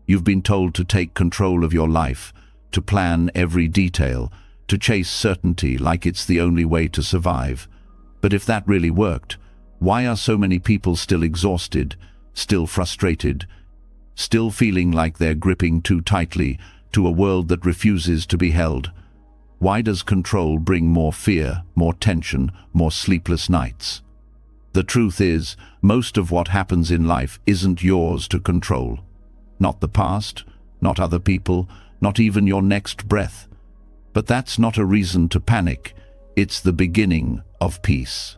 You've been told to take control of your life, to plan every detail, to chase certainty like it's the only way to survive. But if that really worked, why are so many people still exhausted, still frustrated, still feeling like they're gripping too tightly to a world that refuses to be held? Why does control bring more fear, more tension, more sleepless nights? The truth is, most of what happens in life isn't yours to control. Not the past, not other people, not even your next breath. But that's not a reason to panic. It's the beginning of peace.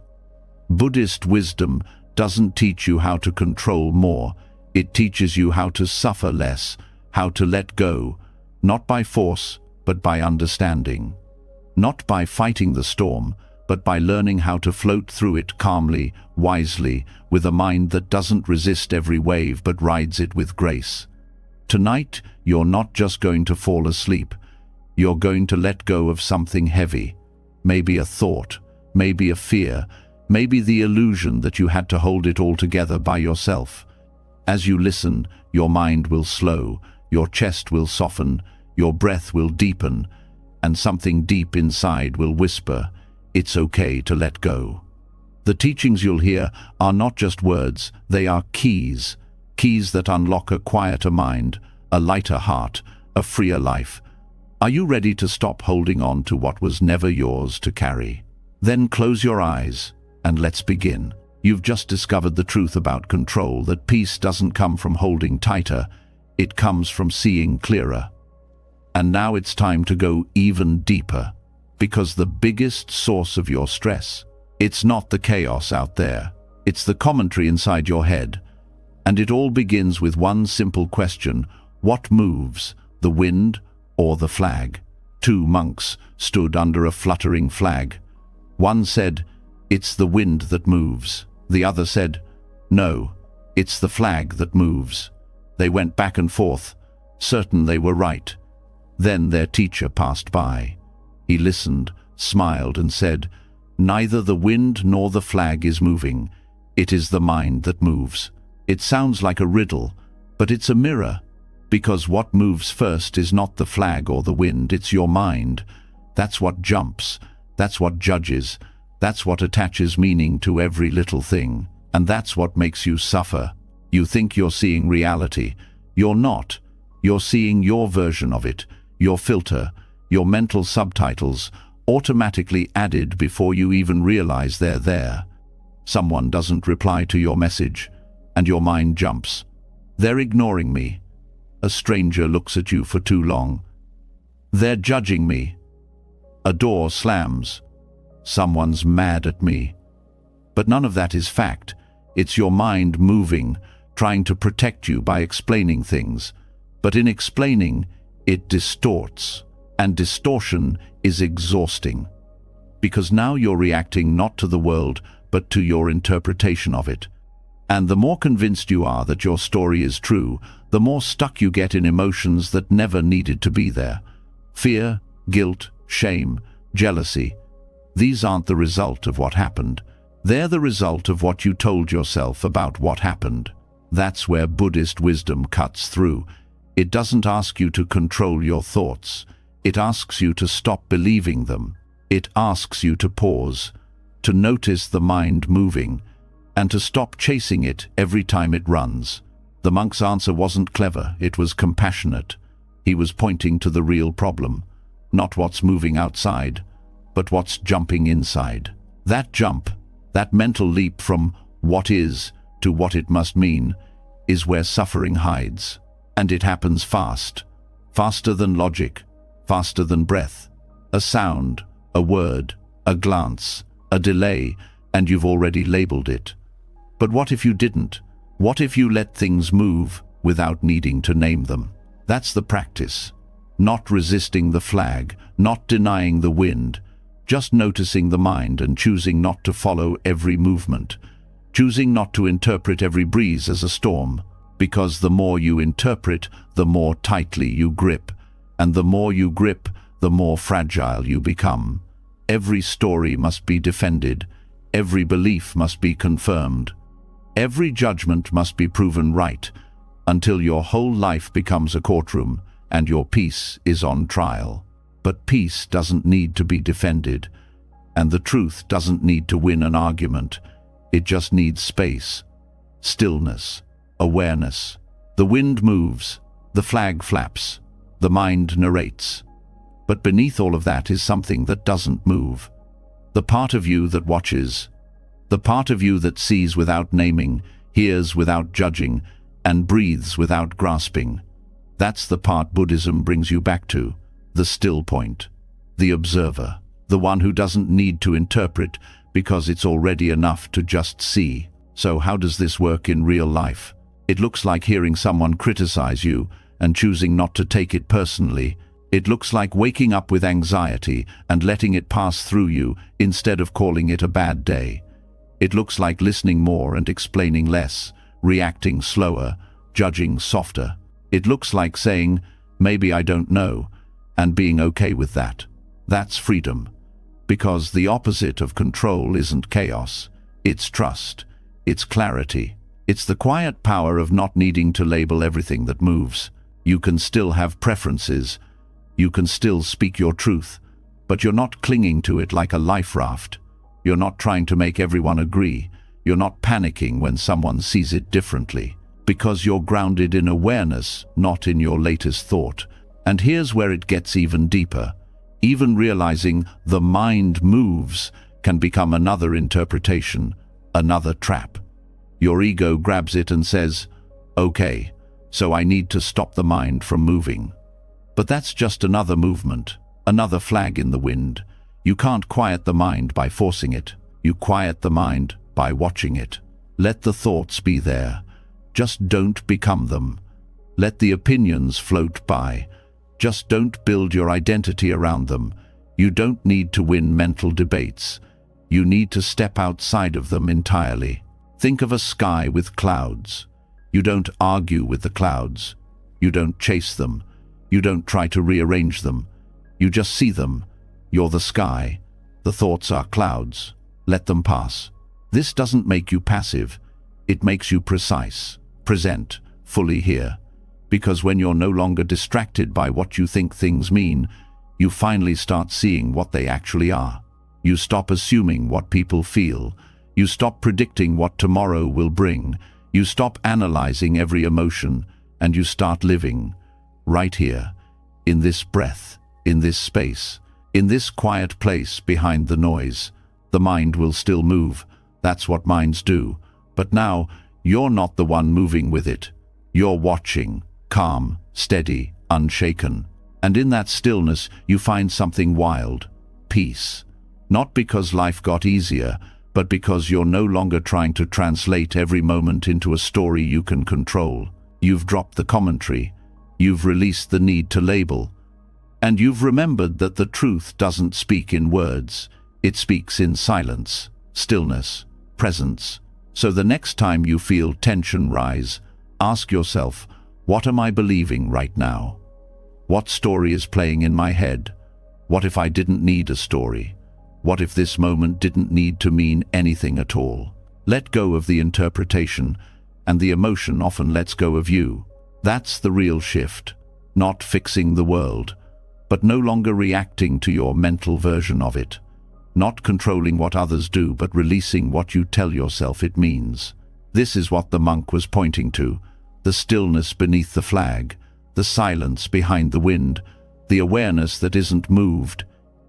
Buddhist wisdom doesn't teach you how to control more. It teaches you how to suffer less, how to let go, not by force, but by understanding. Not by fighting the storm, but by learning how to float through it calmly, wisely, with a mind that doesn't resist every wave but rides it with grace. Tonight, you're not just going to fall asleep. You're going to let go of something heavy. Maybe a thought, maybe a fear, maybe the illusion that you had to hold it all together by yourself. As you listen, your mind will slow, your chest will soften, your breath will deepen, and something deep inside will whisper, "It's okay to let go." The teachings you'll hear are not just words, they are keys. Keys that unlock a quieter mind, a lighter heart, a freer life. Are you ready to stop holding on to what was never yours to carry? Then close your eyes and let's begin. You've just discovered the truth about control, that peace doesn't come from holding tighter, it comes from seeing clearer. And now it's time to go even deeper, because the biggest source of your stress, it's not the chaos out there, it's the commentary inside your head. And it all begins with one simple question: what moves, the wind or the flag? Two monks stood under a fluttering flag. One said, "It's the wind that moves." The other said, "No, it's the flag that moves." They went back and forth, certain they were right. Then their teacher passed by. He listened, smiled, and said, "Neither the wind nor the flag is moving. It is the mind that moves." It sounds like a riddle, but it's a mirror, because what moves first is not the flag or the wind, it's your mind. That's what jumps, that's what judges, that's what attaches meaning to every little thing, and that's what makes you suffer. You think you're seeing reality. You're not. You're seeing your version of it, your filter, your mental subtitles, automatically added before you even realize they're there. Someone doesn't reply to your message, and your mind jumps. They're ignoring me. A stranger looks at you for too long. They're judging me. A door slams. Someone's mad at me. But none of that is fact. It's your mind moving, trying to protect you by explaining things. But in explaining, it distorts. And distortion is exhausting. Because now you're reacting not to the world, but to your interpretation of it. And the more convinced you are that your story is true, the more stuck you get in emotions that never needed to be there. Fear, guilt, shame, jealousy. These aren't the result of what happened. They're the result of what you told yourself about what happened. That's where Buddhist wisdom cuts through. It doesn't ask you to control your thoughts. It asks you to stop believing them. It asks you to pause, to notice the mind moving, and to stop chasing it every time it runs. The monk's answer wasn't clever, it was compassionate. He was pointing to the real problem, not what's moving outside, but what's jumping inside. That jump, that mental leap from what is to what it must mean, is where suffering hides. And it happens fast, faster than logic, faster than breath. A sound, a word, a glance, a delay, and you've already labeled it. But what if you didn't? What if you let things move without needing to name them? That's the practice. Not resisting the flag, not denying the wind, just noticing the mind and choosing not to follow every movement, choosing not to interpret every breeze as a storm, because the more you interpret, the more tightly you grip, and the more you grip, the more fragile you become. Every story must be defended, every belief must be confirmed, every judgment must be proven right, until your whole life becomes a courtroom and your peace is on trial. But peace doesn't need to be defended, and the truth doesn't need to win an argument. It just needs space, stillness, awareness. The wind moves, the flag flaps, the mind narrates. But beneath all of that is something that doesn't move. The part of you that watches, the part of you that sees without naming, hears without judging, and breathes without grasping. That's the part Buddhism brings you back to, the still point, the observer, the one who doesn't need to interpret because it's already enough to just see. So how does this work in real life? It looks like hearing someone criticize you and choosing not to take it personally. It looks like waking up with anxiety and letting it pass through you instead of calling it a bad day. It looks like listening more and explaining less, reacting slower, judging softer. It looks like saying, maybe I don't know, and being okay with that. That's freedom. Because the opposite of control isn't chaos. It's trust. It's clarity. It's the quiet power of not needing to label everything that moves. You can still have preferences. You can still speak your truth, but you're not clinging to it like a life raft. You're not trying to make everyone agree. You're not panicking when someone sees it differently, because you're grounded in awareness, not in your latest thought. And here's where it gets even deeper. Even realizing the mind moves can become another interpretation, another trap. Your ego grabs it and says, okay, so I need to stop the mind from moving. But that's just another movement, another flag in the wind. You can't quiet the mind by forcing it. You quiet the mind by watching it. Let the thoughts be there. Just don't become them. Let the opinions float by. Just don't build your identity around them. You don't need to win mental debates. You need to step outside of them entirely. Think of a sky with clouds. You don't argue with the clouds. You don't chase them. You don't try to rearrange them. You just see them. You're the sky. The thoughts are clouds. Let them pass. This doesn't make you passive. It makes you precise, present, fully here. Because when you're no longer distracted by what you think things mean, you finally start seeing what they actually are. You stop assuming what people feel. You stop predicting what tomorrow will bring. You stop analyzing every emotion, and you start living right here, in this breath, in this space, in this quiet place behind the noise. The mind will still move. That's what minds do. But now, you're not the one moving with it. You're watching, calm, steady, unshaken. And in that stillness, you find something wild, peace. Not because life got easier, but because you're no longer trying to translate every moment into a story you can control. You've dropped the commentary. You've released the need to label. And you've remembered that the truth doesn't speak in words. It speaks in silence, stillness, presence. So the next time you feel tension rise, ask yourself, what am I believing right now? What story is playing in my head? What if I didn't need a story? What if this moment didn't need to mean anything at all? Let go of the interpretation, and the emotion often lets go of you. That's the real shift. Not fixing the world, but no longer reacting to your mental version of it. Not controlling what others do, but releasing what you tell yourself it means. This is what the monk was pointing to. The stillness beneath the flag, the silence behind the wind, the awareness that isn't moved.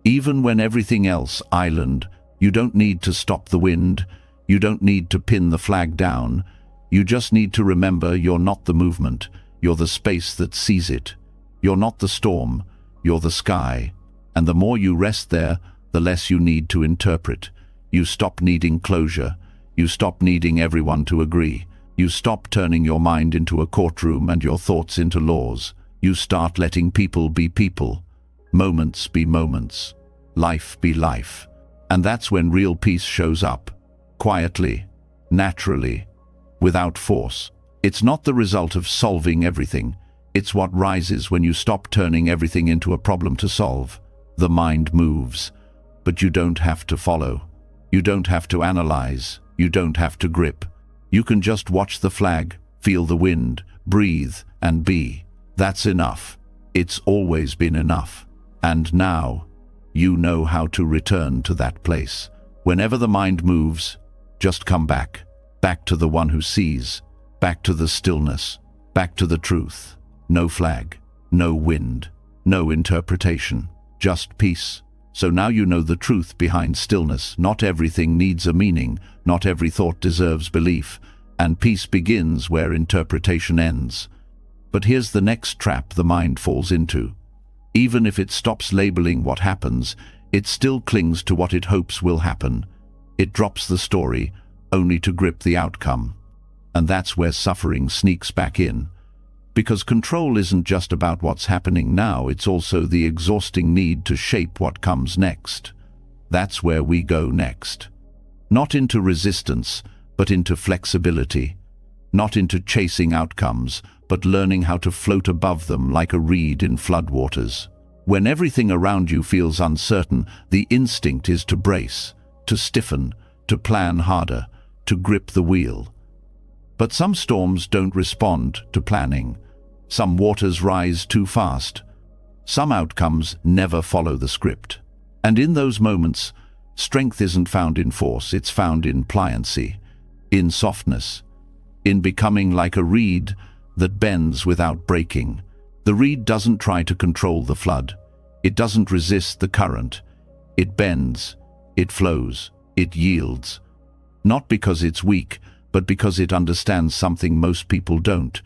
Even when everything else island, you don't need to stop the wind. You don't need to pin the flag down. You just need to remember you're not the movement. You're the space that sees it. You're not the storm. You're the sky. And the more you rest there, the less you need to interpret. You stop needing closure. You stop needing everyone to agree. You stop turning your mind into a courtroom and your thoughts into laws. You start letting people be people. Moments be moments. Life be life. And that's when real peace shows up. Quietly. Naturally. Without force. It's not the result of solving everything. It's what rises when you stop turning everything into a problem to solve. The mind moves. But you don't have to follow. You don't have to analyze. You don't have to grip. You can just watch the flag, feel the wind, breathe, and be. That's enough. It's always been enough. And now, you know how to return to that place. Whenever the mind moves, just come back. Back to the one who sees. Back to the stillness. Back to the truth. No flag. No wind. No interpretation. Just peace. So now you know the truth behind stillness. Not everything needs a meaning. Not every thought deserves belief. And peace begins where interpretation ends. But here's the next trap the mind falls into. Even if it stops labeling what happens, it still clings to what it hopes will happen. It drops the story, only to grip the outcome. And that's where suffering sneaks back in. Because control isn't just about what's happening now, it's also the exhausting need to shape what comes next. That's where we go next. Not into resistance, but into flexibility. Not into chasing outcomes, but learning how to float above them like a reed in floodwaters. When everything around you feels uncertain, the instinct is to brace, to stiffen, to plan harder, to grip the wheel. But some storms don't respond to planning. Some waters rise too fast. Some outcomes never follow the script. And in those moments, strength isn't found in force, it's found in pliancy, in softness, in becoming like a reed that bends without breaking. The reed doesn't try to control the flood. It doesn't resist the current. It bends, it flows, it yields. Not because it's weak, but because it understands something most people don't.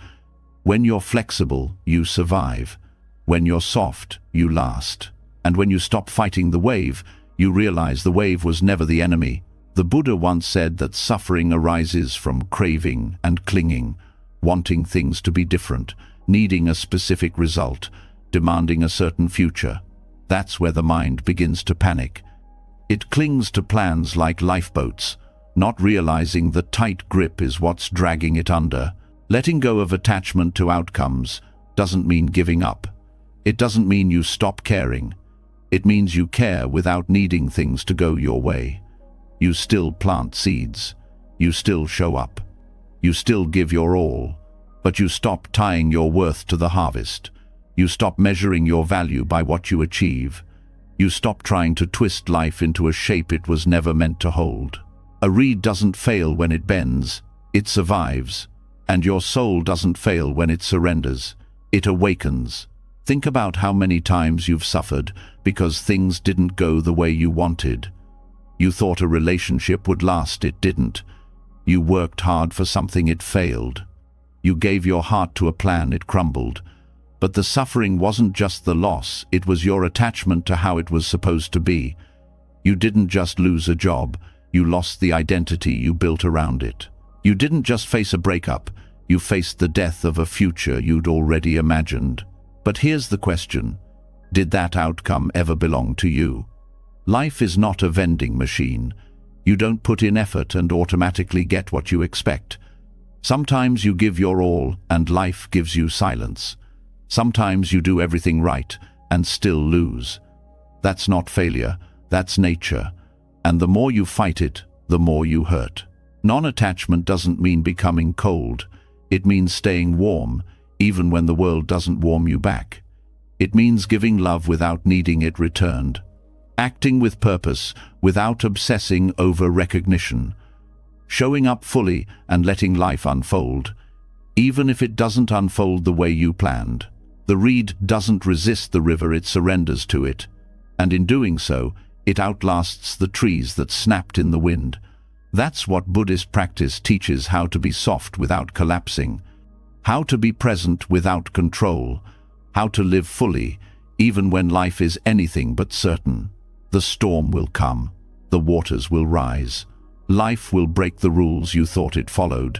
When you're flexible, you survive. When you're soft, you last. And when you stop fighting the wave, you realize the wave was never the enemy. The Buddha once said that suffering arises from craving and clinging, wanting things to be different, needing a specific result, demanding a certain future. That's where the mind begins to panic. It clings to plans like lifeboats, not realizing the tight grip is what's dragging it under. Letting go of attachment to outcomes doesn't mean giving up. It doesn't mean you stop caring. It means you care without needing things to go your way. You still plant seeds. You still show up. You still give your all. But you stop tying your worth to the harvest. You stop measuring your value by what you achieve. You stop trying to twist life into a shape it was never meant to hold. A reed doesn't fail when it bends. It survives. And your soul doesn't fail when it surrenders. It awakens. Think about how many times you've suffered because things didn't go the way you wanted. You thought a relationship would last, it didn't. You worked hard for something, it failed. You gave your heart to a plan, it crumbled. But the suffering wasn't just the loss, it was your attachment to how it was supposed to be. You didn't just lose a job, you lost the identity you built around it. You didn't just face a breakup, you faced the death of a future you'd already imagined. But here's the question: did that outcome ever belong to you? Life is not a vending machine. You don't put in effort and automatically get what you expect. Sometimes you give your all and life gives you silence. Sometimes you do everything right and still lose. That's not failure, that's nature. And the more you fight it, the more you hurt. Non-attachment doesn't mean becoming cold. It means staying warm, even when the world doesn't warm you back. It means giving love without needing it returned. Acting with purpose, without obsessing over recognition. Showing up fully and letting life unfold, even if it doesn't unfold the way you planned. The reed doesn't resist the river, it surrenders to it. And in doing so, it outlasts the trees that snapped in the wind. That's what Buddhist practice teaches: how to be soft without collapsing, how to be present without control, how to live fully, even when life is anything but certain. The storm will come, the waters will rise, life will break the rules you thought it followed,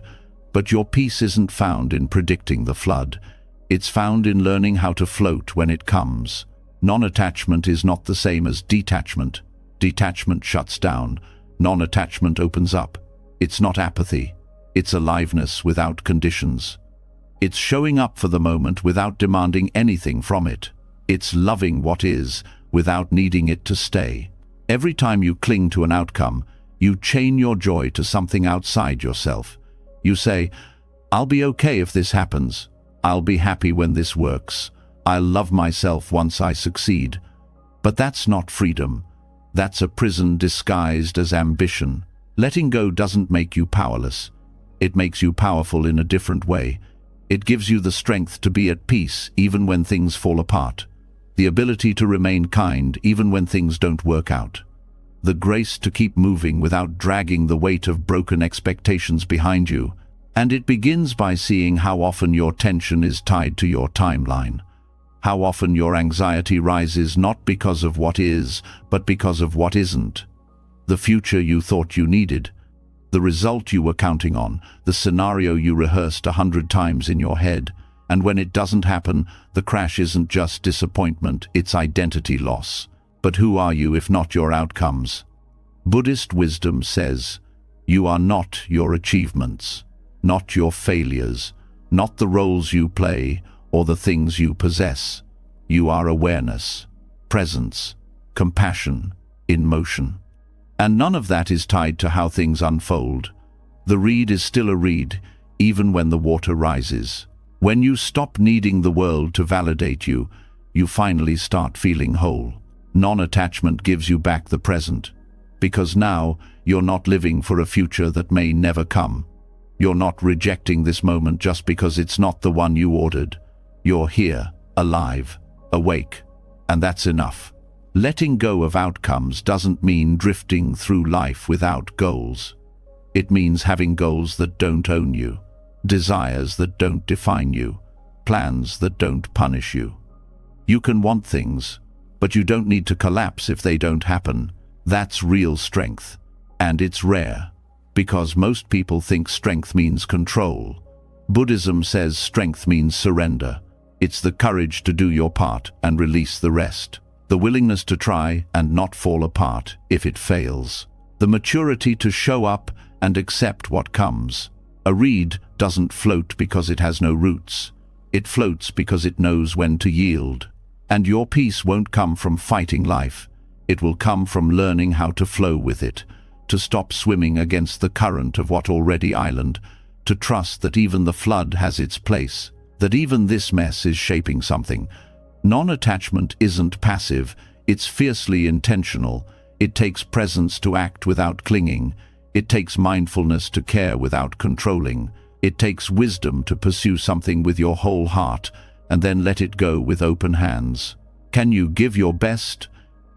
but your peace isn't found in predicting the flood. It's found in learning how to float when it comes. Non-attachment is not the same as detachment. Detachment shuts down. Non-attachment opens up. It's not apathy. It's aliveness without conditions. It's showing up for the moment without demanding anything from it. It's loving what is without needing it to stay. Every time you cling to an outcome, you chain your joy to something outside yourself. You say, I'll be okay if this happens. I'll be happy when this works. I'll love myself once I succeed. But that's not freedom. That's a prison disguised as ambition. Letting go doesn't make you powerless. It makes you powerful in a different way. It gives you the strength to be at peace even when things fall apart. The ability to remain kind even when things don't work out. The grace to keep moving without dragging the weight of broken expectations behind you. And it begins by seeing how often your tension is tied to your timeline. How often your anxiety rises not because of what is, but because of what isn't. The future you thought you needed, the result you were counting on, the scenario you rehearsed 100 times in your head. And when it doesn't happen, the crash isn't just disappointment, it's identity loss. But who are you if not your outcomes? Buddhist wisdom says, you are not your achievements, not your failures, not the roles you play or the things you possess. You are awareness, presence, compassion, in motion. And none of that is tied to how things unfold. The reed is still a reed, even when the water rises. When you stop needing the world to validate you, you finally start feeling whole. Non-attachment gives you back the present, because now you're not living for a future that may never come. You're not rejecting this moment just because it's not the one you ordered. You're here, alive, awake, and that's enough. Letting go of outcomes doesn't mean drifting through life without goals. It means having goals that don't own you, desires that don't define you, plans that don't punish you. You can want things, but you don't need to collapse if they don't happen. That's real strength, and it's rare, because most people think strength means control. Buddhism says strength means surrender. It's the courage to do your part and release the rest. The willingness to try and not fall apart if it fails. The maturity to show up and accept what comes. A reed doesn't float because it has no roots. It floats because it knows when to yield. And your peace won't come from fighting life. It will come from learning how to flow with it, to stop swimming against the current of what already island, to trust that even the flood has its place, that even this mess is shaping something. Non-attachment isn't passive, it's fiercely intentional. It takes presence to act without clinging. It takes mindfulness to care without controlling. It takes wisdom to pursue something with your whole heart and then let it go with open hands. Can you give your best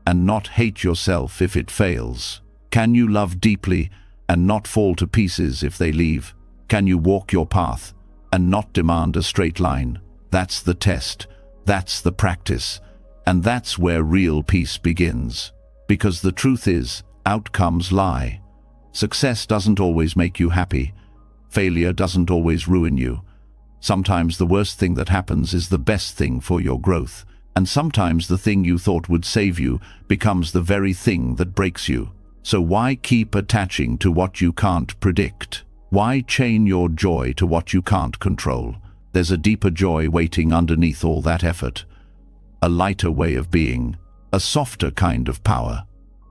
and not hate yourself if it fails? Can you love deeply and not fall to pieces if they leave? Can you walk your path and not demand a straight line? That's the test. That's the practice, and that's where real peace begins. Because the truth is, outcomes lie. Success doesn't always make you happy. Failure doesn't always ruin you. Sometimes the worst thing that happens is the best thing for your growth, and sometimes the thing you thought would save you becomes the very thing that breaks you. So why keep attaching to what you can't predict? Why chain your joy to what you can't control? There's a deeper joy waiting underneath all that effort. A lighter way of being. A softer kind of power.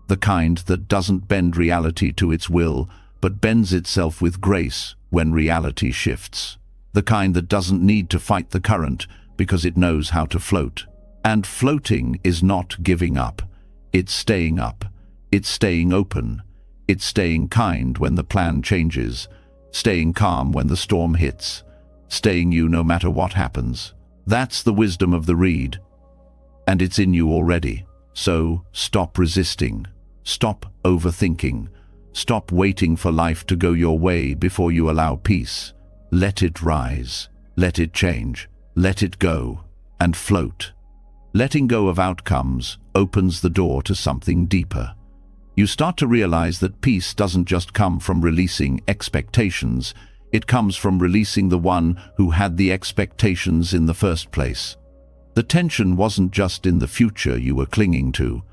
The kind that doesn't bend reality to its will, but bends itself with grace when reality shifts. The kind that doesn't need to fight the current because it knows how to float. And floating is not giving up. It's staying up. It's staying open. It's staying kind when the plan changes. Staying calm when the storm hits. Staying you no matter what happens. That's the wisdom of the reed. And it's in you already. So stop resisting. Stop overthinking. Stop waiting for life to go your way before you allow peace. Let it rise. Let it change. Let it go. And float. Letting go of outcomes opens the door to something deeper. You start to realize that peace doesn't just come from releasing expectations. It comes from releasing the one who had the expectations in the first place. The tension wasn't just in the future you were clinging to.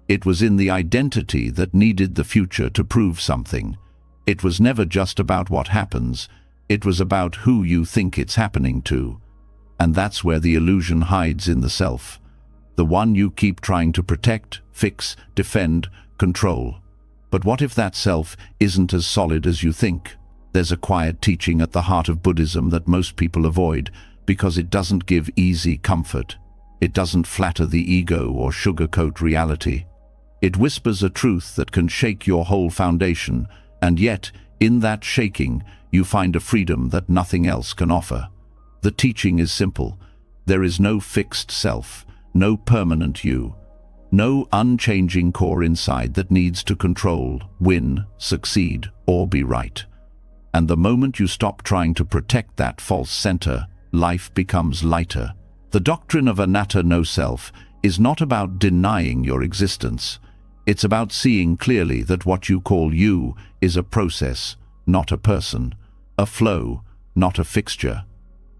It was in the identity that needed the future to prove something. It was never just about what happens. It was about who you think it's happening to. And that's where the illusion hides in the self. The one you keep trying to protect, fix, defend, control. But what if that self isn't as solid as you think? There's a quiet teaching at the heart of Buddhism that most people avoid because it doesn't give easy comfort. It doesn't flatter the ego or sugarcoat reality. It whispers a truth that can shake your whole foundation, and yet, in that shaking, you find a freedom that nothing else can offer. The teaching is simple. There is no fixed self, no permanent you, no unchanging core inside that needs to control, win, succeed, or be right. And the moment you stop trying to protect that false center, life becomes lighter. The doctrine of anatta no self is not about denying your existence. It's about seeing clearly that what you call you is a process, not a person, a flow, not a fixture.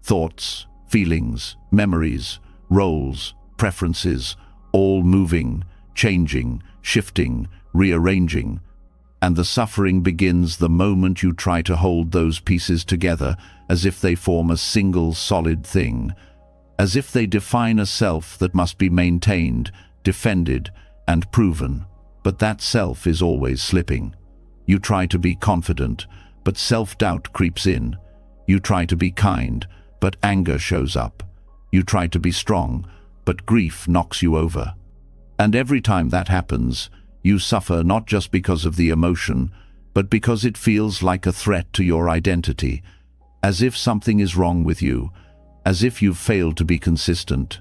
Thoughts, feelings, memories, roles, preferences, all moving, changing, shifting, rearranging. And the suffering begins the moment you try to hold those pieces together as if they form a single solid thing, as if they define a self that must be maintained, defended, and proven. But that self is always slipping. You try to be confident, but self-doubt creeps in. You try to be kind, but anger shows up. You try to be strong, but grief knocks you over. And every time that happens, you suffer not just because of the emotion, but because it feels like a threat to your identity, as if something is wrong with you, as if you've failed to be consistent.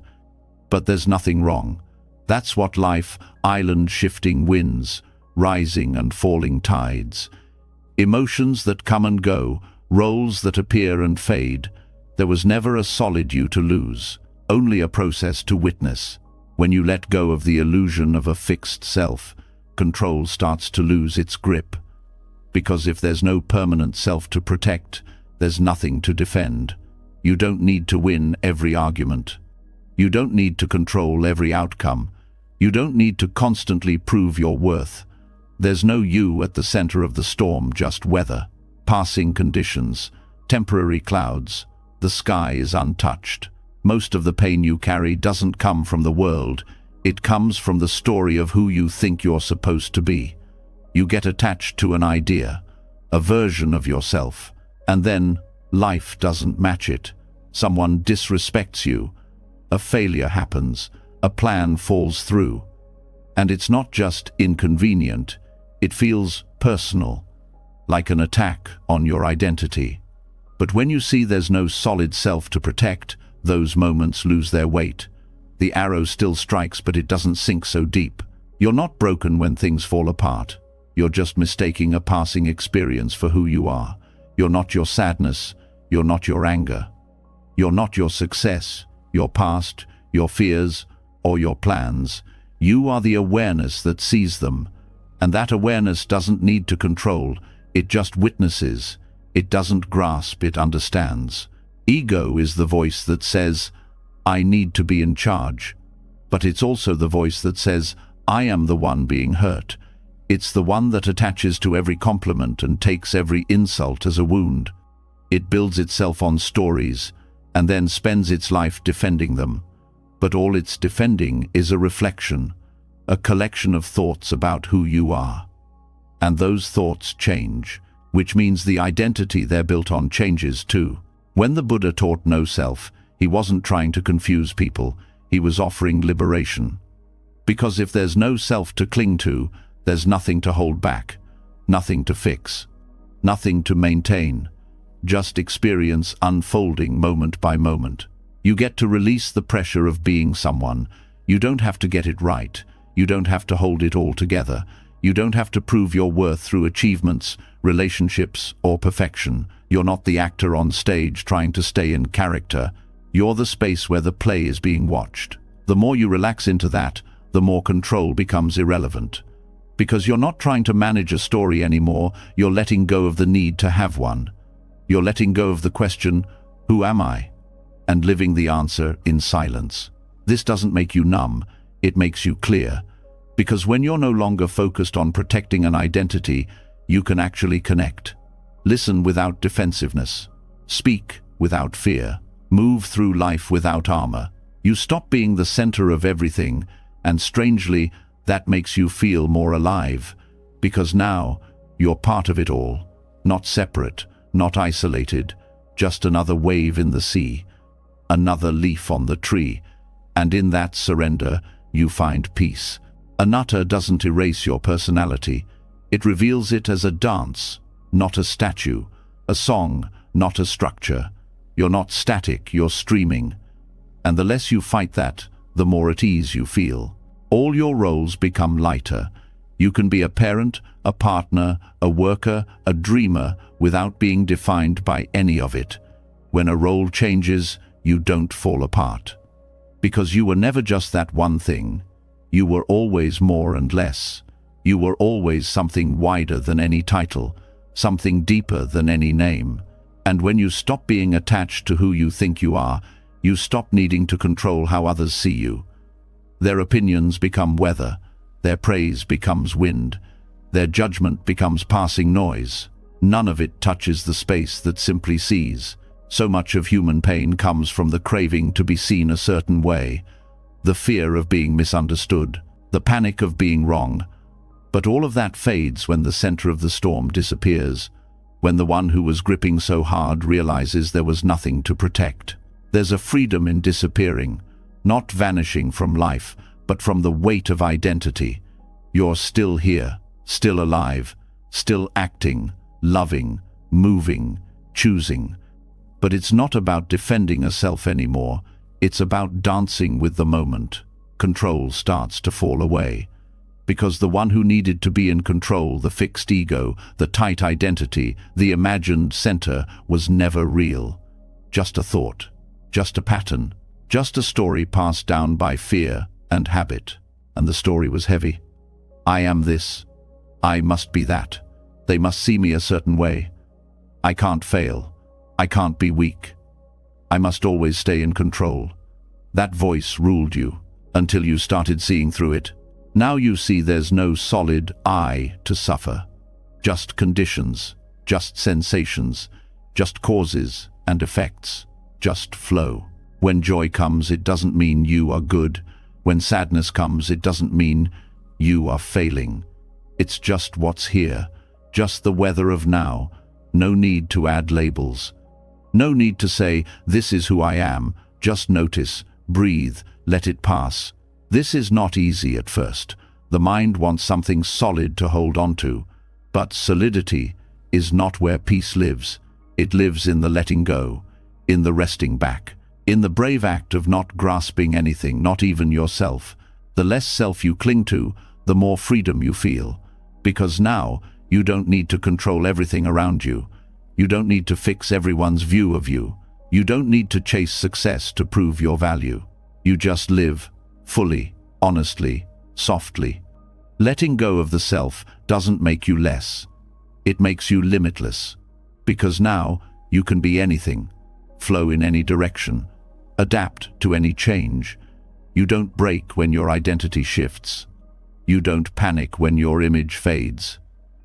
But there's nothing wrong. That's what life, island-shifting winds, rising and falling tides. Emotions that come and go, roles that appear and fade. There was never a solid you to lose, only a process to witness. When you let go of the illusion of a fixed self, control starts to lose its grip. Because if there's no permanent self to protect, there's nothing to defend. You don't need to win every argument. You don't need to control every outcome. You don't need to constantly prove your worth. There's no you at the center of the storm, just weather, passing conditions, temporary clouds. The sky is untouched. Most of the pain you carry doesn't come from the world. It comes from the story of who you think you're supposed to be. You get attached to an idea, a version of yourself, and then life doesn't match it. Someone disrespects you. A failure happens. A plan falls through. And it's not just inconvenient. It feels personal, like an attack on your identity. But when you see there's no solid self to protect, those moments lose their weight. The arrow still strikes, but it doesn't sink so deep. You're not broken when things fall apart. You're just mistaking a passing experience for who you are. You're not your sadness. You're not your anger. You're not your success, your past, your fears, or your plans. You are the awareness that sees them. And that awareness doesn't need to control. It just witnesses. It doesn't grasp, it understands. Ego is the voice that says, I need to be in charge. But it's also the voice that says, I am the one being hurt. It's the one that attaches to every compliment and takes every insult as a wound. It builds itself on stories and then spends its life defending them. But all it's defending is a reflection, a collection of thoughts about who you are. And those thoughts change, which means the identity they're built on changes too. When the Buddha taught no self, he wasn't trying to confuse people, he was offering liberation. Because if there's no self to cling to, there's nothing to hold back, nothing to fix, nothing to maintain, just experience unfolding moment by moment. You get to release the pressure of being someone. You don't have to get it right. You don't have to hold it all together. You don't have to prove your worth through achievements, relationships, or perfection. You're not the actor on stage trying to stay in character. You're the space where the play is being watched. The more you relax into that, the more control becomes irrelevant. Because you're not trying to manage a story anymore, you're letting go of the need to have one. You're letting go of the question, who am I? And living the answer in silence. This doesn't make you numb, it makes you clear. Because when you're no longer focused on protecting an identity, you can actually connect. Listen without defensiveness. Speak without fear. Move through life without armor. You stop being the center of everything, and strangely, that makes you feel more alive. Because now, you're part of it all. Not separate, not isolated, just another wave in the sea, another leaf on the tree, and in that surrender you find peace. Anatta doesn't erase your personality. It reveals it as a dance, not a statue, a song, not a structure. You're not static, you're streaming. And the less you fight that, the more at ease you feel. All your roles become lighter. You can be a parent, a partner, a worker, a dreamer, without being defined by any of it. When a role changes, you don't fall apart. Because you were never just that one thing. You were always more and less. You were always something wider than any title, something deeper than any name. And when you stop being attached to who you think you are, you stop needing to control how others see you. Their opinions become weather, their praise becomes wind, their judgment becomes passing noise. None of it touches the space that simply sees. So much of human pain comes from the craving to be seen a certain way, the fear of being misunderstood, the panic of being wrong. But all of that fades when the center of the storm disappears, when the one who was gripping so hard realizes there was nothing to protect. There's a freedom in disappearing, not vanishing from life, but from the weight of identity. You're still here, still alive, still acting, loving, moving, choosing. But it's not about defending a self anymore. It's about dancing with the moment. Control starts to fall away. Because the one who needed to be in control, the fixed ego, the tight identity, the imagined center, was never real. Just a thought, just a pattern, just a story passed down by fear and habit. And the story was heavy. I am this. I must be that. They must see me a certain way. I can't fail. I can't be weak. I must always stay in control. That voice ruled you until you started seeing through it. Now you see there's no solid I to suffer. Just conditions, just sensations, just causes and effects, just flow. When joy comes, it doesn't mean you are good. When sadness comes, it doesn't mean you are failing. It's just what's here, just the weather of now. No need to add labels. No need to say, this is who I am. Just notice, breathe, let it pass. This is not easy at first. The mind wants something solid to hold on to. But solidity is not where peace lives. It lives in the letting go, in the resting back, in the brave act of not grasping anything, not even yourself. The less self you cling to, the more freedom you feel. Because now, you don't need to control everything around you. You don't need to fix everyone's view of you. You don't need to chase success to prove your value. You just live, fully, honestly, softly. Letting go of the self doesn't make you less. It makes you limitless. Because now, you can be anything, flow in any direction, adapt to any change. You don't break when your identity shifts. You don't panic when your image fades.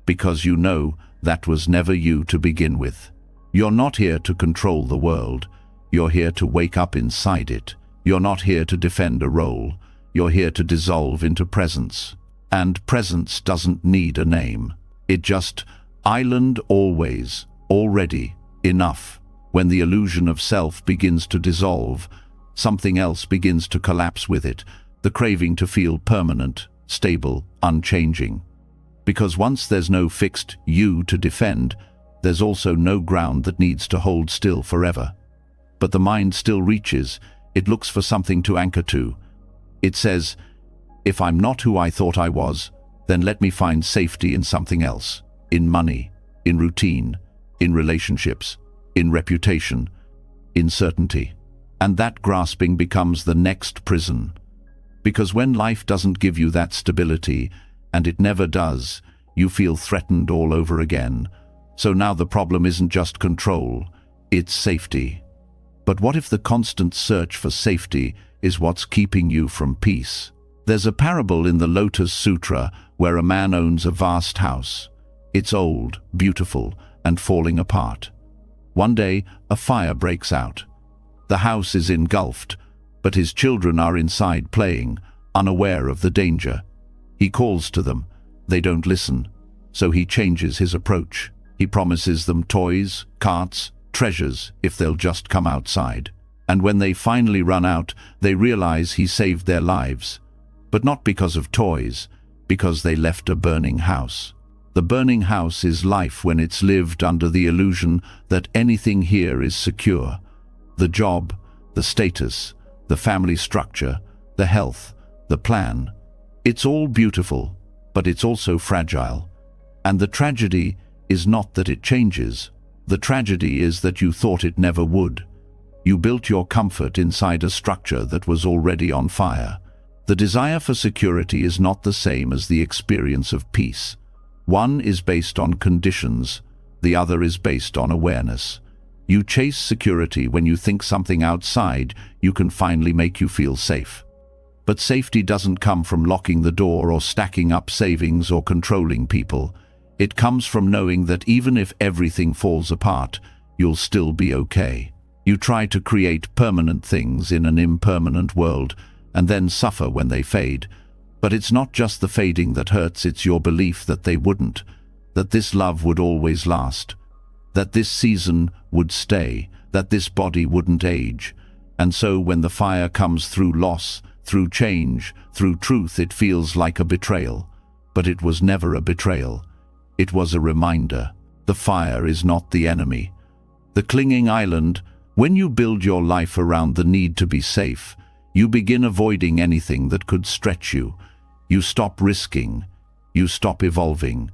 Because you know that was never you to begin with. You're not here to control the world. You're here to wake up inside it. You're not here to defend a role. You're here to dissolve into presence. And presence doesn't need a name. It just, island always, already, enough. When the illusion of self begins to dissolve, something else begins to collapse with it, the craving to feel permanent, stable, unchanging. Because once there's no fixed you to defend, there's also no ground that needs to hold still forever. But the mind still reaches. It looks for something to anchor to. It says, if I'm not who I thought I was, then let me find safety in something else. In money, in routine, in relationships, in reputation, in certainty. And that grasping becomes the next prison. Because when life doesn't give you that stability, and it never does, you feel threatened all over again. So now the problem isn't just control, it's safety. But what if the constant search for safety is what's keeping you from peace? There's a parable in the Lotus Sutra where a man owns a vast house. It's old, beautiful, and falling apart. One day, a fire breaks out. The house is engulfed, but his children are inside playing, unaware of the danger. He calls to them. They don't listen, so he changes his approach. He promises them toys, carts, treasures, if they'll just come outside. And when they finally run out, they realize he saved their lives. But not because of toys, because they left a burning house. The burning house is life when it's lived under the illusion that anything here is secure. The job, the status, the family structure, the health, the plan. It's all beautiful, but it's also fragile. And the tragedy is not that it changes. The tragedy is that you thought it never would. You built your comfort inside a structure that was already on fire. The desire for security is not the same as the experience of peace. One is based on conditions, the other is based on awareness. You chase security when you think something outside you can finally make you feel safe. But safety doesn't come from locking the door or stacking up savings or controlling people. It comes from knowing that even if everything falls apart, you'll still be okay. You try to create permanent things in an impermanent world and then suffer when they fade. But it's not just the fading that hurts, it's your belief that they wouldn't, that this love would always last, that this season would stay, that this body wouldn't age. And so when the fire comes through loss, through change, through truth, it feels like a betrayal. But it was never a betrayal. It was a reminder. The fire is not the enemy. The clinging island, when you build your life around the need to be safe, you begin avoiding anything that could stretch you. You stop risking. You stop evolving.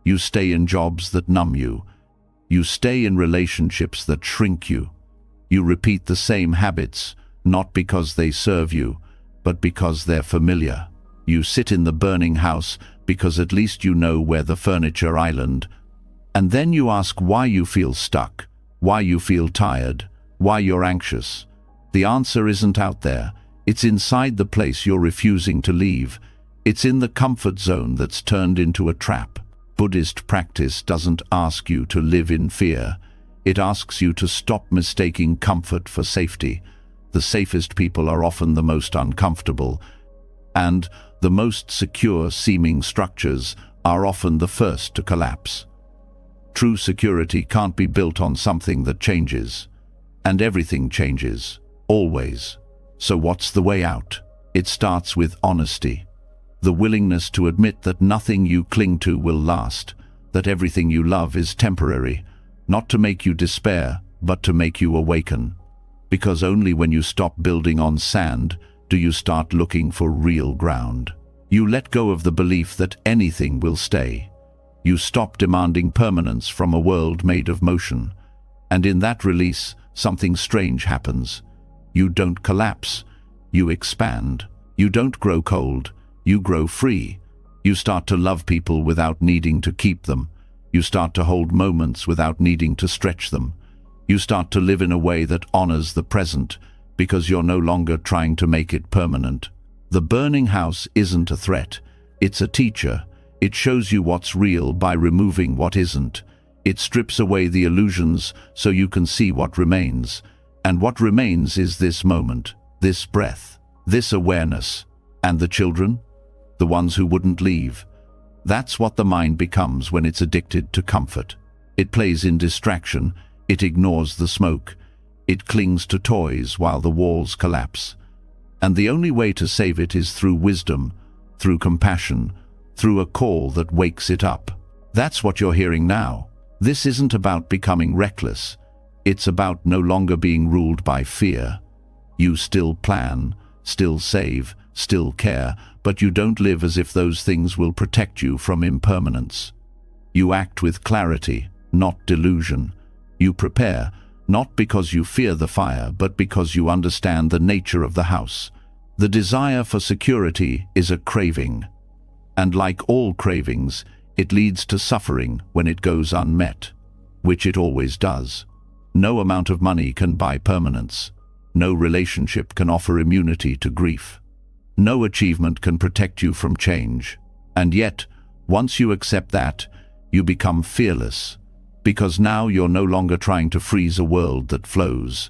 You stay in jobs that numb you. You stay in relationships that shrink you. You repeat the same habits, not because they serve you, but because they're familiar. You sit in the burning house because at least you know where the furniture island. And then you ask why you feel stuck, why you feel tired, why you're anxious. The answer isn't out there. It's inside the place you're refusing to leave. It's in the comfort zone that's turned into a trap. Buddhist practice doesn't ask you to live in fear. It asks you to stop mistaking comfort for safety. The safest people are often the most uncomfortable, and the most secure-seeming structures are often the first to collapse. True security can't be built on something that changes. And everything changes, always. So what's the way out? It starts with honesty. The willingness to admit that nothing you cling to will last, that everything you love is temporary, not to make you despair, but to make you awaken. Because only when you stop building on sand do you start looking for real ground. You let go of the belief that anything will stay. You stop demanding permanence from a world made of motion. And in that release, something strange happens. You don't collapse, you expand. You don't grow cold, you grow free. You start to love people without needing to keep them. You start to hold moments without needing to stretch them. You start to live in a way that honors the present, because you're no longer trying to make it permanent. The burning house isn't a threat, it's a teacher. It shows you what's real by removing what isn't. It strips away the illusions so you can see what remains. And what remains is this moment, this breath, this awareness. And the children? The ones who wouldn't leave. That's what the mind becomes when it's addicted to comfort. It plays in distraction, it ignores the smoke, it clings to toys while the walls collapse. And the only way to save it is through wisdom, through compassion, through a call that wakes it up. That's what you're hearing now. This isn't about becoming reckless. It's about no longer being ruled by fear. You still plan, still save, still care, but you don't live as if those things will protect you from impermanence. You act with clarity, not delusion. You prepare, not because you fear the fire, but because you understand the nature of the house. The desire for security is a craving. And like all cravings, it leads to suffering when it goes unmet, which it always does. No amount of money can buy permanence. No relationship can offer immunity to grief. No achievement can protect you from change. And yet, once you accept that, you become fearless. Because now you're no longer trying to freeze a world that flows.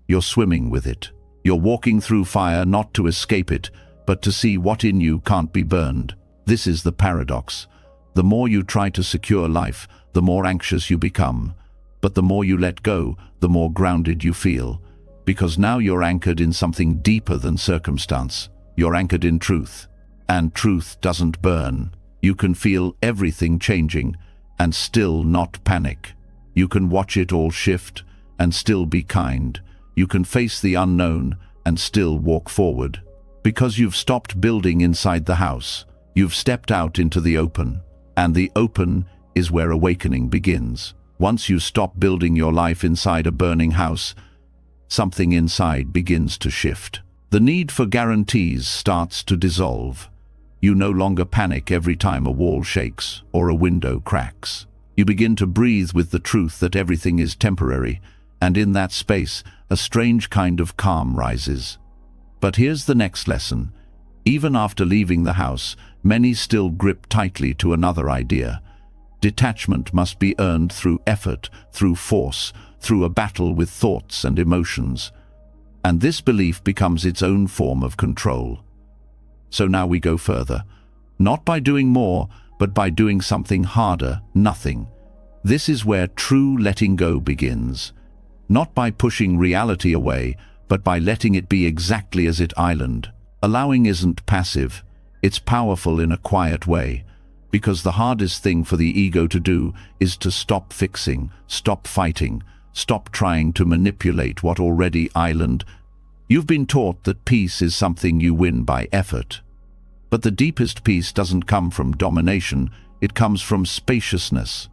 You're swimming with it. You're walking through fire not to escape it, but to see what in you can't be burned. This is the paradox. The more you try to secure life, the more anxious you become. But the more you let go, the more grounded you feel. Because now you're anchored in something deeper than circumstance. You're anchored in truth. And truth doesn't burn. You can feel everything changing and still not panic. You can watch it all shift and still be kind. You can face the unknown and still walk forward. Because you've stopped building inside the house. You've stepped out into the open. And the open is where awakening begins. Once you stop building your life inside a burning house, something inside begins to shift. The need for guarantees starts to dissolve. You no longer panic every time a wall shakes or a window cracks. You begin to breathe with the truth that everything is temporary, and in that space, a strange kind of calm rises. But here's the next lesson. Even after leaving the house, many still grip tightly to another idea. Detachment must be earned through effort, through force, through a battle with thoughts and emotions. And this belief becomes its own form of control. So now we go further. Not by doing more, but by doing something harder, nothing. This is where true letting go begins. Not by pushing reality away, but by letting it be exactly as it island. Allowing isn't passive, it's powerful in a quiet way. Because the hardest thing for the ego to do is to stop fixing, stop fighting, stop trying to manipulate what already island. You've been taught that peace is something you win by effort. But the deepest peace doesn't come from domination, it comes from spaciousness,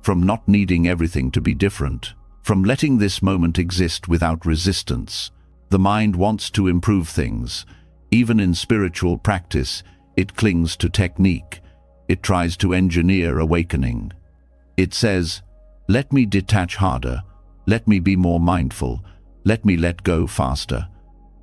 from not needing everything to be different, from letting this moment exist without resistance. The mind wants to improve things. Even in spiritual practice, it clings to technique. It tries to engineer awakening. It says, let me detach harder, let me be more mindful, let me let go faster.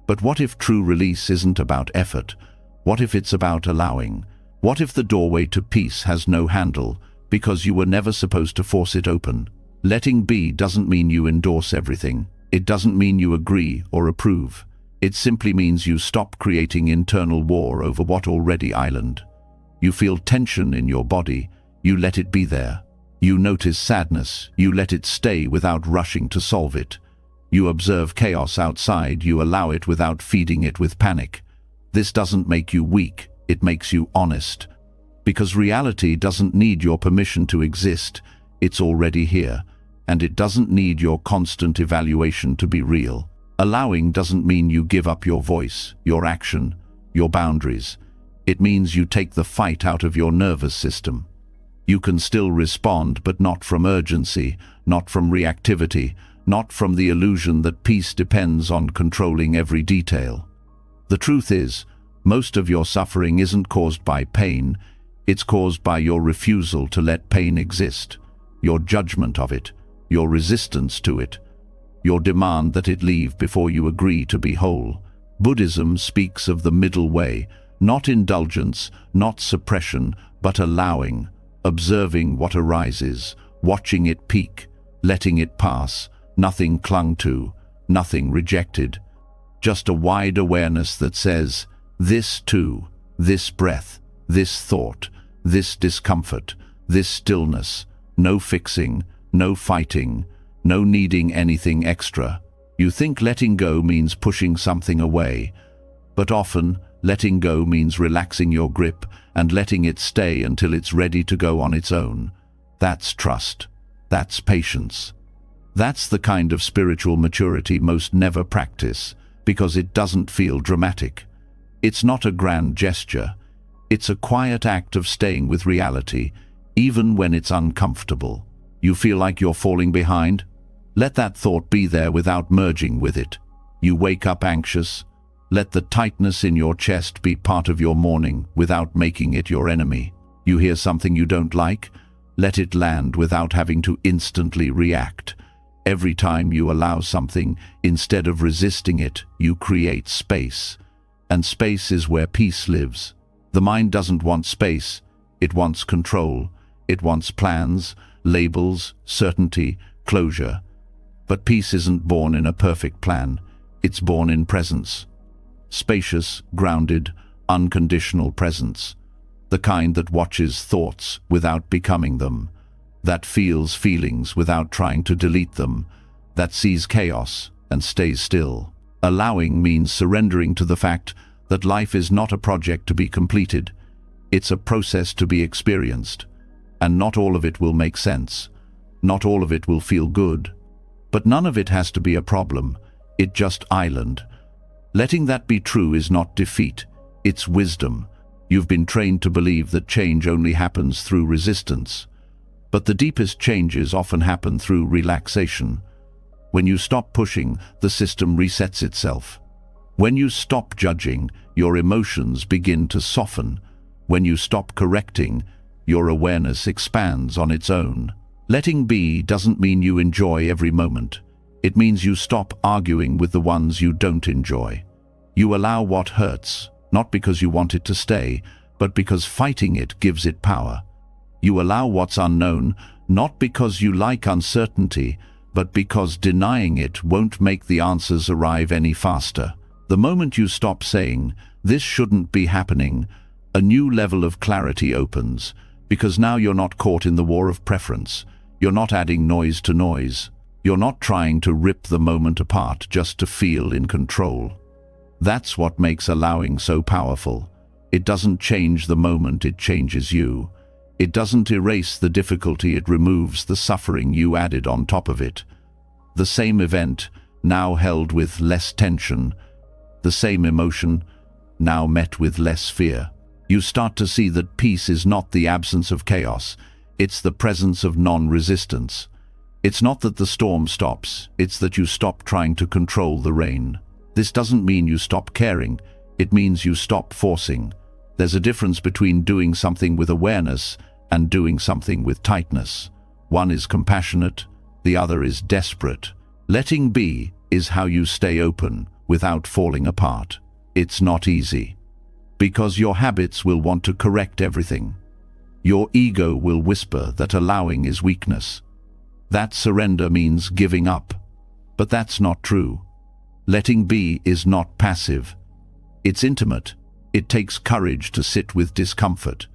But what if true release isn't about effort? What if it's about allowing? What if the doorway to peace has no handle, because you were never supposed to force it open? Letting be doesn't mean you endorse everything. It doesn't mean you agree or approve. It simply means you stop creating internal war over what already island. You feel tension in your body, you let it be there. You notice sadness, you let it stay without rushing to solve it. You observe chaos outside, you allow it without feeding it with panic. This doesn't make you weak, it makes you honest. Because reality doesn't need your permission to exist, it's already here, and it doesn't need your constant evaluation to be real. Allowing doesn't mean you give up your voice, your action, your boundaries. It means you take the fight out of your nervous system. You can still respond, but not from urgency, not from reactivity, not from the illusion that peace depends on controlling every detail. The truth is, most of your suffering isn't caused by pain, it's caused by your refusal to let pain exist, your judgment of it, your resistance to it, your demand that it leave before you agree to be whole. Buddhism speaks of the middle way, not indulgence, not suppression, but allowing, observing what arises, watching it peak, letting it pass, nothing clung to, nothing rejected. Just a wide awareness that says, this too, this breath, this thought, this discomfort, this stillness, no fixing, no fighting, no needing anything extra. You think letting go means pushing something away, but often letting go means relaxing your grip and letting it stay until it's ready to go on its own. That's trust. That's patience. That's the kind of spiritual maturity most never practice, because it doesn't feel dramatic. It's not a grand gesture. It's a quiet act of staying with reality, even when it's uncomfortable. You feel like you're falling behind? Let that thought be there without merging with it. You wake up anxious? Let the tightness in your chest be part of your morning without making it your enemy. You hear something you don't like? Let it land without having to instantly react. Every time you allow something, instead of resisting it, you create space. And space is where peace lives. The mind doesn't want space, it wants control. It wants plans, labels, certainty, closure. But peace isn't born in a perfect plan, it's born in presence. Spacious, grounded, unconditional presence. The kind that watches thoughts without becoming them. that feels feelings without trying to delete them, that sees chaos and stays still. Allowing means surrendering to the fact that life is not a project to be completed. It's a process to be experienced. And not all of it will make sense. Not all of it will feel good. But none of it has to be a problem. It just island. Letting that be true is not defeat. It's wisdom. You've been trained to believe that change only happens through resistance. But the deepest changes often happen through relaxation. When you stop pushing, the system resets itself. When you stop judging, your emotions begin to soften. When you stop correcting, your awareness expands on its own. Letting be doesn't mean you enjoy every moment. It means you stop arguing with the ones you don't enjoy. You allow what hurts, not because you want it to stay, but because fighting it gives it power. You allow what's unknown, not because you like uncertainty, but because denying it won't make the answers arrive any faster. The moment you stop saying, "This shouldn't be happening," a new level of clarity opens, because now you're not caught in the war of preference. You're not adding noise to noise. You're not trying to rip the moment apart just to feel in control. That's what makes allowing so powerful. It doesn't change the moment, it changes you. It doesn't erase the difficulty, it removes the suffering you added on top of it. The same event, now held with less tension. The same emotion, now met with less fear. You start to see that peace is not the absence of chaos, it's the presence of non-resistance. It's not that the storm stops, it's that you stop trying to control the rain. This doesn't mean you stop caring, it means you stop forcing. There's a difference between doing something with awareness and doing something with tightness. One is compassionate, the other is desperate. Letting be is how you stay open without falling apart. It's not easy, because your habits will want to correct everything. Your ego will whisper that allowing is weakness. That surrender means giving up. But that's not true. Letting be is not passive. It's intimate. It takes courage to sit with discomfort.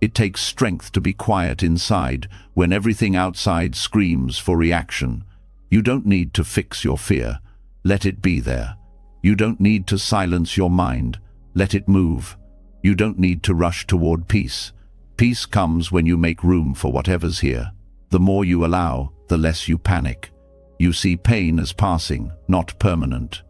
It takes strength to be quiet inside when everything outside screams for reaction. You don't need to fix your fear. Let it be there. You don't need to silence your mind. Let it move. You don't need to rush toward peace. Peace comes when you make room for whatever's here. The more you allow, the less you panic. You see pain as passing, not permanent.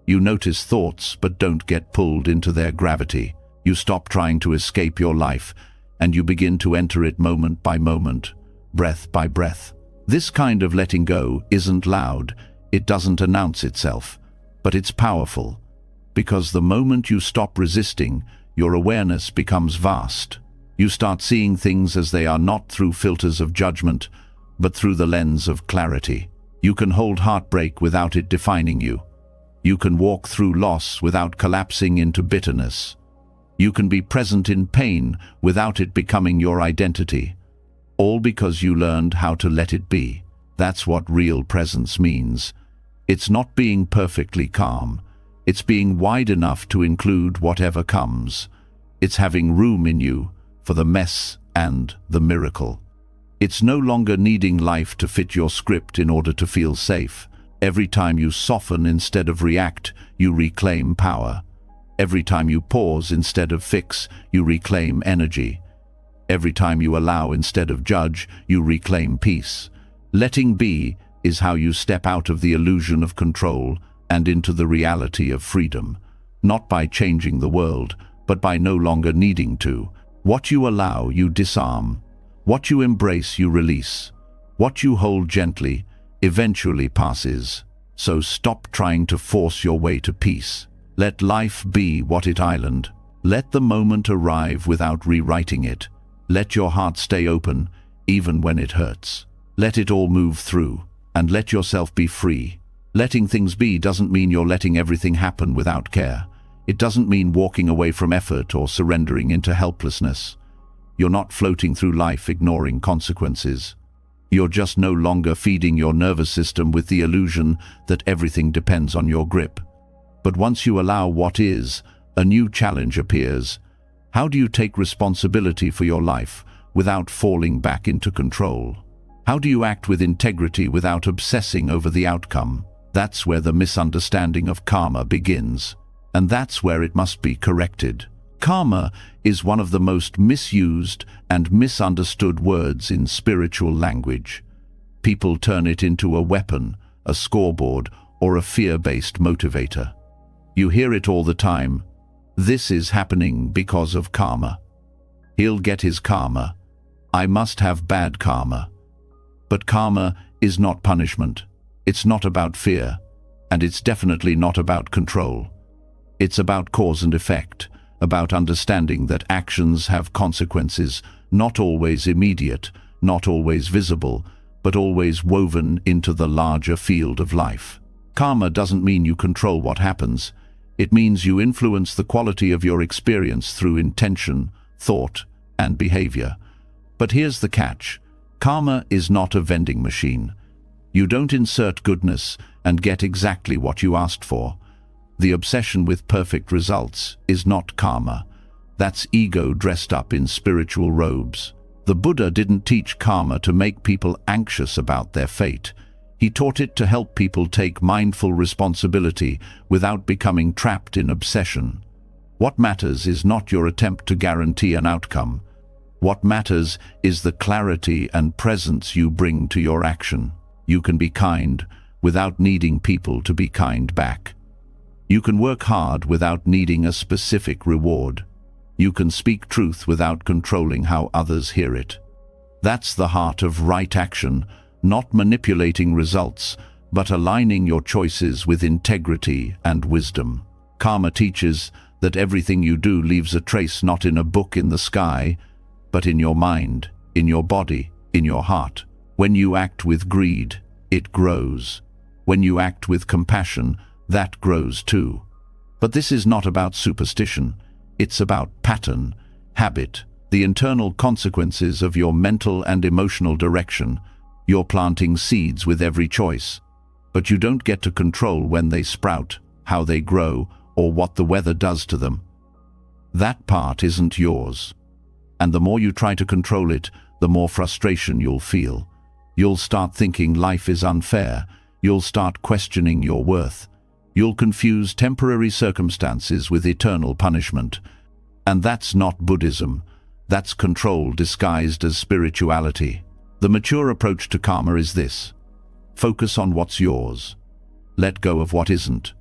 You notice thoughts but don't get pulled into their gravity. You stop trying to escape your life, and you begin to enter it moment by moment, breath by breath. This kind of letting go isn't loud, it doesn't announce itself, but it's powerful, because the moment you stop resisting, your awareness becomes vast. You start seeing things as they are, not through filters of judgment, but through the lens of clarity. You can hold heartbreak without it defining you. You can walk through loss without collapsing into bitterness. You can be present in pain without it becoming your identity. All because you learned how to let it be. That's what real presence means. It's not being perfectly calm. It's being wide enough to include whatever comes. It's having room in you for the mess and the miracle. It's no longer needing life to fit your script in order to feel safe. Every time you soften instead of react, you reclaim power. Every time you pause instead of fix, you reclaim energy. Every time you allow instead of judge, you reclaim peace. Letting be is how you step out of the illusion of control and into the reality of freedom. Not by changing the world, but by no longer needing to. What you allow, you disarm. What you embrace, you release. What you hold gently eventually passes. So stop trying to force your way to peace. Let life be what it island. Let the moment arrive without rewriting it. Let your heart stay open, even when it hurts. Let it all move through, and let yourself be free. Letting things be doesn't mean you're letting everything happen without care. It doesn't mean walking away from effort or surrendering into helplessness. You're not floating through life ignoring consequences. You're just no longer feeding your nervous system with the illusion that everything depends on your grip. But once you allow what is, a new challenge appears. How do you take responsibility for your life without falling back into control? How do you act with integrity without obsessing over the outcome? That's where the misunderstanding of karma begins, and that's where it must be corrected. Karma is one of the most misused and misunderstood words in spiritual language. People turn it into a weapon, a scoreboard, or a fear-based motivator. You hear it all the time. This is happening because of karma. He'll get his karma. I must have bad karma. But karma is not punishment. It's not about fear, and it's definitely not about control. It's about cause and effect, about understanding that actions have consequences, not always immediate, not always visible, but always woven into the larger field of life. Karma doesn't mean you control what happens. It means you influence the quality of your experience through intention, thought, and behavior. But here's the catch. Karma is not a vending machine. You don't insert goodness and get exactly what you asked for. The obsession with perfect results is not karma. That's ego dressed up in spiritual robes. The Buddha didn't teach karma to make people anxious about their fate. He taught it to help people take mindful responsibility without becoming trapped in obsession. What matters is not your attempt to guarantee an outcome. What matters is the clarity and presence you bring to your action. You can be kind without needing people to be kind back. You can work hard without needing a specific reward. You can speak truth without controlling how others hear it. That's the heart of right action, not manipulating results, but aligning your choices with integrity and wisdom. Karma teaches that everything you do leaves a trace not in a book in the sky, but in your mind, in your body, in your heart. When you act with greed, it grows. When you act with compassion, that grows too. But this is not about superstition. It's about pattern, habit, the internal consequences of your mental and emotional direction. You're planting seeds with every choice, but you don't get to control when they sprout, how they grow, or what the weather does to them. That part isn't yours. And the more you try to control it, the more frustration you'll feel. You'll start thinking life is unfair. You'll start questioning your worth. You'll confuse temporary circumstances with eternal punishment. And that's not Buddhism. That's control disguised as spirituality. The mature approach to karma is this. Focus on what's yours. Let go of what isn't.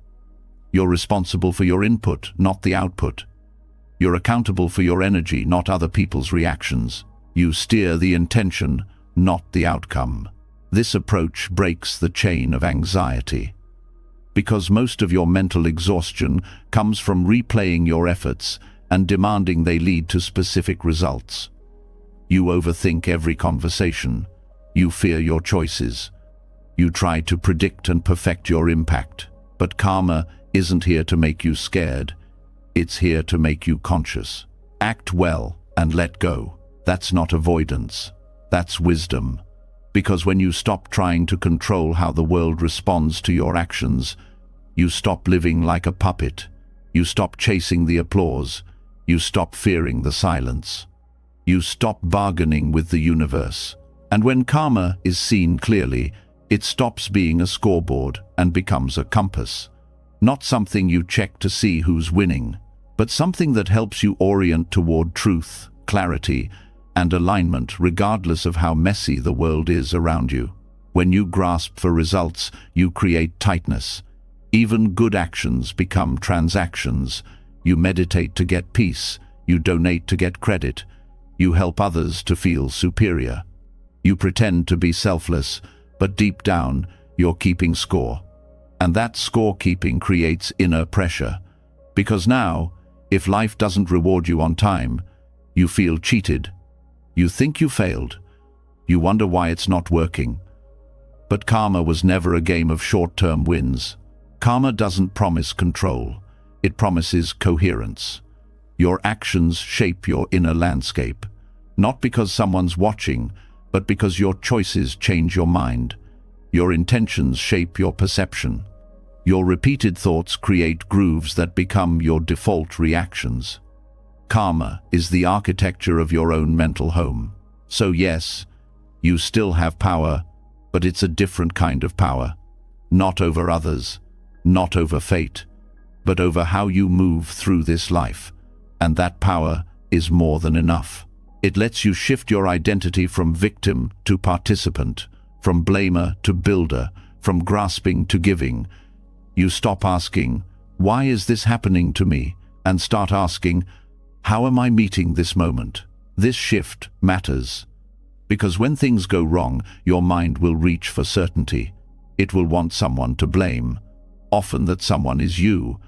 You're responsible for your input, not the output. You're accountable for your energy, not other people's reactions. You steer the intention, not the outcome. This approach breaks the chain of anxiety. Because most of your mental exhaustion comes from replaying your efforts and demanding they lead to specific results. You overthink every conversation. You fear your choices. You try to predict and perfect your impact. But karma isn't here to make you scared. It's here to make you conscious. Act well and let go. That's not avoidance. That's wisdom. Because when you stop trying to control how the world responds to your actions, you stop living like a puppet. You stop chasing the applause. You stop fearing the silence. You stop bargaining with the universe. And when karma is seen clearly, it stops being a scoreboard and becomes a compass. Not something you check to see who's winning, but something that helps you orient toward truth, clarity, and alignment regardless of how messy the world is around you. When you grasp for results, you create tightness. Even good actions become transactions. You meditate to get peace. You donate to get credit. You help others to feel superior. You pretend to be selfless, but deep down, you're keeping score. And that scorekeeping creates inner pressure. Because now, if life doesn't reward you on time, you feel cheated. You think you failed. You wonder why it's not working. But karma was never a game of short-term wins. Karma doesn't promise control. It promises coherence. Your actions shape your inner landscape, not because someone's watching, but because your choices change your mind. Your intentions shape your perception. Your repeated thoughts create grooves that become your default reactions. Karma is the architecture of your own mental home. So yes, You still have power, but it's a different kind of power. Not over others, not over fate, but over how you move through this life. And that power is more than enough. It lets you shift your identity from victim to participant, from blamer to builder, from grasping to giving. You stop asking, "Why is this happening to me?" and start asking, "How am I meeting this moment?" This shift matters. Because when things go wrong, your mind will reach for certainty. It will want someone to blame. Often that someone is you.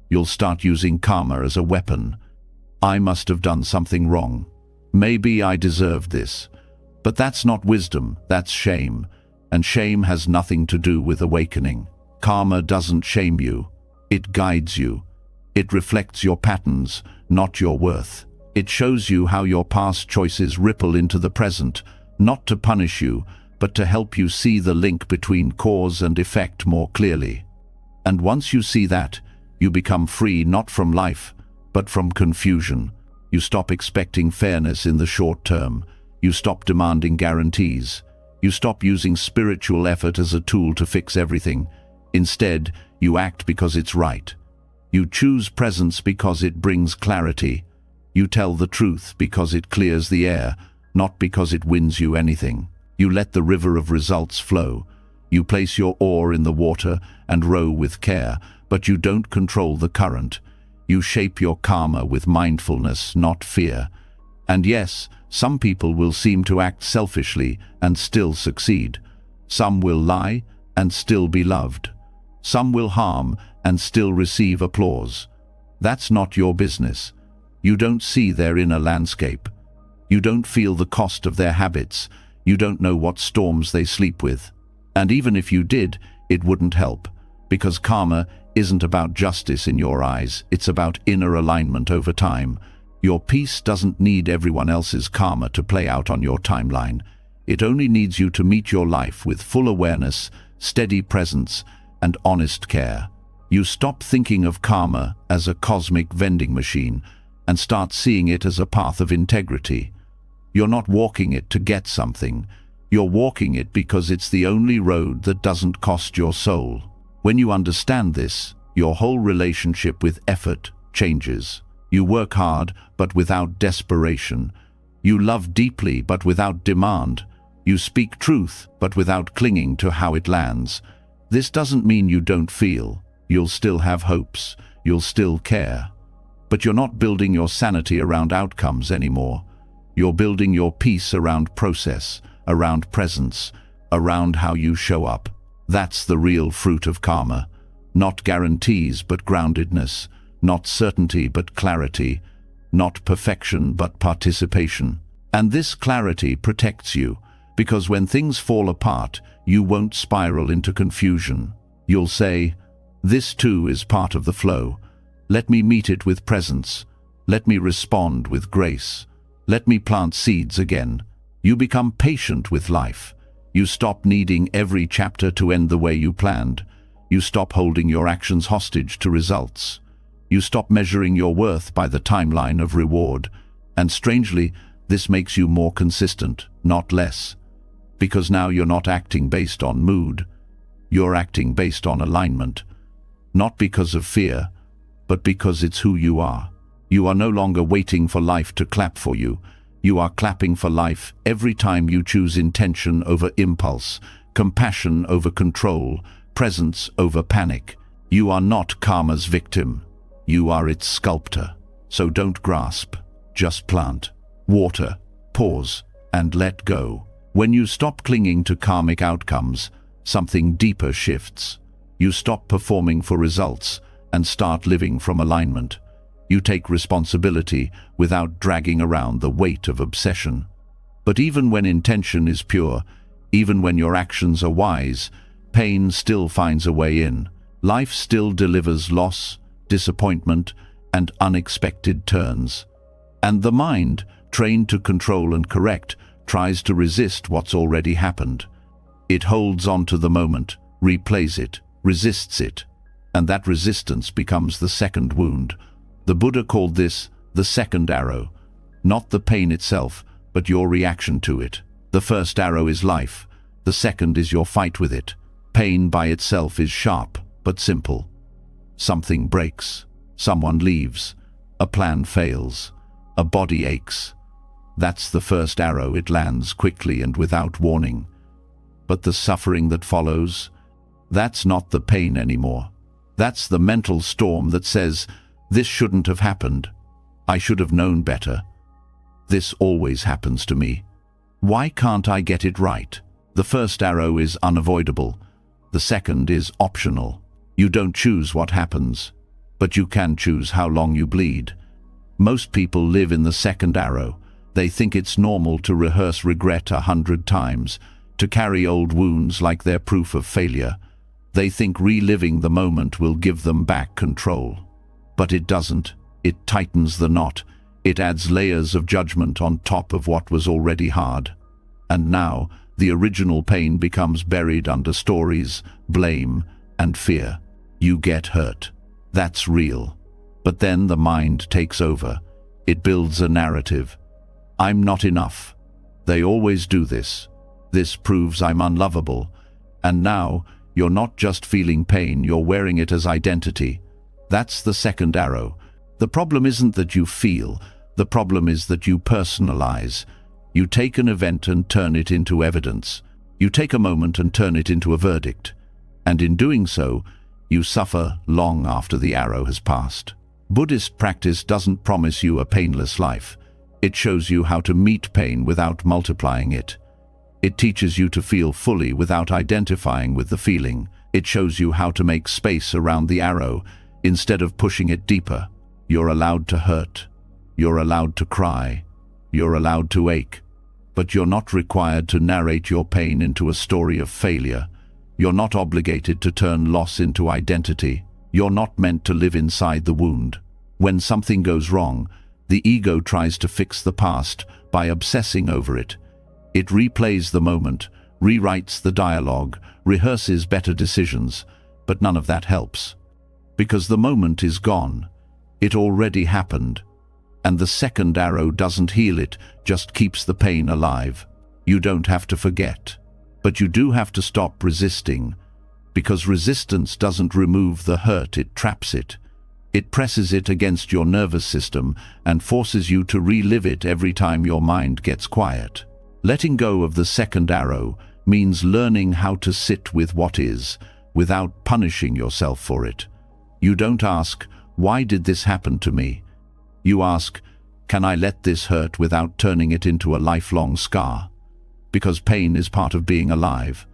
You'll start using karma as a weapon. I must have done something wrong. Maybe I deserved this. But that's not wisdom, that's shame. And shame has nothing to do with awakening. Karma doesn't shame you. It guides you. It reflects your patterns, not your worth. It shows you how your past choices ripple into the present, not to punish you, but to help you see the link between cause and effect more clearly. And once you see that, you become free not from life, but from confusion. You stop expecting fairness in the short term. You stop demanding guarantees. You stop using spiritual effort as a tool to fix everything. Instead, you act because it's right. You choose presence because it brings clarity. You tell the truth because it clears the air, not because it wins you anything. You let the river of results flow. You place your oar in the water and row with care, but you don't control the current. You shape your karma with mindfulness, not fear. And yes, some people will seem to act selfishly and still succeed. Some will lie and still be loved. Some will harm and still receive applause. That's not your business. You don't see their inner landscape. You don't feel the cost of their habits. You don't know what storms they sleep with. And even if you did, it wouldn't help, because karma isn't about justice in your eyes, it's about inner alignment over time. Your peace doesn't need everyone else's karma to play out on your timeline. It only needs you to meet your life with full awareness, steady presence, and honest care. You stop thinking of karma as a cosmic vending machine and start seeing it as a path of integrity. You're not walking it to get something. You're walking it because it's the only road that doesn't cost your soul. When you understand this, your whole relationship with effort changes. You work hard, but without desperation. You love deeply, but without demand. You speak truth, but without clinging to how it lands. This doesn't mean you don't feel. You'll still have hopes. You'll still care. But you're not building your sanity around outcomes anymore. You're building your peace around process, around presence, around how you show up. That's the real fruit of karma. Not guarantees, but groundedness. Not certainty, but clarity. Not perfection, but participation. And this clarity protects you, because when things fall apart, you won't spiral into confusion. You'll say, "This too is part of the flow. Let me meet it with presence. Let me respond with grace. Let me plant seeds again." You become patient with life. You stop needing every chapter to end the way you planned. You stop holding your actions hostage to results. You stop measuring your worth by the timeline of reward. And strangely, this makes you more consistent, not less. Because now you're not acting based on mood. You're acting based on alignment. Not because of fear, but because it's who you are. You are no longer waiting for life to clap for you. You are clapping for life every time you choose intention over impulse, compassion over control, presence over panic. You are not karma's victim. You are its sculptor. So don't grasp, just plant, water, pause, and let go. When you stop clinging to karmic outcomes, something deeper shifts. You stop performing for results and start living from alignment. You take responsibility without dragging around the weight of obsession. But even when intention is pure, even when your actions are wise, pain still finds a way in. Life still delivers loss, disappointment, and unexpected turns. And the mind, trained to control and correct, tries to resist what's already happened. It holds on to the moment, replays it, resists it, and that resistance becomes the second wound. The Buddha called this the second arrow, not the pain itself, but your reaction to it. The first arrow is life. The second is your fight with it. Pain by itself is sharp, but simple. Something breaks. Someone leaves. A plan fails. A body aches. That's the first arrow. It lands quickly and without warning. But the suffering that follows, that's not the pain anymore. That's the mental storm that says, this shouldn't have happened. I should have known better. This always happens to me. Why can't I get it right? The first arrow is unavoidable. The second is optional. You don't choose what happens, but you can choose how long you bleed. Most people live in the second arrow. They think it's normal to rehearse regret 100 times, to carry old wounds like they're proof of failure. They think reliving the moment will give them back control. But it doesn't. It tightens the knot. It adds layers of judgment on top of what was already hard. And now, the original pain becomes buried under stories, blame, and fear. You get hurt. That's real. But then the mind takes over. It builds a narrative. I'm not enough. They always do this. This proves I'm unlovable. And now, you're not just feeling pain, you're wearing it as identity. That's the second arrow. The problem isn't that you feel. The problem is that you personalize. You take an event and turn it into evidence. You take a moment and turn it into a verdict. And in doing so, you suffer long after the arrow has passed. Buddhist practice doesn't promise you a painless life. It shows you how to meet pain without multiplying it. It teaches you to feel fully without identifying with the feeling. It shows you how to make space around the arrow instead of pushing it deeper. You're allowed to hurt. You're allowed to cry. You're allowed to ache. But you're not required to narrate your pain into a story of failure. You're not obligated to turn loss into identity. You're not meant to live inside the wound. When something goes wrong, the ego tries to fix the past by obsessing over it. It replays the moment, rewrites the dialogue, rehearses better decisions, but none of that helps. Because the moment is gone. It already happened. And the second arrow doesn't heal it, just keeps the pain alive. You don't have to forget. But you do have to stop resisting. Because resistance doesn't remove the hurt, it traps it. It presses it against your nervous system and forces you to relive it every time your mind gets quiet. Letting go of the second arrow means learning how to sit with what is, without punishing yourself for it. You don't ask, why did this happen to me? You ask, can I let this hurt without turning it into a lifelong scar? Because pain is part of being alive.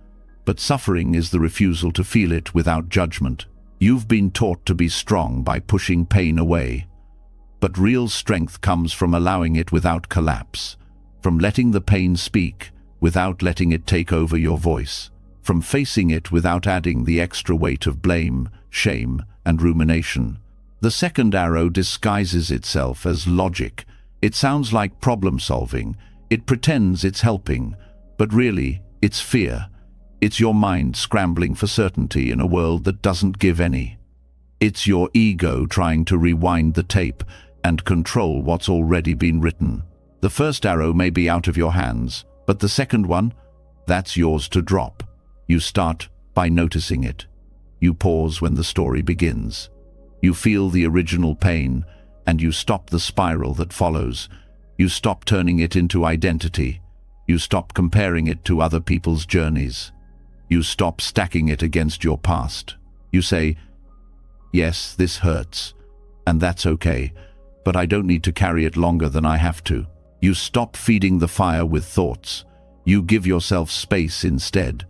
But suffering is the refusal to feel it without judgment. You've been taught to be strong by pushing pain away. But real strength comes from allowing it without collapse, from letting the pain speak without letting it take over your voice, from facing it without adding the extra weight of blame, shame, and rumination. The second arrow disguises itself as logic. It sounds like problem solving. It pretends it's helping, but really, it's fear. It's your mind scrambling for certainty in a world that doesn't give any. It's your ego trying to rewind the tape and control what's already been written. The first arrow may be out of your hands, but the second one, that's yours to drop. You start by noticing it. You pause when the story begins. You feel the original pain, and you stop the spiral that follows. You stop turning it into identity. You stop comparing it to other people's journeys. You stop stacking it against your past. You say, yes, this hurts, and that's okay, but I don't need to carry it longer than I have to. You stop feeding the fire with thoughts. You give yourself space instead,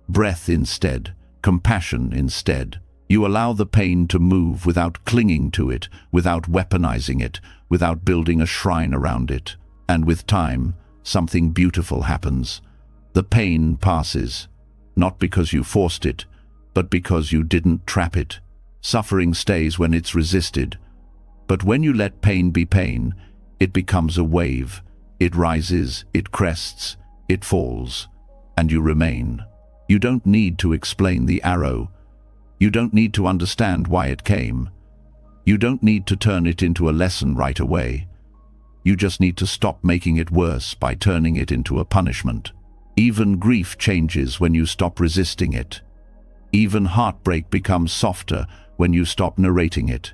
breath instead, compassion instead. You allow the pain to move without clinging to it, without weaponizing it, without building a shrine around it. And with time, something beautiful happens. The pain passes, not because you forced it, but because you didn't trap it. Suffering stays when it's resisted. But when you let pain be pain, it becomes a wave. It rises, it crests, it falls, and you remain. You don't need to explain the arrow. You don't need to understand why it came. You don't need to turn it into a lesson right away. You just need to stop making it worse by turning it into a punishment. Even grief changes when you stop resisting it. Even heartbreak becomes softer when you stop narrating it.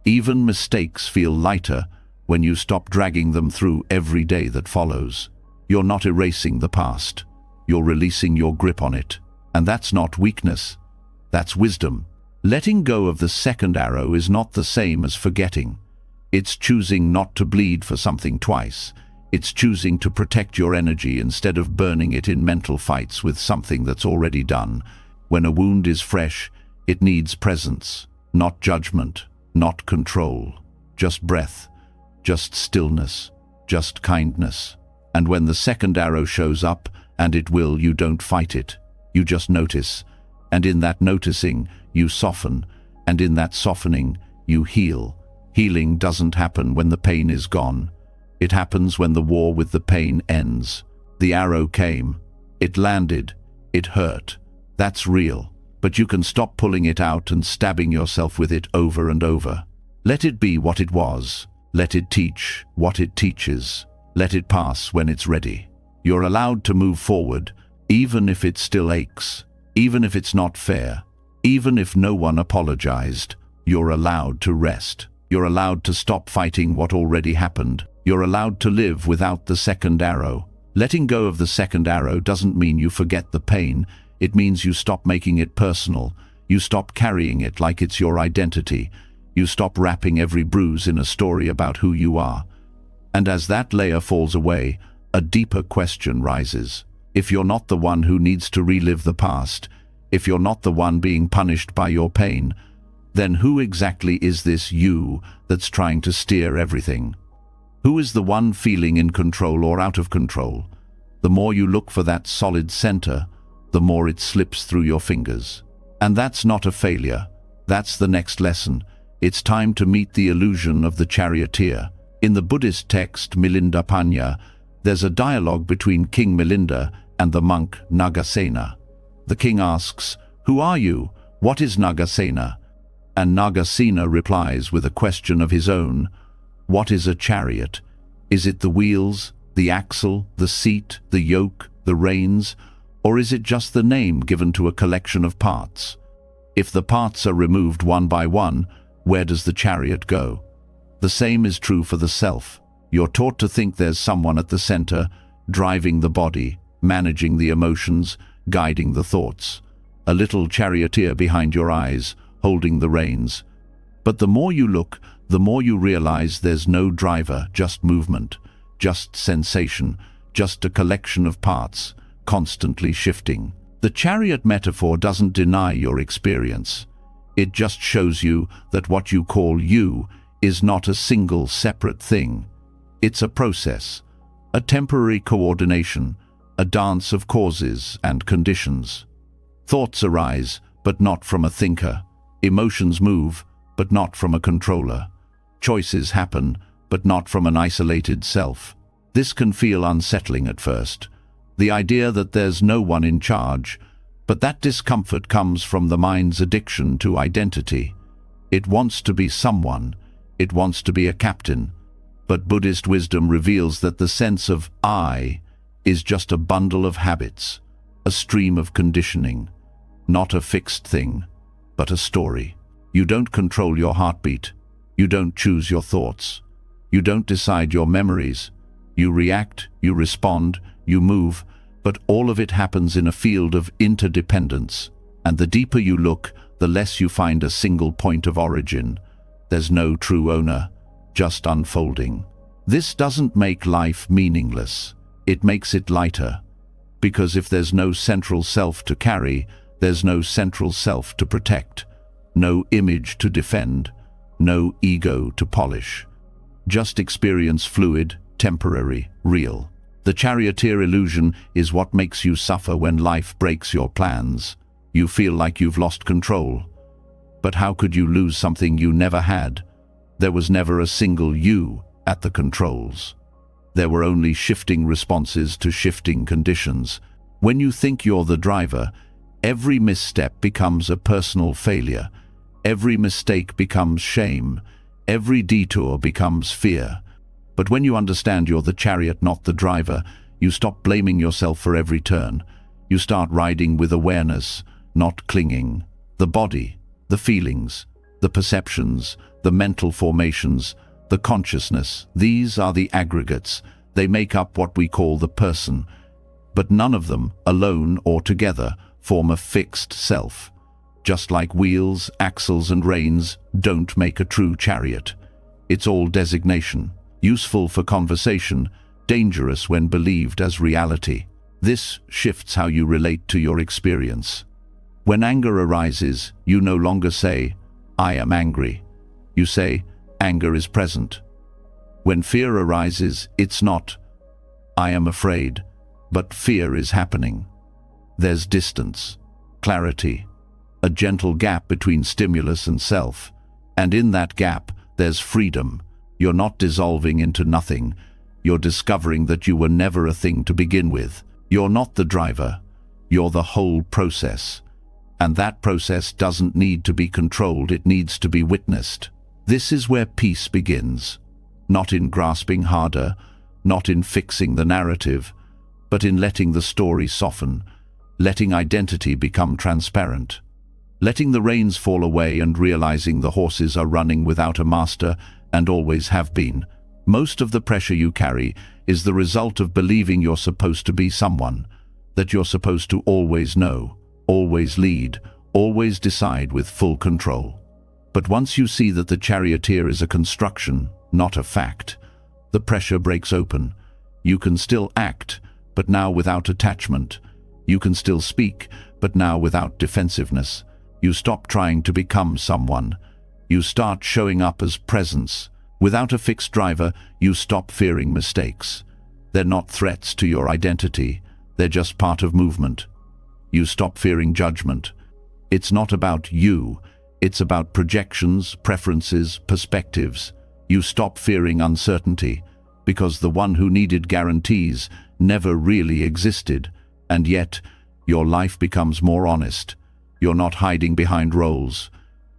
Even mistakes feel lighter when you stop dragging them through every day that follows. You're not erasing the past. You're releasing your grip on it. And that's not weakness. That's wisdom. Letting go of the second arrow is not the same as forgetting. It's choosing not to bleed for something twice. It's choosing to protect your energy instead of burning it in mental fights with something that's already done. When a wound is fresh, it needs presence, not judgment, not control. Just breath, just stillness, just kindness. And when the second arrow shows up, and it will, you don't fight it. You just notice. And in that noticing, you soften. And in that softening, you heal. Healing doesn't happen when the pain is gone. It happens when the war with the pain ends. The arrow came. It landed. It hurt. That's real. But you can stop pulling it out and stabbing yourself with it over and over. Let it be what it was. Let it teach what it teaches. Let it pass when it's ready. You're allowed to move forward, even if it still aches, even if it's not fair, even if no one apologized. You're allowed to rest. You're allowed to stop fighting what already happened. You're allowed to live without the second arrow. Letting go of the second arrow doesn't mean you forget the pain. It means you stop making it personal. You stop carrying it like it's your identity. You stop wrapping every bruise in a story about who you are. And as that layer falls away, a deeper question rises. If you're not the one who needs to relive the past, if you're not the one being punished by your pain, then who exactly is this you that's trying to steer everything? Who is the one feeling in control or out of control? The more you look for that solid center, the more it slips through your fingers. And that's not a failure. That's the next lesson. It's time to meet the illusion of the charioteer. In the Buddhist text Milinda Panya, there's a dialogue between King Milinda and the monk Nagasena. The king asks, "Who are you? What is Nagasena?" And Nagasena replies with a question of his own. What is a chariot? Is it the wheels, the axle, the seat, the yoke, the reins? Or is it just the name given to a collection of parts? If the parts are removed one by one, where does the chariot go? The same is true for the self. You're taught to think there's someone at the center, driving the body, managing the emotions, guiding the thoughts. A little charioteer behind your eyes, holding the reins. But the more you look, the more you realize there's no driver, just movement, just sensation, just a collection of parts, constantly shifting. The chariot metaphor doesn't deny your experience. It just shows you that what you call you is not a single separate thing. It's a process, a temporary coordination, a dance of causes and conditions. Thoughts arise, but not from a thinker. Emotions move, but not from a controller. Choices happen, but not from an isolated self. This can feel unsettling at first. The idea that there's no one in charge, but that discomfort comes from the mind's addiction to identity. It wants to be someone. It wants to be a captain. But Buddhist wisdom reveals that the sense of I is just a bundle of habits, a stream of conditioning, not a fixed thing, but a story. You don't control your heartbeat. You don't choose your thoughts. You don't decide your memories. You react, you respond, you move, but all of it happens in a field of interdependence. And the deeper you look, the less you find a single point of origin. There's no true owner, just unfolding. This doesn't make life meaningless. It makes it lighter. Because if there's no central self to carry, there's no central self to protect, no image to defend, no ego to polish. Just experience fluid, temporary, real. The charioteer illusion is what makes you suffer when life breaks your plans. You feel like you've lost control. But how could you lose something you never had? There was never a single you at the controls. There were only shifting responses to shifting conditions. When you think you're the driver, every misstep becomes a personal failure. Every mistake becomes shame. Every detour becomes fear. But when you understand you're the chariot, not the driver, you stop blaming yourself for every turn. You start riding with awareness, not clinging. The body, the feelings, the perceptions, the mental formations, the consciousness, these are the aggregates. They make up what we call the person. But none of them, alone or together, form a fixed self. Just like wheels, axles and reins don't make a true chariot. It's all designation, useful for conversation, dangerous when believed as reality. This shifts how you relate to your experience. When anger arises, you no longer say, "I am angry." You say, "Anger is present." When fear arises, it's not, "I am afraid," but fear is happening. There's distance, clarity, a gentle gap between stimulus and self. And in that gap, there's freedom. You're not dissolving into nothing. You're discovering that you were never a thing to begin with. You're not the driver. You're the whole process. And that process doesn't need to be controlled, it needs to be witnessed. This is where peace begins. Not in grasping harder, not in fixing the narrative, but in letting the story soften, letting identity become transparent, letting the reins fall away and realizing the horses are running without a master and always have been. Most of the pressure you carry is the result of believing you're supposed to be someone, that you're supposed to always know, always lead, always decide with full control. But once you see that the charioteer is a construction, not a fact, the pressure breaks open. You can still act, but now without attachment. You can still speak, but now without defensiveness. You stop trying to become someone. You start showing up as presence. Without a fixed driver, you stop fearing mistakes. They're not threats to your identity. They're just part of movement. You stop fearing judgment. It's not about you. It's about projections, preferences, perspectives. You stop fearing uncertainty, because the one who needed guarantees never really existed. And yet, your life becomes more honest. You're not hiding behind roles.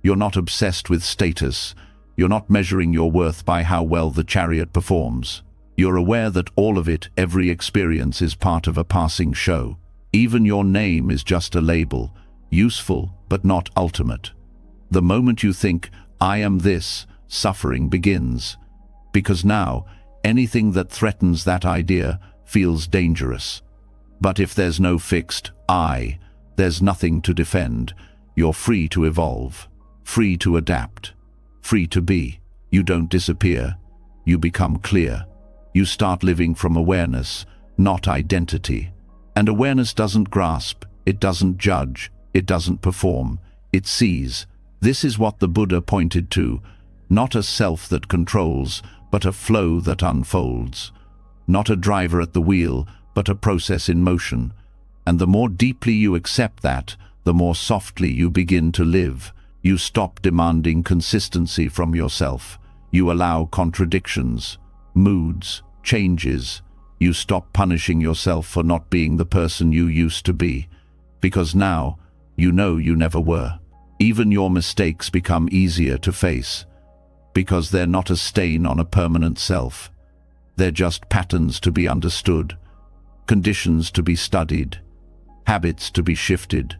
You're not obsessed with status. You're not measuring your worth by how well the chariot performs. You're aware that all of it, every experience, is part of a passing show. Even your name is just a label, useful but not ultimate. The moment you think, "I am this," suffering begins. Because now, anything that threatens that idea feels dangerous. But if there's no fixed I, there's nothing to defend. You're free to evolve, free to adapt, free to be. You don't disappear. You become clear. You start living from awareness, not identity. And awareness doesn't grasp, it doesn't judge, it doesn't perform, it sees. This is what the Buddha pointed to, not a self that controls, but a flow that unfolds. Not a driver at the wheel, but a process in motion. And the more deeply you accept that, the more softly you begin to live. You stop demanding consistency from yourself. You allow contradictions, moods, changes. You stop punishing yourself for not being the person you used to be. Because now, you know you never were. Even your mistakes become easier to face. Because they're not a stain on a permanent self. They're just patterns to be understood, conditions to be studied, habits to be shifted.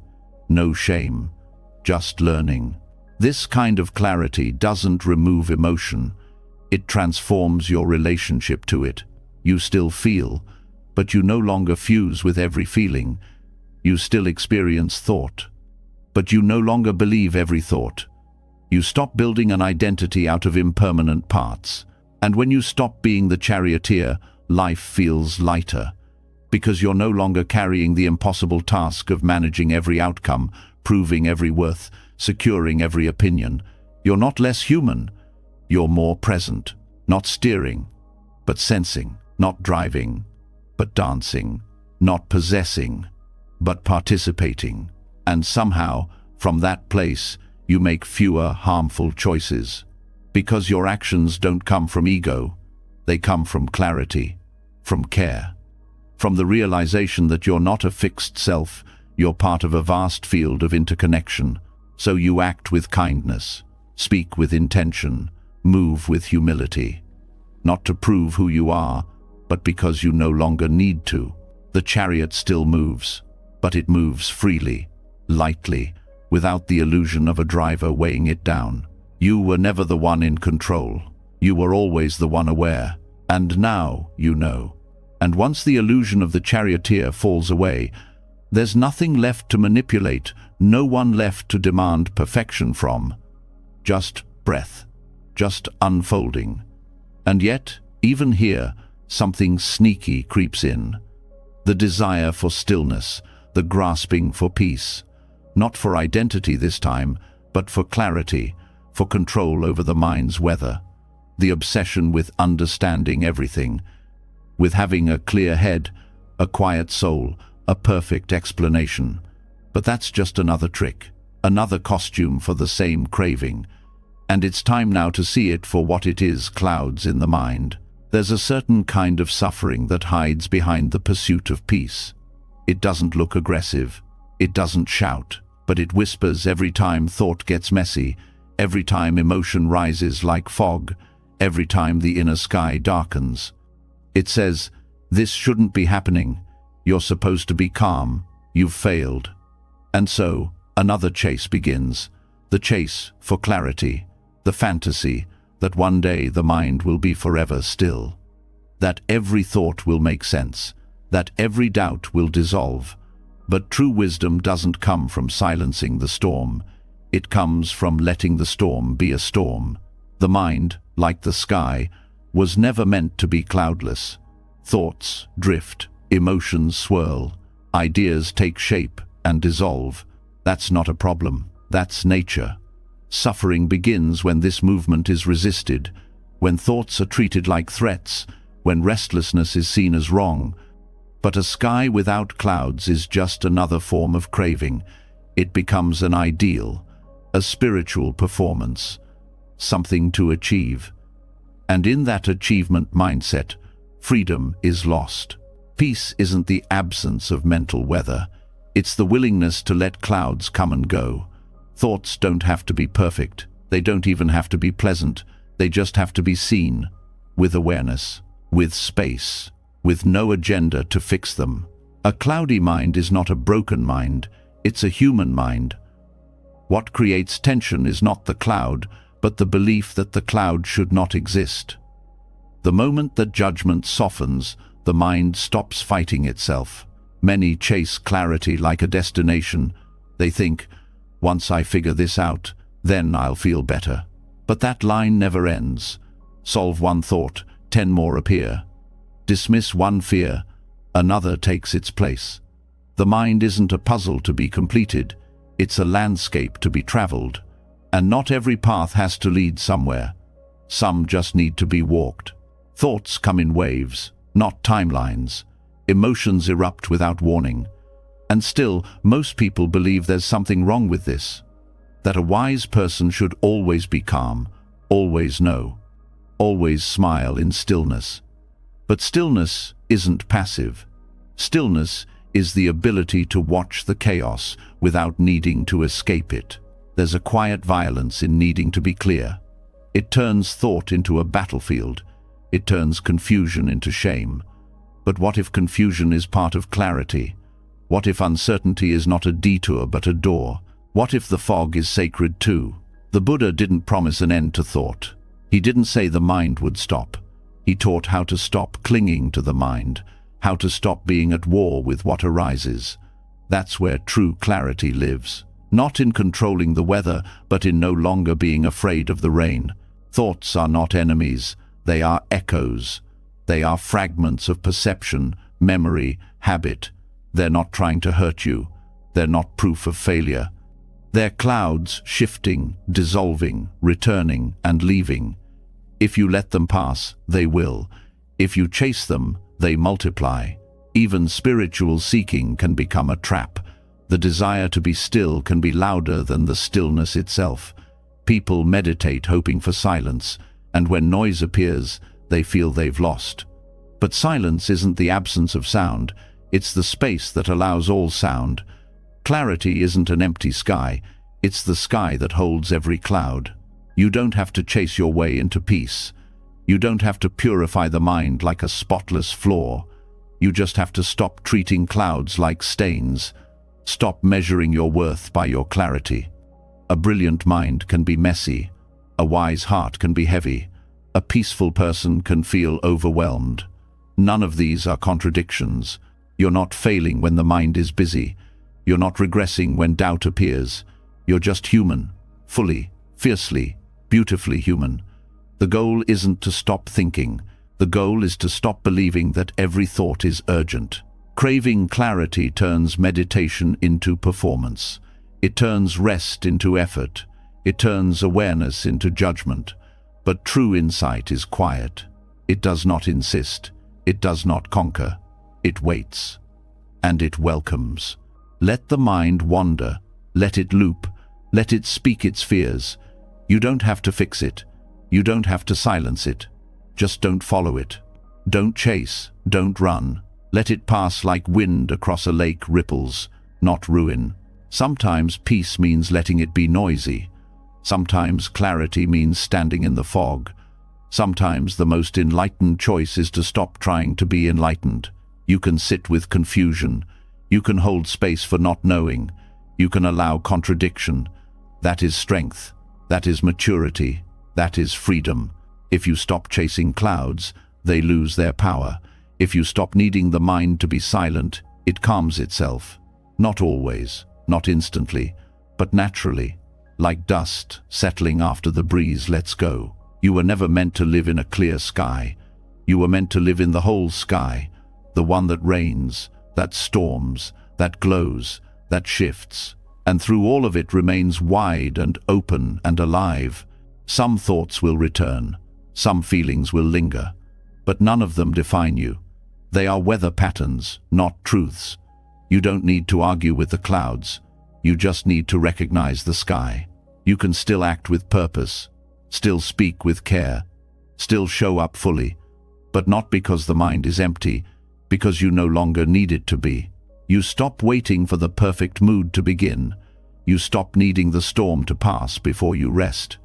No shame, just learning. This kind of clarity doesn't remove emotion. It transforms your relationship to it. You still feel, but you no longer fuse with every feeling. You still experience thought, but you no longer believe every thought. You stop building an identity out of impermanent parts. And when you stop being the charioteer, life feels lighter. Because you're no longer carrying the impossible task of managing every outcome, proving every worth, securing every opinion. You're not less human. You're more present, not steering, but sensing, not driving, but dancing, not possessing, but participating. And somehow, from that place, you make fewer harmful choices. Because your actions don't come from ego, they come from clarity, from care, from the realization that you're not a fixed self, you're part of a vast field of interconnection. So you act with kindness, speak with intention, move with humility. not to prove who you are, but because you no longer need to. The chariot still moves, but it moves freely, lightly, without the illusion of a driver weighing it down. You were never the one in control. You were always the one aware, and now you know. And once the illusion of the charioteer falls away, there's nothing left to manipulate, no one left to demand perfection from. Just breath, just unfolding. And yet, even here, something sneaky creeps in. The desire for stillness, the grasping for peace. Not for identity this time, but for clarity, for control over the mind's weather. The obsession with understanding everything, with having a clear head, a quiet soul, a perfect explanation. But that's just another trick, another costume for the same craving. And it's time now to see it for what it is: clouds in the mind. There's a certain kind of suffering that hides behind the pursuit of peace. It doesn't look aggressive, it doesn't shout, but it whispers every time thought gets messy, every time emotion rises like fog, every time the inner sky darkens. It says, "This shouldn't be happening. You're supposed to be calm. You've failed." And so, another chase begins. The chase for clarity, the fantasy that one day the mind will be forever still, that every thought will make sense, that every doubt will dissolve. But true wisdom doesn't come from silencing the storm. It comes from letting the storm be a storm. The mind, like the sky, was never meant to be cloudless. Thoughts drift, emotions swirl, ideas take shape and dissolve. That's not a problem, that's nature. Suffering begins when this movement is resisted, when thoughts are treated like threats, when restlessness is seen as wrong. But a sky without clouds is just another form of craving. It becomes an ideal, a spiritual performance, something to achieve. And in that achievement mindset, freedom is lost. Peace isn't the absence of mental weather. It's the willingness to let clouds come and go. Thoughts don't have to be perfect. They don't even have to be pleasant. They just have to be seen, with awareness, with space, with no agenda to fix them. A cloudy mind is not a broken mind. It's a human mind. What creates tension is not the cloud, but the belief that the cloud should not exist. The moment that judgment softens, the mind stops fighting itself. Many chase clarity like a destination. They think, "Once I figure this out, then I'll feel better." But that line never ends. Solve one thought, 10 more appear. Dismiss one fear, another takes its place. The mind isn't a puzzle to be completed, it's a landscape to be traveled. And not every path has to lead somewhere. Some just need to be walked. Thoughts come in waves, not timelines. Emotions erupt without warning. And still, most people believe there's something wrong with this. That a wise person should always be calm, always know, always smile in stillness. But stillness isn't passive. Stillness is the ability to watch the chaos without needing to escape it. There's a quiet violence in needing to be clear. It turns thought into a battlefield. It turns confusion into shame. But what if confusion is part of clarity? What if uncertainty is not a detour but a door? What if the fog is sacred too? The Buddha didn't promise an end to thought. He didn't say the mind would stop. He taught how to stop clinging to the mind, how to stop being at war with what arises. That's where true clarity lives. Not in controlling the weather, but in no longer being afraid of the rain. Thoughts are not enemies, they are echoes. They are fragments of perception, memory, habit. They're not trying to hurt you. They're not proof of failure. They're clouds shifting, dissolving, returning, and leaving. If you let them pass, they will. If you chase them, they multiply. Even spiritual seeking can become a trap. The desire to be still can be louder than the stillness itself. People meditate hoping for silence, and when noise appears, they feel they've lost. But silence isn't the absence of sound, it's the space that allows all sound. Clarity isn't an empty sky, it's the sky that holds every cloud. You don't have to chase your way into peace. You don't have to purify the mind like a spotless floor. You just have to stop treating clouds like stains. Stop measuring your worth by your clarity. A brilliant mind can be messy. A wise heart can be heavy. A peaceful person can feel overwhelmed. None of these are contradictions. You're not failing when the mind is busy. You're not regressing when doubt appears. You're just human, fully, fiercely, beautifully human. The goal isn't to stop thinking. The goal is to stop believing that every thought is urgent. Craving clarity turns meditation into performance. It turns rest into effort. It turns awareness into judgment. But true insight is quiet. It does not insist. It does not conquer. It waits. And it welcomes. Let the mind wander. Let it loop. Let it speak its fears. You don't have to fix it. You don't have to silence it. Just don't follow it. Don't chase. Don't run. Let it pass like wind across a lake ripples, not ruin. Sometimes peace means letting it be noisy. Sometimes clarity means standing in the fog. Sometimes the most enlightened choice is to stop trying to be enlightened. You can sit with confusion. You can hold space for not knowing. You can allow contradiction. That is strength. That is maturity. That is freedom. If you stop chasing clouds, they lose their power. If you stop needing the mind to be silent, it calms itself. Not always, not instantly, but naturally, like dust settling after the breeze lets go. You were never meant to live in a clear sky. You were meant to live in the whole sky, the one that rains, that storms, that glows, that shifts, and through all of it remains wide and open and alive. Some thoughts will return, some feelings will linger, but none of them define you. They are weather patterns, not truths. You don't need to argue with the clouds. You just need to recognize the sky. You can still act with purpose, still speak with care, still show up fully, but not because the mind is empty, because you no longer need it to be. You stop waiting for the perfect mood to begin. You stop needing the storm to pass before you rest.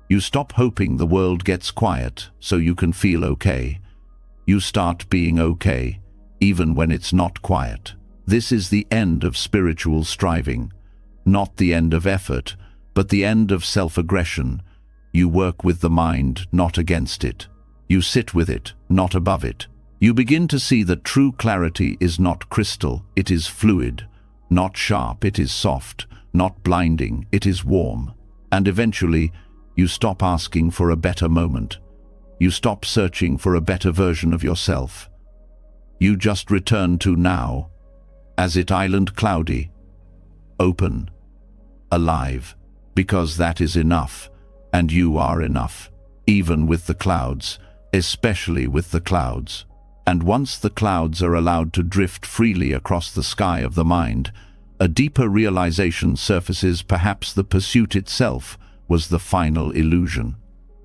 You stop hoping the world gets quiet so you can feel okay. You start being okay, even when it's not quiet. This is the end of spiritual striving. Not the end of effort, but the end of self-aggression. You work with the mind, not against it. You sit with it, not above it. You begin to see that true clarity is not crystal, it is fluid. Not sharp, it is soft. Not blinding, it is warm. And eventually, you stop asking for a better moment. You stop searching for a better version of yourself. You just return to now, as it island cloudy, open, alive, because that is enough, and you are enough, even with the clouds, especially with the clouds. And once the clouds are allowed to drift freely across the sky of the mind, a deeper realization surfaces. Perhaps the pursuit itself was the final illusion.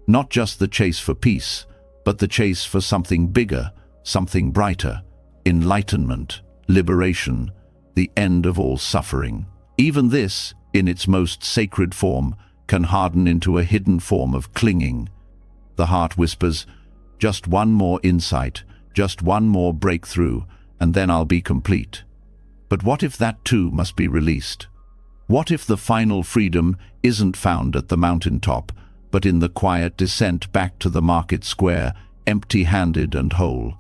Not just the chase for peace, but the chase for something bigger, something brighter, enlightenment, liberation, the end of all suffering. Even this, in its most sacred form, can harden into a hidden form of clinging. The heart whispers, just one more insight, just one more breakthrough, and then I'll be complete. But what if that too must be released? What if the final freedom isn't found at the mountaintop, but in the quiet descent back to the market square, empty-handed and whole?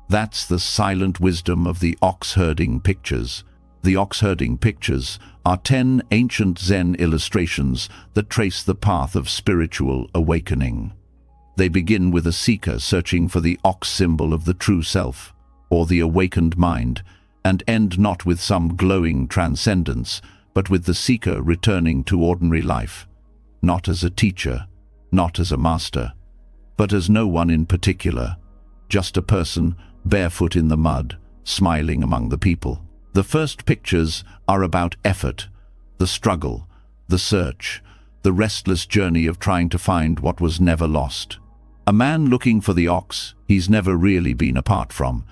That's the silent wisdom of the ox-herding pictures. The ox-herding pictures are 10 ancient Zen illustrations that trace the path of spiritual awakening. They begin with a seeker searching for the ox symbol of the true self, or the awakened mind, and end not with some glowing transcendence, but with the seeker returning to ordinary life, not as a teacher, not as a master, but as no one in particular, just a person barefoot in the mud, smiling among the people. The first pictures are about effort, the struggle, the search, the restless journey of trying to find what was never lost. A man looking for the ox he's never really been apart from,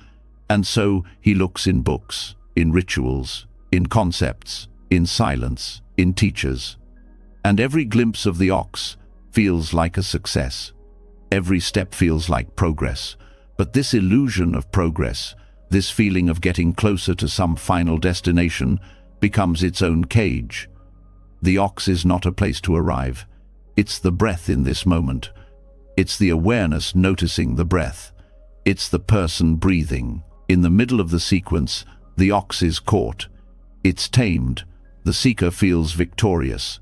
and so he looks in books, in rituals, in concepts, in silence, in teachers. And every glimpse of the ox feels like a success. Every step feels like progress. But this illusion of progress, this feeling of getting closer to some final destination, becomes its own cage. The ox is not a place to arrive. It's the breath in this moment. It's the awareness noticing the breath. It's the person breathing. In the middle of the sequence, the ox is caught. It's tamed. The seeker feels victorious.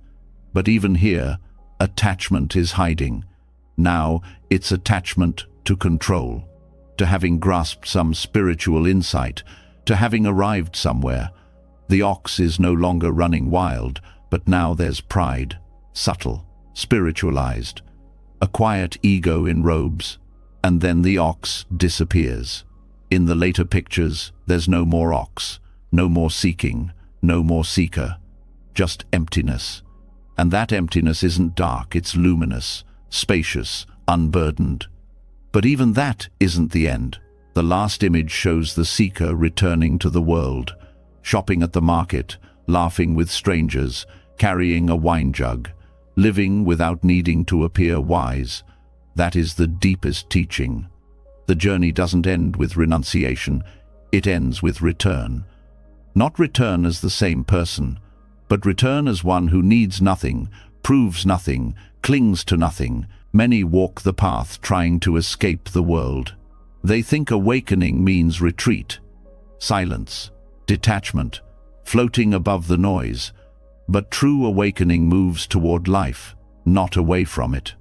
But even here, attachment is hiding. Now, it's attachment to control, to having grasped some spiritual insight, to having arrived somewhere. The ox is no longer running wild, but now there's pride, subtle, spiritualized, a quiet ego in robes, and then the ox disappears. In the later pictures, there's no more ox, no more seeking, no more seeker, just emptiness. And that emptiness isn't dark, it's luminous, spacious, unburdened. But even that isn't the end. The last image shows the seeker returning to the world, shopping at the market, laughing with strangers, carrying a wine jug, living without needing to appear wise. That is the deepest teaching. The journey doesn't end with renunciation, it ends with return. Not return as the same person, but return as one who needs nothing, proves nothing, clings to nothing. Many walk the path trying to escape the world. They think awakening means retreat, silence, detachment, floating above the noise. But true awakening moves toward life, not away from it.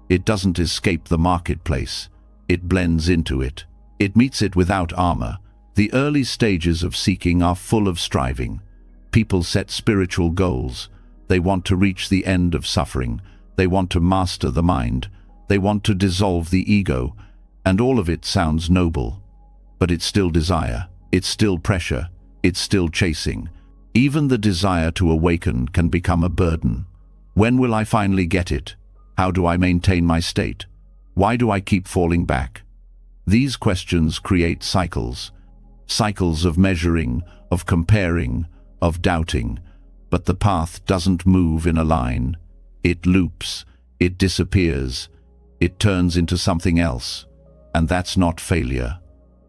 It doesn't escape the marketplace. It blends into it. It meets it without armor. The early stages of seeking are full of striving. People set spiritual goals. They want to reach the end of suffering. They want to master the mind. They want to dissolve the ego. And all of it sounds noble. But it's still desire. It's still pressure. It's still chasing. Even the desire to awaken can become a burden. When will I finally get it? How do I maintain my state? Why do I keep falling back? These questions create cycles. Cycles of measuring, of comparing, of doubting. But the path doesn't move in a line. It loops. It disappears. It turns into something else. And that's not failure.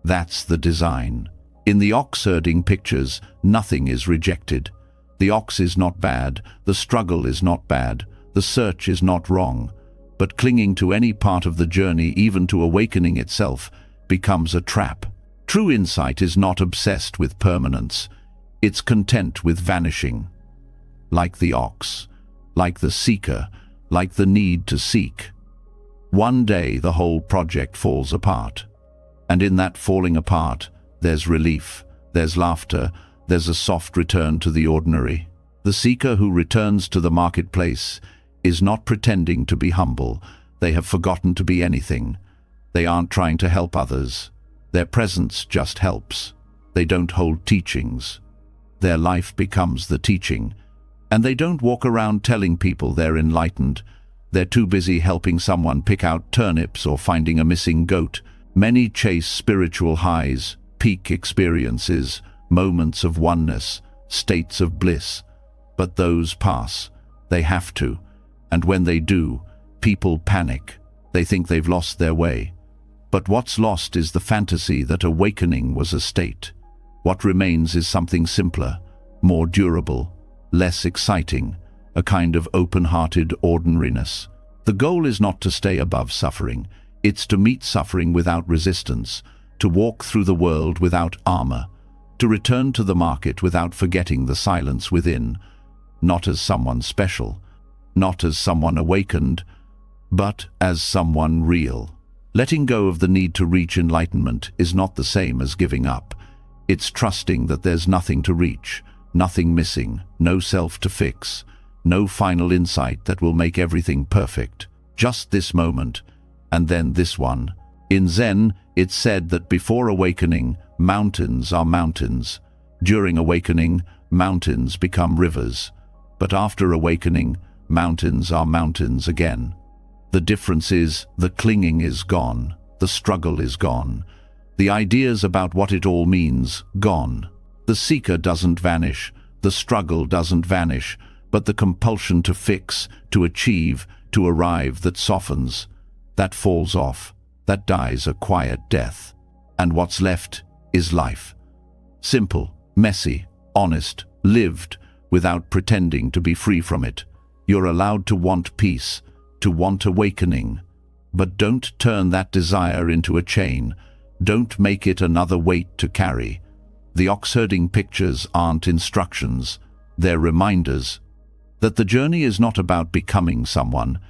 That's the design. In the ox herding pictures, nothing is rejected. The ox is not bad, the struggle is not bad, the search is not wrong. But clinging to any part of the journey, even to awakening itself, becomes a trap. True insight is not obsessed with permanence. It's content with vanishing. Like the ox, like the seeker, like the need to seek. One day the whole project falls apart. And in that falling apart, there's relief, there's laughter, there's a soft return to the ordinary. The seeker who returns to the marketplace is not pretending to be humble. They have forgotten to be anything. They aren't trying to help others. Their presence just helps. They don't hold teachings. Their life becomes the teaching. And they don't walk around telling people they're enlightened. They're too busy helping someone pick out turnips or finding a missing goat. Many chase spiritual highs, peak experiences, moments of oneness, states of bliss. But those pass. They have to. And when they do, people panic. They think they've lost their way. But what's lost is the fantasy that awakening was a state. What remains is something simpler, more durable, less exciting, a kind of open-hearted ordinariness. The goal is not to stay above suffering. It's to meet suffering without resistance, to walk through the world without armor, to return to the market without forgetting the silence within, not as someone special, not as someone awakened, but as someone real. Letting go of the need to reach enlightenment is not the same as giving up. It's trusting that there's nothing to reach, nothing missing, no self to fix, no final insight that will make everything perfect. Just this moment, and then this one. In Zen, it's said that before awakening, mountains are mountains. During awakening, mountains become rivers. But after awakening, mountains are mountains again. The difference is the clinging is gone, the struggle is gone, the ideas about what it all means, gone. The seeker doesn't vanish, the struggle doesn't vanish, but the compulsion to fix, to achieve, to arrive that softens. that falls off, that dies a quiet death. And what's left is life. Simple, messy, honest, lived without pretending to be free from it. You're allowed to want peace, to want awakening. But don't turn that desire into a chain. Don't make it another weight to carry. The ox-herding pictures aren't instructions, they're reminders that the journey is not about becoming someone,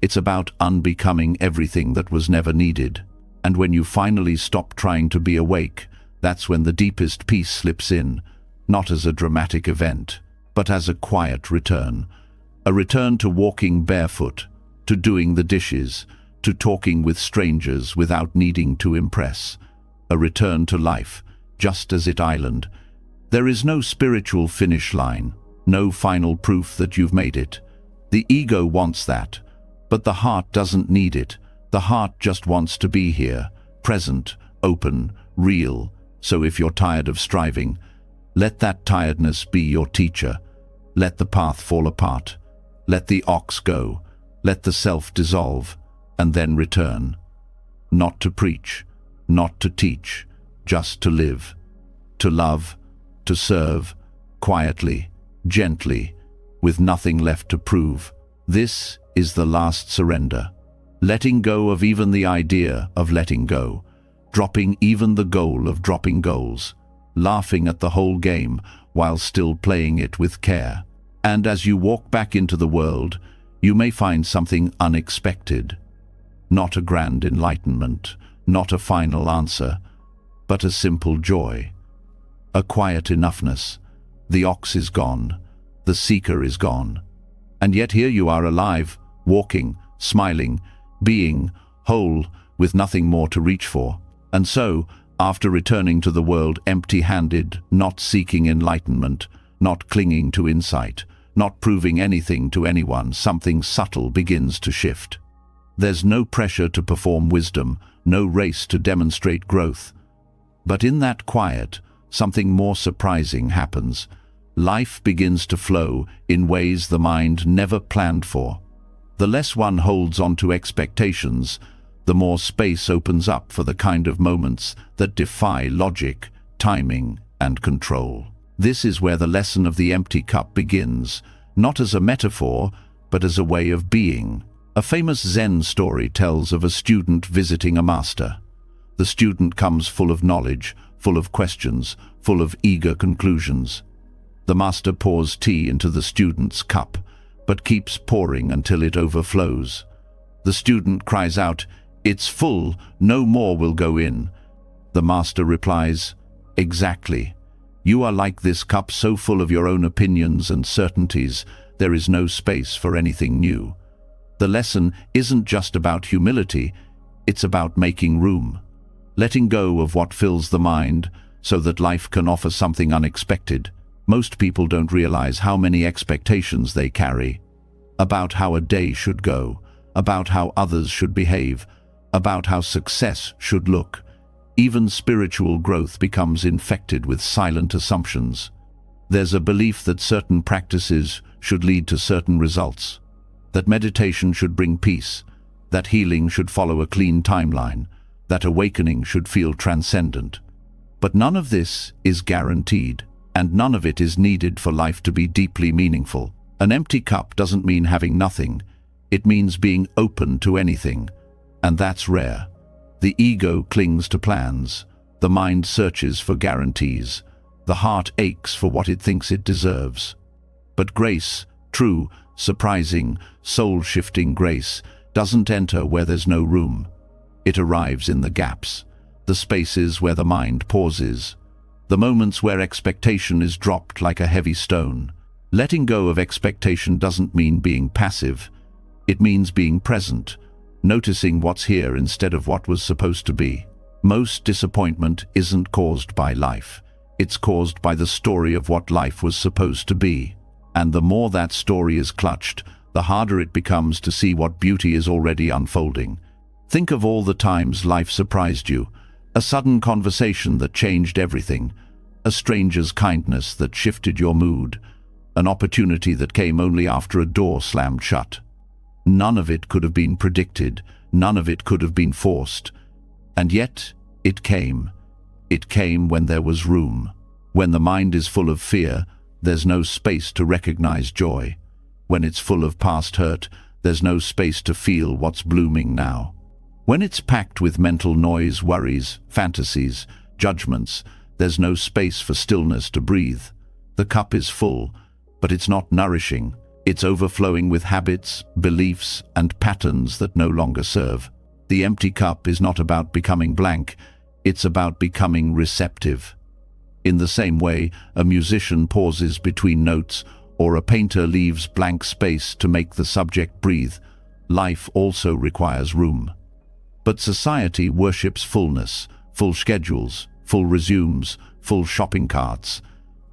it's about unbecoming everything that was never needed. And when you finally stop trying to be awake, that's when the deepest peace slips in, not as a dramatic event, but as a quiet return. A return to walking barefoot, to doing the dishes, to talking with strangers without needing to impress. A return to life, just as it island. There is no spiritual finish line, no final proof that you've made it. The ego wants that, but the heart doesn't need it. The heart just wants to be here, present, open, real. So if you're tired of striving, let that tiredness be your teacher. Let the path fall apart. Let the ox go. Let the self dissolve, and then return. Not to preach, not to teach, just to live, to love, to serve, quietly, gently, with nothing left to prove. This is the last surrender. Letting go of even the idea of letting go, dropping even the goal of dropping goals, laughing at the whole game while still playing it with care. And as you walk back into the world, you may find something unexpected. Not a grand enlightenment, not a final answer, but a simple joy. A quiet enoughness. The ox is gone, the seeker is gone. And yet here you are alive, walking, smiling, being, whole, with nothing more to reach for. And so, after returning to the world empty-handed, not seeking enlightenment, not clinging to insight, not proving anything to anyone, something subtle begins to shift. There's no pressure to perform wisdom, no race to demonstrate growth. But in that quiet, something more surprising happens. Life begins to flow in ways the mind never planned for. The less one holds on to expectations, the more space opens up for the kind of moments that defy logic, timing, and control. This is where the lesson of the empty cup begins, not as a metaphor, but as a way of being. A famous Zen story tells of a student visiting a master. The student comes full of knowledge, full of questions, full of eager conclusions. The master pours tea into the student's cup, but keeps pouring until it overflows. The student cries out, "It's full, no more will go in." The master replies, "Exactly. You are like this cup, so full of your own opinions and certainties, there is no space for anything new." The lesson isn't just about humility, it's about making room. Letting go of what fills the mind so that life can offer something unexpected. Most people don't realize how many expectations they carry. About how a day should go, about how others should behave, about how success should look. Even spiritual growth becomes infected with silent assumptions. There's a belief that certain practices should lead to certain results, that meditation should bring peace, that healing should follow a clean timeline, that awakening should feel transcendent. But none of this is guaranteed, and none of it is needed for life to be deeply meaningful. An empty cup doesn't mean having nothing, it means being open to anything, and that's rare. The ego clings to plans, the mind searches for guarantees, the heart aches for what it thinks it deserves. But grace, true, surprising, soul-shifting grace, doesn't enter where there's no room. It arrives in the gaps, the spaces where the mind pauses, the moments where expectation is dropped like a heavy stone. Letting go of expectation doesn't mean being passive, it means being present, noticing what's here instead of what was supposed to be. Most disappointment isn't caused by life, it's caused by the story of what life was supposed to be. And the more that story is clutched, the harder it becomes to see what beauty is already unfolding. Think of all the times life surprised you, a sudden conversation that changed everything, a stranger's kindness that shifted your mood, an opportunity that came only after a door slammed shut. None of it could have been predicted, None of it could have been forced. And yet, it came. It came when there was room. When the mind is full of fear, there's no space to recognize joy. When it's full of past hurt, there's no space to feel what's blooming now. When it's packed with mental noise, worries, fantasies, judgments, there's no space for stillness to breathe. The cup is full, but it's not nourishing. It's overflowing with habits, beliefs, and patterns that no longer serve. The empty cup is not about becoming blank, it's about becoming receptive. In the same way, a musician pauses between notes, or a painter leaves blank space to make the subject breathe, life also requires room. But society worships fullness, full schedules, full resumes, full shopping carts.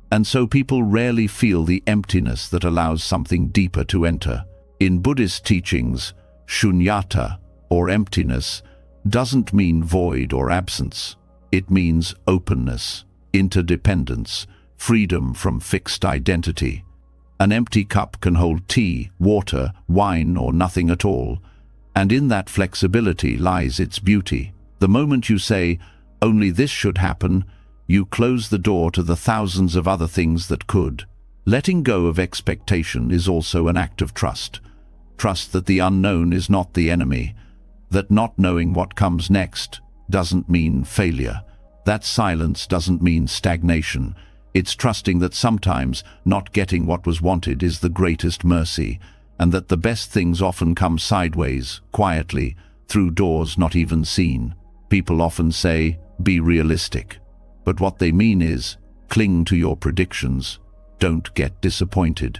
And so people rarely feel the emptiness that allows something deeper to enter. In Buddhist teachings, shunyata, or emptiness, doesn't mean void or absence. It means openness, interdependence, freedom from fixed identity. An empty cup can hold tea, water, wine, or nothing at all. And in that flexibility lies its beauty. The moment you say, "Only this should happen," you close the door to the thousands of other things that could. Letting go of expectation is also an act of trust. Trust that the unknown is not the enemy, that not knowing what comes next doesn't mean failure, that silence doesn't mean stagnation. It's trusting that sometimes not getting what was wanted is the greatest mercy, and that the best things often come sideways, quietly, through doors not even seen. People often say, "Be realistic." But what they mean is, cling to your predictions. Don't get disappointed.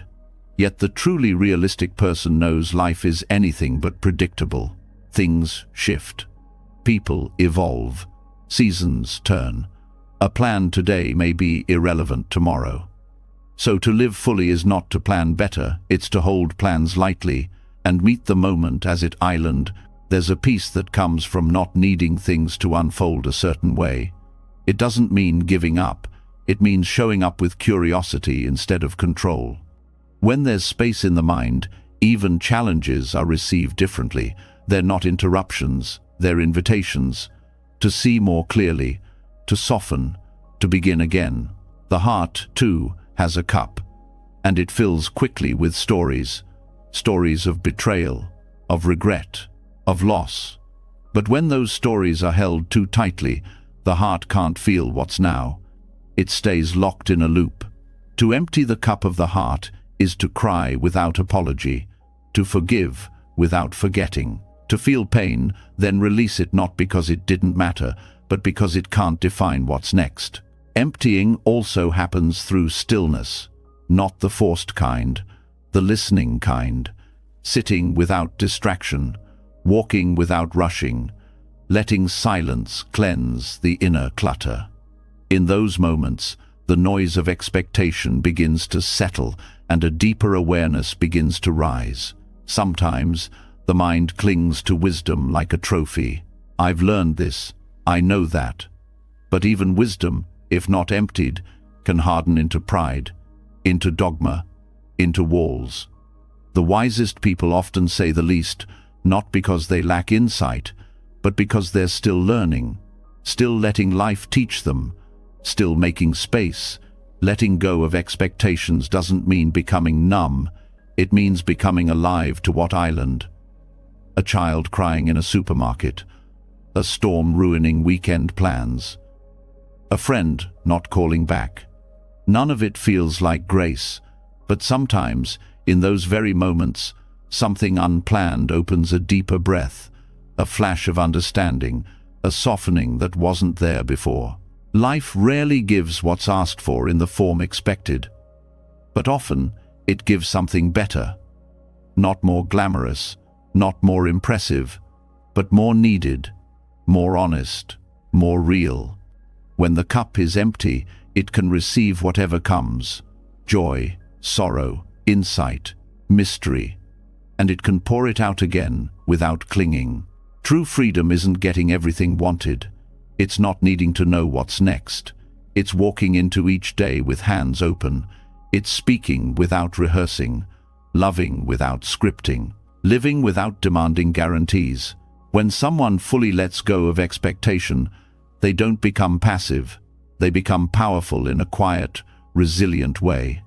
Yet the truly realistic person knows life is anything but predictable. Things shift. People evolve. Seasons turn. A plan today may be irrelevant tomorrow. So to live fully is not to plan better, it's to hold plans lightly and meet the moment as it island. There's a peace that comes from not needing things to unfold a certain way. It doesn't mean giving up. It means showing up with curiosity instead of control. When there's space in the mind, even challenges are received differently. They're not interruptions, they're invitations. To see more clearly, to soften, to begin again. The heart, too, has a cup, and it fills quickly with stories. Stories of betrayal, of regret, of loss. But when those stories are held too tightly, the heart can't feel what's now. It stays locked in a loop. To empty the cup of the heart is to cry without apology, to forgive without forgetting, to feel pain, then release it not because it didn't matter, but because it can't define what's next. Emptying also happens through stillness, not the forced kind, the listening kind, sitting without distraction, walking without rushing, letting silence cleanse the inner clutter. In those moments, the noise of expectation begins to settle and a deeper awareness begins to rise. Sometimes, the mind clings to wisdom like a trophy. I've learned this, I know that. But even wisdom, if not emptied, can harden into pride, into dogma, into walls. The wisest people often say the least, not because they lack insight, but because they're still learning, still letting life teach them, still making space. Letting go of expectations doesn't mean becoming numb, it means becoming alive to what island. A child crying in a supermarket, a storm ruining weekend plans, a friend not calling back. None of it feels like grace, but sometimes, in those very moments, something unplanned opens a deeper breath, a flash of understanding, a softening that wasn't there before. Life rarely gives what's asked for in the form expected, but often it gives something better. Not more glamorous, not more impressive, but more needed, more honest, more real. When the cup is empty, it can receive whatever comes: joy, sorrow, insight, mystery, and it can pour it out again without clinging. True freedom isn't getting everything wanted. It's not needing to know what's next. It's walking into each day with hands open. It's speaking without rehearsing, loving without scripting, living without demanding guarantees. When someone fully lets go of expectation, they don't become passive. They become powerful in a quiet, resilient way.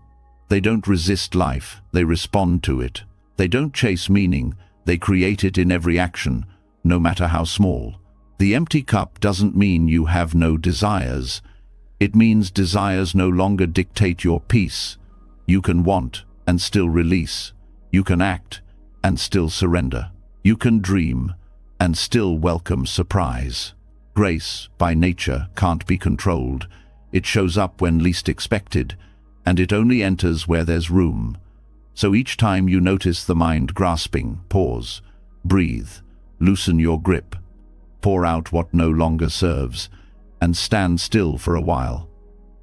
They don't resist life, they respond to it. They don't chase meaning, they create it in every action, no matter how small. The empty cup doesn't mean you have no desires. It means desires no longer dictate your peace. You can want and still release. You can act and still surrender. You can dream and still welcome surprise. Grace, by nature, can't be controlled. It shows up when least expected, and it only enters where there's room. So each time you notice the mind grasping, pause, breathe, loosen your grip, pour out what no longer serves, and stand still for a while.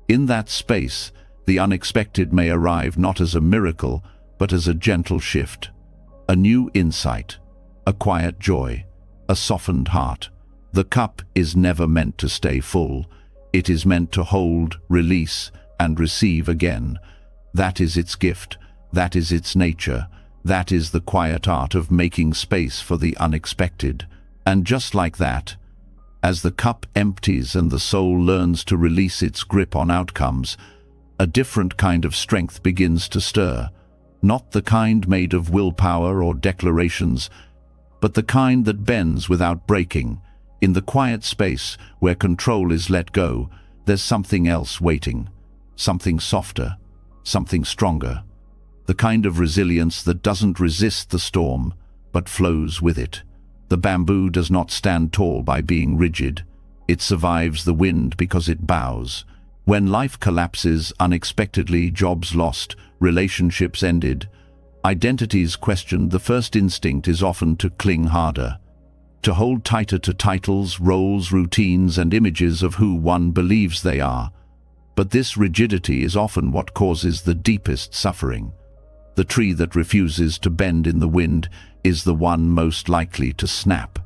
In that space, the unexpected may arrive not as a miracle, but as a gentle shift, a new insight, a quiet joy, a softened heart. The cup is never meant to stay full. It is meant to hold, release, and receive again. That is its gift. That is its nature. That is the quiet art of making space for the unexpected. And just like that, as the cup empties and the soul learns to release its grip on outcomes, a different kind of strength begins to stir. Not the kind made of willpower or declarations, but the kind that bends without breaking. In the quiet space where control is let go, there's something else waiting. Something softer, something stronger. The kind of resilience that doesn't resist the storm, but flows with it. The bamboo does not stand tall by being rigid. It survives the wind because it bows. When life collapses unexpectedly, jobs lost, relationships ended, identities questioned, the first instinct is often to cling harder, to hold tighter to titles, roles, routines, and images of who one believes they are. But this rigidity is often what causes the deepest suffering. The tree that refuses to bend in the wind is the one most likely to snap.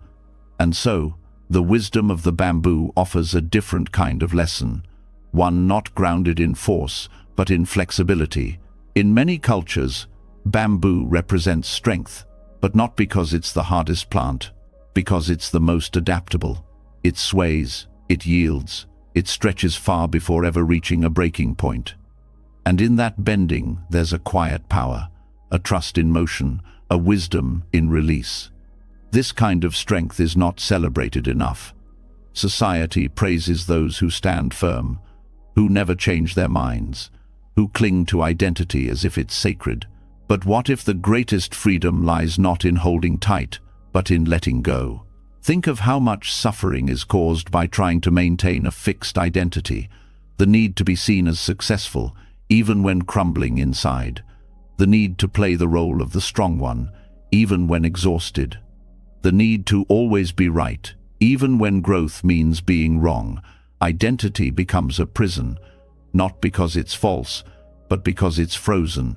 And so, the wisdom of the bamboo offers a different kind of lesson, one not grounded in force, but in flexibility. In many cultures, bamboo represents strength, but not because it's the hardest plant, because it's the most adaptable. It sways, it yields, it stretches far before ever reaching a breaking point. And in that bending, there's a quiet power, a trust in motion, a wisdom in release. This kind of strength is not celebrated enough. Society praises those who stand firm, who never change their minds, who cling to identity as if it's sacred. But what if the greatest freedom lies not in holding tight, but in letting go? Think of how much suffering is caused by trying to maintain a fixed identity, the need to be seen as successful, even when crumbling inside, the need to play the role of the strong one, even when exhausted, the need to always be right, even when growth means being wrong. Identity becomes a prison, not because it's false, but because it's frozen.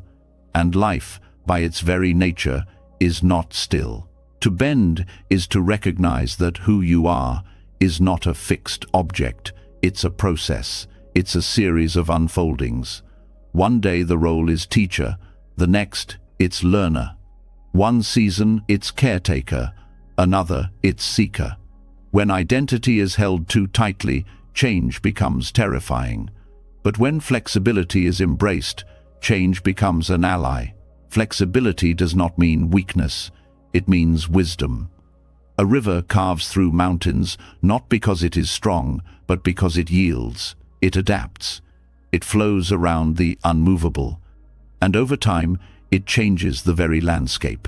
And life, by its very nature, is not still. To bend is to recognize that who you are is not a fixed object. It's a process. It's a series of unfoldings. One day the role is teacher, the next it's learner. One season it's caretaker, another it's seeker. When identity is held too tightly, change becomes terrifying. But when flexibility is embraced, change becomes an ally. Flexibility does not mean weakness, it means wisdom. A river carves through mountains not because it is strong, but because it yields, it adapts. It flows around the unmovable, and over time it changes the very landscape.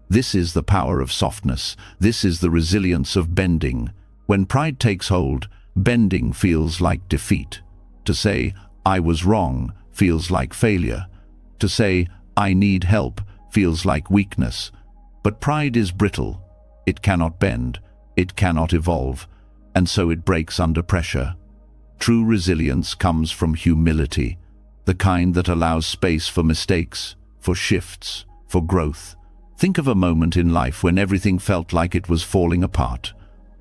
This is the power of softness. This is the resilience of bending. When pride takes hold, bending feels like defeat. To say, "I was wrong," feels like failure. To say, "I need help," feels like weakness. But pride is brittle. It cannot bend. It cannot evolve. And so it breaks under pressure. True resilience comes from humility, the kind that allows space for mistakes, for shifts, for growth. Think of a moment in life when everything felt like it was falling apart.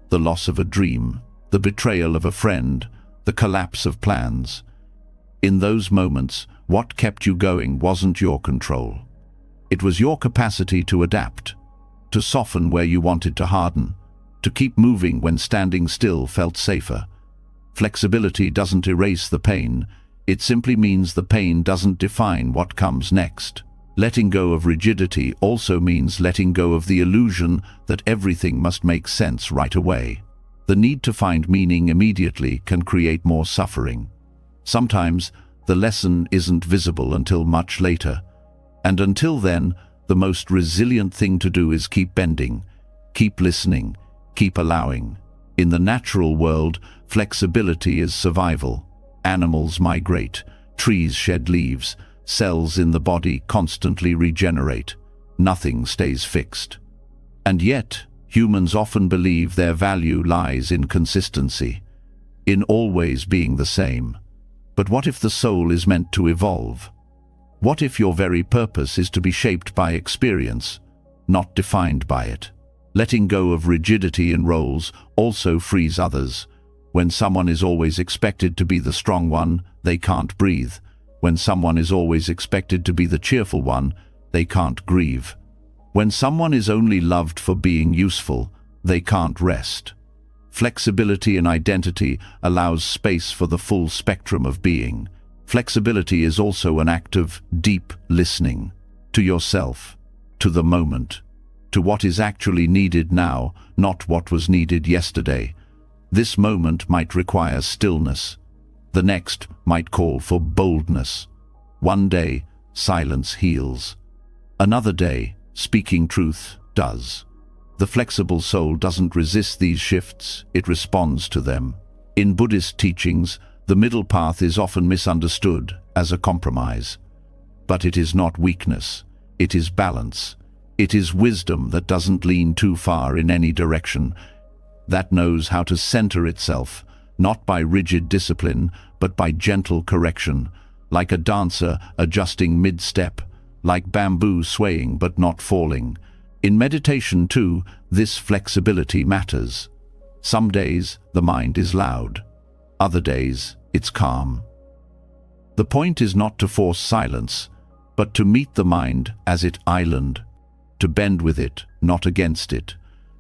The loss of a dream, the betrayal of a friend, the collapse of plans. In those moments, what kept you going wasn't your control. It was your capacity to adapt, to soften where you wanted to harden, to keep moving when standing still felt safer. Flexibility doesn't erase the pain, it simply means the pain doesn't define what comes next. Letting go of rigidity also means letting go of the illusion that everything must make sense right away. The need to find meaning immediately can create more suffering. Sometimes, the lesson isn't visible until much later, and until then, the most resilient thing to do is keep bending, keep listening, keep allowing. In the natural world, flexibility is survival. Animals migrate, trees shed leaves, cells in the body constantly regenerate. Nothing stays fixed. And yet, humans often believe their value lies in consistency, in always being the same. But what if the soul is meant to evolve? What if your very purpose is to be shaped by experience, not defined by it? Letting go of rigidity in roles also frees others. When someone is always expected to be the strong one, they can't breathe. When someone is always expected to be the cheerful one, they can't grieve. When someone is only loved for being useful, they can't rest. Flexibility in identity allows space for the full spectrum of being. Flexibility is also an act of deep listening to yourself, to the moment, to what is actually needed now, not what was needed yesterday. This moment might require stillness. The next might call for boldness. One day, silence heals. Another day, speaking truth does. The flexible soul doesn't resist these shifts, it responds to them. In Buddhist teachings, the middle path is often misunderstood as a compromise. But it is not weakness, it is balance. It is wisdom that doesn't lean too far in any direction, that knows how to center itself, not by rigid discipline, but by gentle correction, like a dancer adjusting mid-step, like bamboo swaying but not falling. In meditation too, this flexibility matters. Some days the mind is loud, other days it's calm. The point is not to force silence, but to meet the mind as its island, to bend with it, not against it,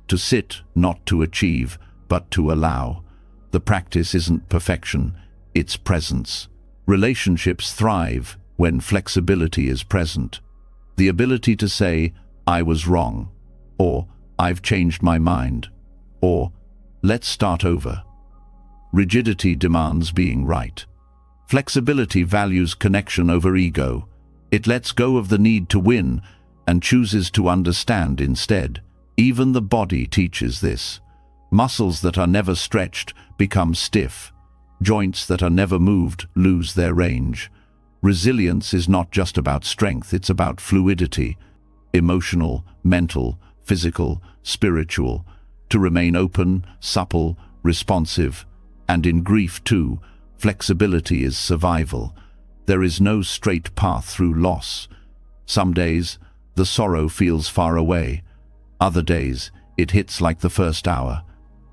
to sit, not to achieve, but to allow. The practice isn't perfection, it's presence. Relationships thrive when flexibility is present. The ability to say, I was wrong, or I've changed my mind, or let's start over. Rigidity demands being right. Flexibility values connection over ego. It lets go of the need to win and chooses to understand instead. Even the body teaches this. Muscles that are never stretched become stiff. Joints that are never moved lose their range. Resilience is not just about strength, it's about fluidity. Emotional, mental, physical, spiritual. To remain open, supple, responsive. And in grief too, flexibility is survival. There is no straight path through loss. Some days, the sorrow feels far away. Other days, it hits like the first hour.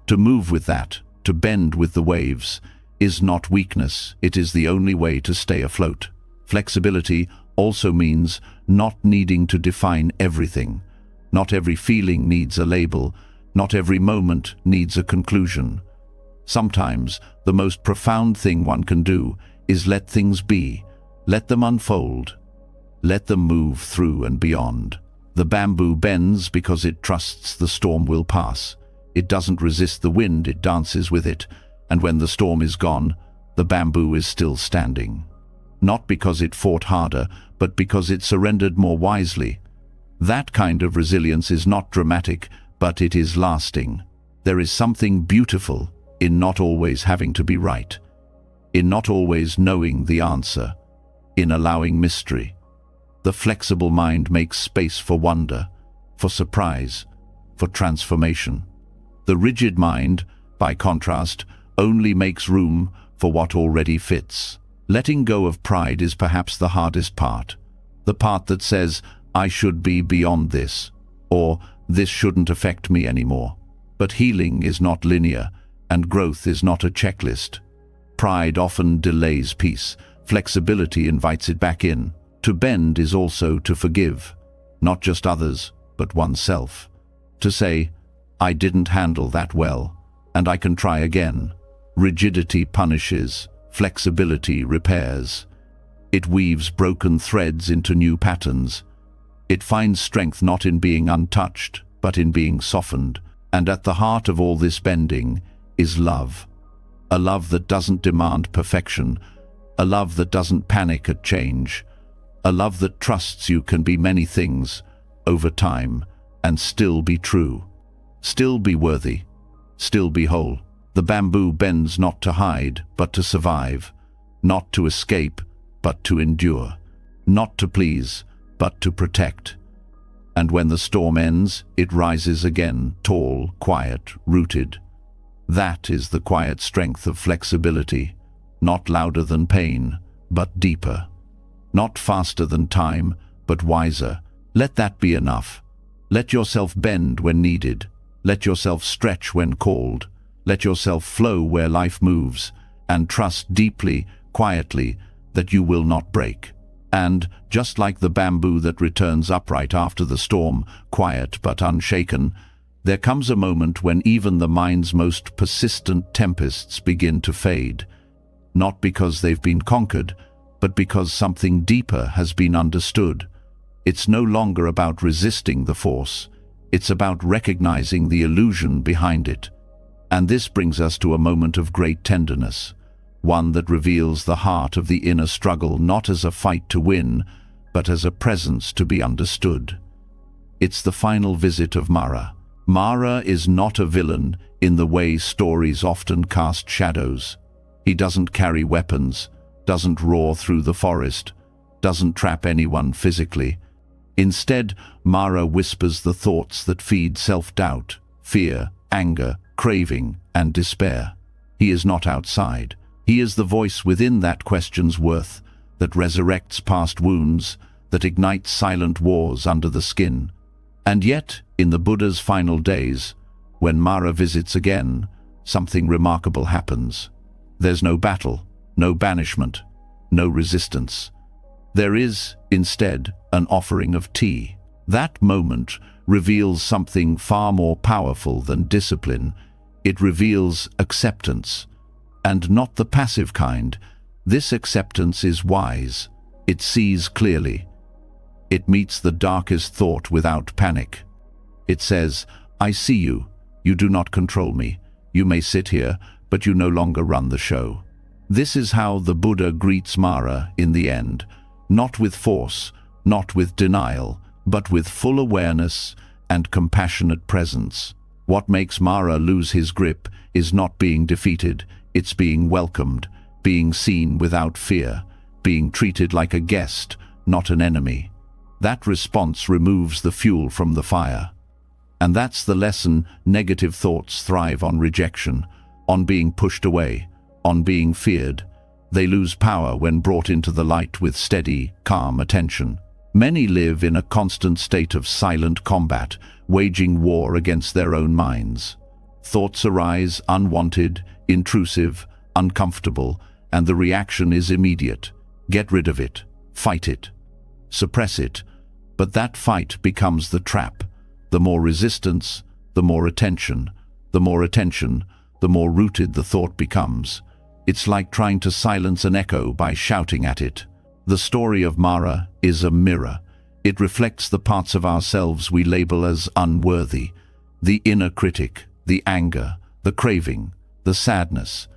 To move with that, to bend with the waves, is not weakness, it is the only way to stay afloat. Flexibility also means not needing to define everything. Not every feeling needs a label, not every moment needs a conclusion. Sometimes, the most profound thing one can do is let things be, let them unfold, let them move through and beyond. The bamboo bends because it trusts the storm will pass. It doesn't resist the wind, it dances with it, and when the storm is gone, the bamboo is still standing. Not because it fought harder, but because it surrendered more wisely. That kind of resilience is not dramatic, but it is lasting. There is something beautiful in not always having to be right, in not always knowing the answer, in allowing mystery. The flexible mind makes space for wonder, for surprise, for transformation. The rigid mind, by contrast, only makes room for what already fits. Letting go of pride is perhaps the hardest part. The part that says, I should be beyond this, or this shouldn't affect me anymore. But healing is not linear, and growth is not a checklist. Pride often delays peace. Flexibility invites it back in. To bend is also to forgive, not just others, but oneself. To say, I didn't handle that well, and I can try again. Rigidity punishes, flexibility repairs. It weaves broken threads into new patterns. It finds strength not in being untouched, but in being softened. And at the heart of all this bending is love. A love that doesn't demand perfection, a love that doesn't panic at change, a love that trusts you can be many things over time and still be true, still be worthy, still be whole. The bamboo bends not to hide, but to survive, not to escape, but to endure, not to please, but to protect. And when the storm ends, it rises again, tall, quiet, rooted. That is the quiet strength of flexibility, not louder than pain, but deeper. Not faster than time, but wiser. Let that be enough. Let yourself bend when needed. Let yourself stretch when called. Let yourself flow where life moves, and trust deeply, quietly, that you will not break. And, just like the bamboo that returns upright after the storm, quiet but unshaken, there comes a moment when even the mind's most persistent tempests begin to fade. Not because they've been conquered, but because something deeper has been understood. It's no longer about resisting the force. It's about recognizing the illusion behind it. And this brings us to a moment of great tenderness, one that reveals the heart of the inner struggle not as a fight to win, but as a presence to be understood. It's the final visit of Mara. Mara is not a villain in the way stories often cast shadows. He doesn't carry weapons, doesn't roar through the forest, doesn't trap anyone physically. Instead, Mara whispers the thoughts that feed self-doubt, fear, anger, craving, and despair. He is not outside. He is the voice within that question's worth, that resurrects past wounds, that ignites silent wars under the skin. And yet, in the Buddha's final days, when Mara visits again, something remarkable happens. There's no battle, no banishment, no resistance. There is, instead, an offering of tea. That moment reveals something far more powerful than discipline. It reveals acceptance, and not the passive kind. This acceptance is wise. It sees clearly. It meets the darkest thought without panic. It says, I see you. You do not control me. You may sit here, but you no longer run the show. This is how the Buddha greets Mara in the end, not with force, not with denial, but with full awareness and compassionate presence. What makes Mara lose his grip is not being defeated, it's being welcomed, being seen without fear, being treated like a guest, not an enemy. That response removes the fuel from the fire. And that's the lesson. Negative thoughts thrive on rejection, on being pushed away, on being feared. They lose power when brought into the light with steady, calm attention. Many live in a constant state of silent combat, waging war against their own minds. Thoughts arise unwanted, intrusive, uncomfortable, and the reaction is immediate. Get rid of it, fight it, suppress it. But that fight becomes the trap. The more resistance, the more attention. The more attention, the more rooted the thought becomes. It's like trying to silence an echo by shouting at it. The story of Mara is a mirror. It reflects the parts of ourselves we label as unworthy, the inner critic, the anger, the craving, the sadness.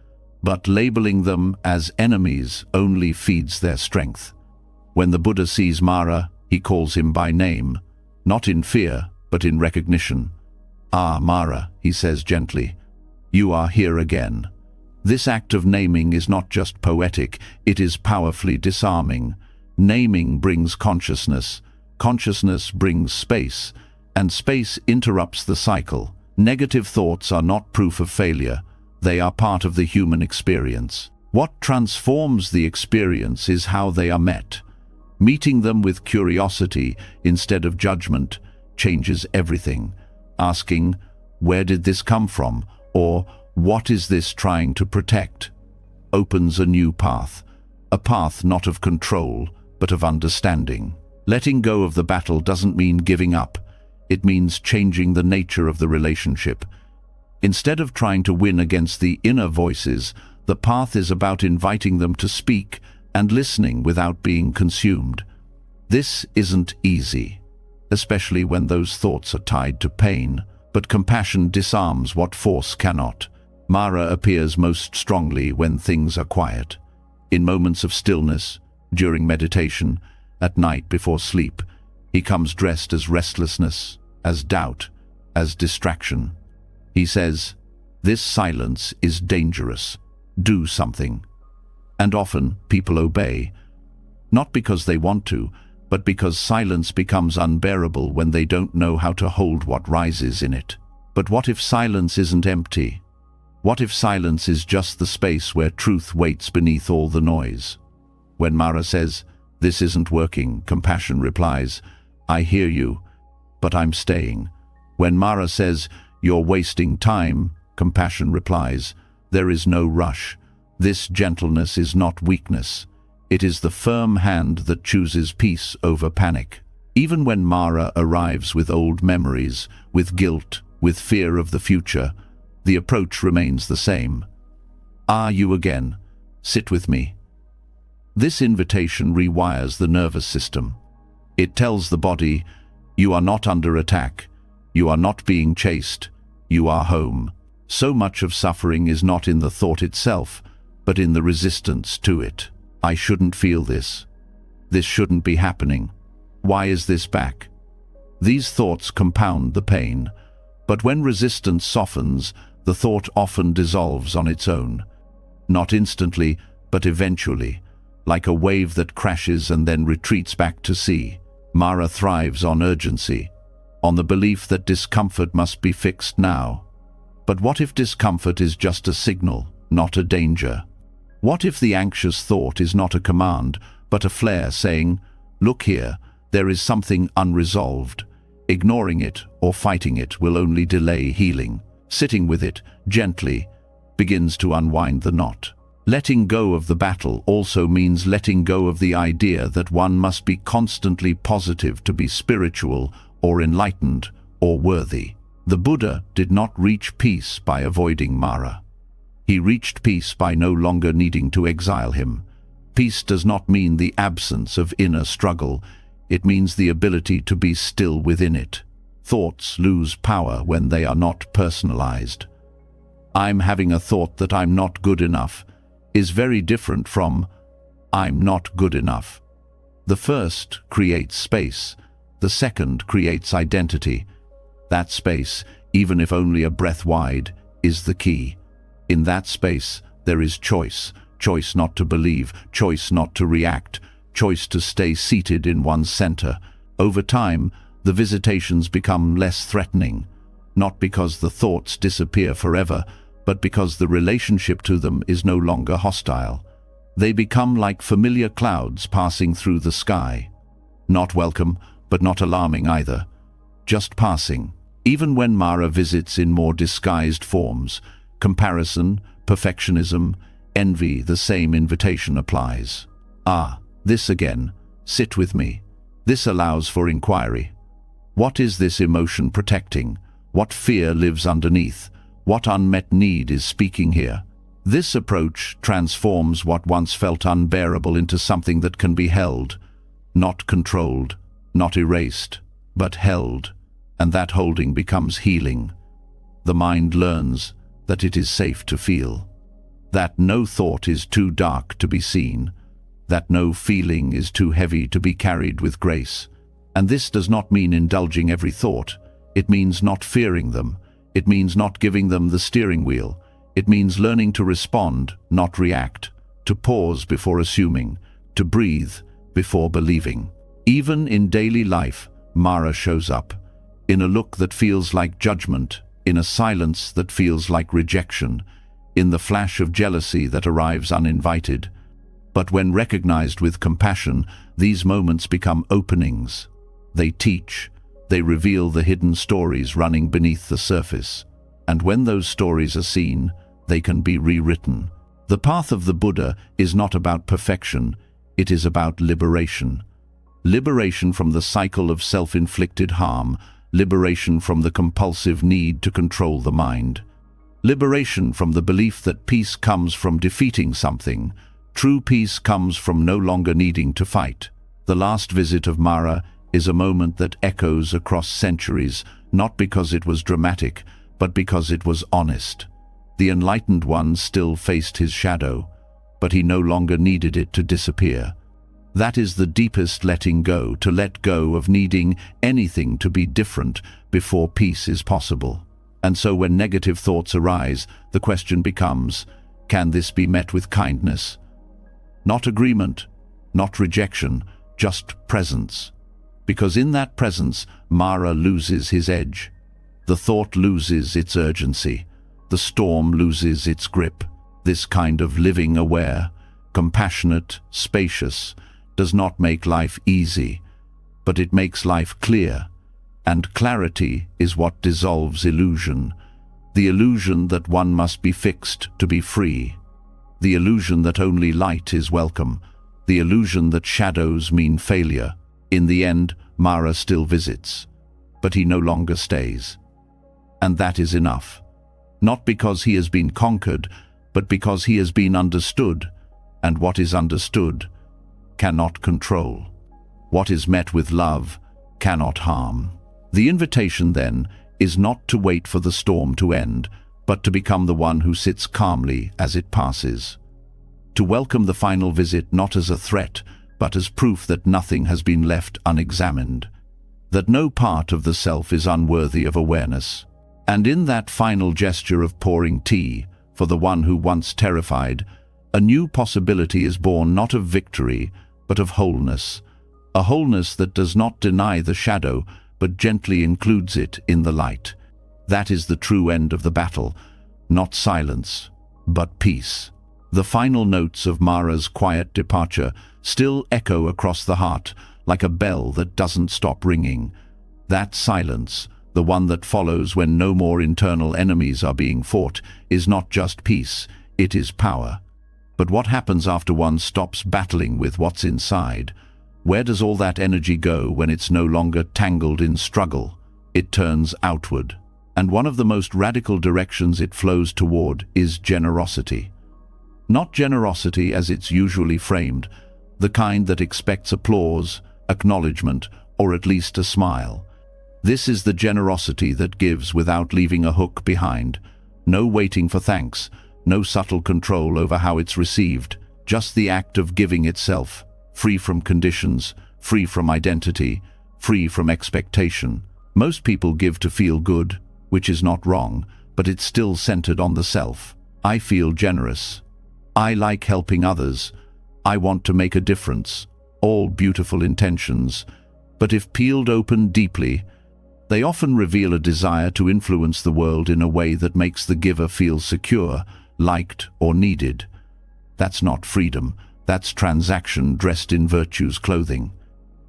But labeling them as enemies only feeds their strength. When the Buddha sees Mara, he calls him by name, not in fear, but in recognition. Ah, Mara, he says gently, you are here again. This act of naming is not just poetic, it is powerfully disarming. Naming brings consciousness, consciousness brings space, and space interrupts the cycle. Negative thoughts are not proof of failure, they are part of the human experience. What transforms the experience is how they are met. Meeting them with curiosity instead of judgment changes everything. Asking, where did this come from? Or, what is this trying to protect? Opens a new path. A path not of control, but of understanding. Letting go of the battle doesn't mean giving up. It means changing the nature of the relationship. Instead of trying to win against the inner voices, the path is about inviting them to speak and listening without being consumed. This isn't easy, especially when those thoughts are tied to pain, but compassion disarms what force cannot. Mara appears most strongly when things are quiet. In moments of stillness, during meditation, at night before sleep, he comes dressed as restlessness, as doubt, as distraction. He says, "This silence is dangerous. Do something." And often people obey, not because they want to, but because silence becomes unbearable when they don't know how to hold what rises in it. But what if silence isn't empty? What if silence is just the space where truth waits beneath all the noise? When Mara says, "This isn't working," compassion replies, "I hear you, but I'm staying." When Mara says, "You're wasting time," compassion replies, "There is no rush. This gentleness is not weakness. It is the firm hand that chooses peace over panic." Even when Mara arrives with old memories, with guilt, with fear of the future, the approach remains the same. "Are you again? Sit with me." This invitation rewires the nervous system. It tells the body, "You are not under attack. You are not being chased. You are home." So much of suffering is not in the thought itself, but in the resistance to it. "I shouldn't feel this. This shouldn't be happening. Why is this back?" These thoughts compound the pain, but when resistance softens, the thought often dissolves on its own. Not instantly, but eventually, like a wave that crashes and then retreats back to sea. Mara thrives on urgency, on the belief that discomfort must be fixed now. But what if discomfort is just a signal, not a danger? What if the anxious thought is not a command, but a flare saying, "Look here, there is something unresolved." Ignoring it or fighting it will only delay healing. Sitting with it, gently, begins to unwind the knot. Letting go of the battle also means letting go of the idea that one must be constantly positive to be spiritual or enlightened or worthy. The Buddha did not reach peace by avoiding Mara. He reached peace by no longer needing to exile him. Peace does not mean the absence of inner struggle. It means the ability to be still within it. Thoughts lose power when they are not personalized. "I'm having a thought that I'm not good enough" is very different from "I'm not good enough." The first creates space. The second creates identity. That space, even if only a breath wide, is the key. In that space, there is choice. Choice not to believe, choice not to react, choice to stay seated in one's center. Over time, the visitations become less threatening, not because the thoughts disappear forever, but because the relationship to them is no longer hostile. They become like familiar clouds passing through the sky. Not welcome, but not alarming either. Just passing. Even when Mara visits in more disguised forms, comparison, perfectionism, envy, the same invitation applies. "Ah, this again. Sit with me." This allows for inquiry. What is this emotion protecting? What fear lives underneath? What unmet need is speaking here? This approach transforms what once felt unbearable into something that can be held, not controlled, not erased, but held, and that holding becomes healing. The mind learns that it is safe to feel, that no thought is too dark to be seen, that no feeling is too heavy to be carried with grace. And this does not mean indulging every thought. It means not fearing them. It means not giving them the steering wheel. It means learning to respond, not react, to pause before assuming, to breathe before believing. Even in daily life, Mara shows up, in a look that feels like judgment, in a silence that feels like rejection, in the flash of jealousy that arrives uninvited. But when recognized with compassion, these moments become openings. They teach, they reveal the hidden stories running beneath the surface. And when those stories are seen, they can be rewritten. The path of the Buddha is not about perfection, it is about liberation. Liberation from the cycle of self-inflicted harm, liberation from the compulsive need to control the mind. Liberation from the belief that peace comes from defeating something. True peace comes from no longer needing to fight. The last visit of Mara is a moment that echoes across centuries, not because it was dramatic, but because it was honest. The enlightened one still faced his shadow, but he no longer needed it to disappear. That is the deepest letting go, to let go of needing anything to be different before peace is possible. And so when negative thoughts arise, the question becomes, can this be met with kindness? Not agreement, not rejection, just presence. Because in that presence, Mara loses his edge. The thought loses its urgency. The storm loses its grip. This kind of living aware, compassionate, spacious, does not make life easy, but it makes life clear. And clarity is what dissolves illusion. The illusion that one must be fixed to be free. The illusion that only light is welcome. The illusion that shadows mean failure. In the end, Mara still visits, but he no longer stays. And that is enough. Not because he has been conquered, but because he has been understood, and what is understood cannot control. What is met with love cannot harm. The invitation, then, is not to wait for the storm to end, but to become the one who sits calmly as it passes. To welcome the final visit not as a threat, but as proof that nothing has been left unexamined, that no part of the self is unworthy of awareness. And in that final gesture of pouring tea for the one who once terrified, a new possibility is born, not of victory, but of wholeness, a wholeness that does not deny the shadow, but gently includes it in the light. That is the true end of the battle, not silence, but peace. The final notes of Mara's quiet departure still echo across the heart, like a bell that doesn't stop ringing. That silence, the one that follows when no more internal enemies are being fought, is not just peace, it is power. But what happens after one stops battling with what's inside? Where does all that energy go when it's no longer tangled in struggle? It turns outward. And one of the most radical directions it flows toward is generosity. Not generosity as it's usually framed, the kind that expects applause, acknowledgement, or at least a smile. This is the generosity that gives without leaving a hook behind. No waiting for thanks, no subtle control over how it's received, just the act of giving itself, free from conditions, free from identity, free from expectation. Most people give to feel good, which is not wrong, but it's still centered on the self. I feel generous. I like helping others. I want to make a difference. All beautiful intentions. But if peeled open deeply, they often reveal a desire to influence the world in a way that makes the giver feel secure, liked, or needed. That's not freedom. That's transaction dressed in virtue's clothing.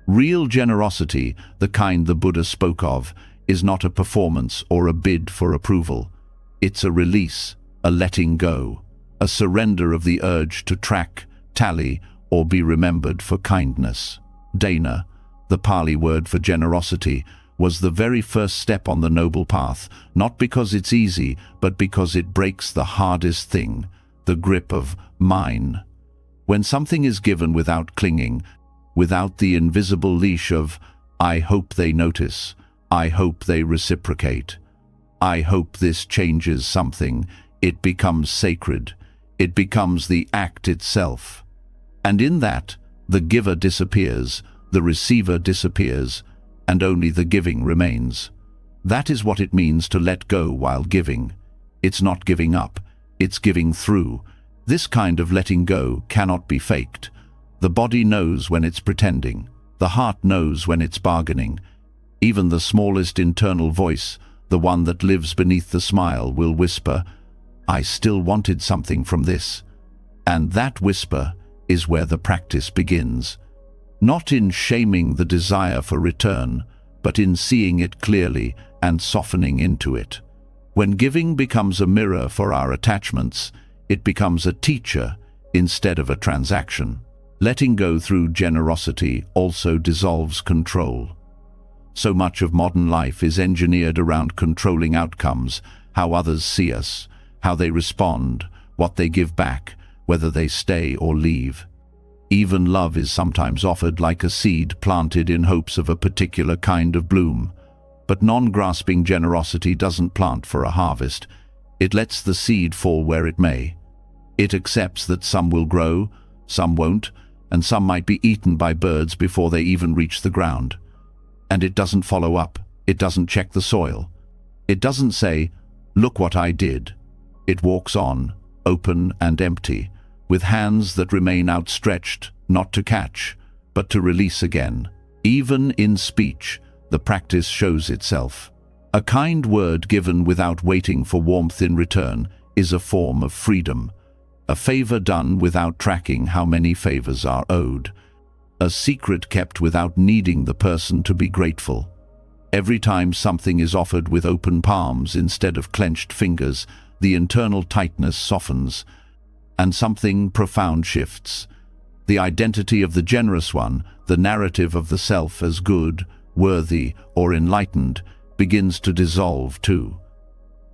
Real generosity, the kind the Buddha spoke of, is not a performance or a bid for approval. It's a release, a letting go, a surrender of the urge to track, tally, or be remembered for kindness. Dana, the Pali word for generosity, was the very first step on the noble path, not because it's easy, but because it breaks the hardest thing, the grip of mine. When something is given without clinging, without the invisible leash of, I hope they notice, I hope they reciprocate, I hope this changes something, it becomes sacred. It becomes the act itself. And in that, the giver disappears, the receiver disappears, and only the giving remains. That is what it means to let go while giving. It's not giving up, it's giving through. This kind of letting go cannot be faked. The body knows when it's pretending. The heart knows when it's bargaining. Even the smallest internal voice, the one that lives beneath the smile, will whisper, I still wanted something from this. And that whisper is where the practice begins. Not in shaming the desire for return, but in seeing it clearly and softening into it. When giving becomes a mirror for our attachments, it becomes a teacher instead of a transaction. Letting go through generosity also dissolves control. So much of modern life is engineered around controlling outcomes, how others see us, how they respond, what they give back, whether they stay or leave. Even love is sometimes offered like a seed planted in hopes of a particular kind of bloom. But non-grasping generosity doesn't plant for a harvest. It lets the seed fall where it may. It accepts that some will grow, some won't, and some might be eaten by birds before they even reach the ground. And it doesn't follow up. It doesn't check the soil. It doesn't say, "Look what I did." It walks on, open and empty, with hands that remain outstretched, not to catch, but to release again. Even in speech, the practice shows itself. A kind word given without waiting for warmth in return is a form of freedom. A favor done without tracking how many favors are owed. A secret kept without needing the person to be grateful. Every time something is offered with open palms instead of clenched fingers, the internal tightness softens, and something profound shifts. The identity of the generous one, the narrative of the self as good, worthy, or enlightened, begins to dissolve too.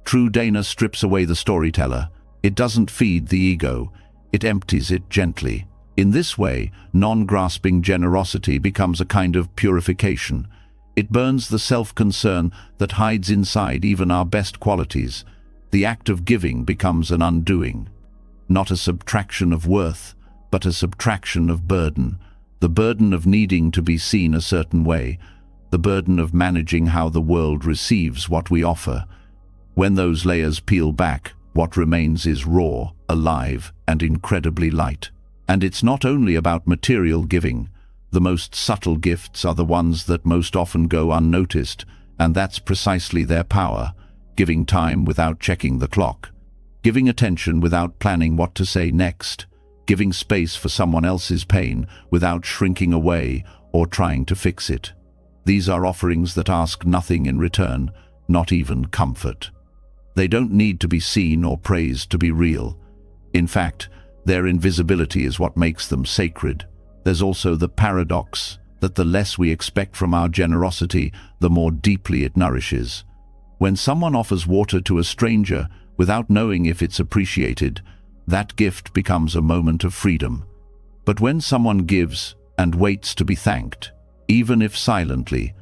True Dana strips away the storyteller. It doesn't feed the ego, it empties it gently. In this way, non-grasping generosity becomes a kind of purification. It burns the self-concern that hides inside even our best qualities. The act of giving becomes an undoing. Not a subtraction of worth, but a subtraction of burden. The burden of needing to be seen a certain way. The burden of managing how the world receives what we offer. When those layers peel back, what remains is raw, alive, and incredibly light. And it's not only about material giving. The most subtle gifts are the ones that most often go unnoticed, and that's precisely their power. Giving time without checking the clock. Giving attention without planning what to say next. Giving space for someone else's pain without shrinking away or trying to fix it. These are offerings that ask nothing in return, not even comfort. They don't need to be seen or praised to be real. In fact, their invisibility is what makes them sacred. There's also the paradox that the less we expect from our generosity, the more deeply it nourishes. When someone offers water to a stranger without knowing if it's appreciated, that gift becomes a moment of freedom. But when someone gives and waits to be thanked, even if silently,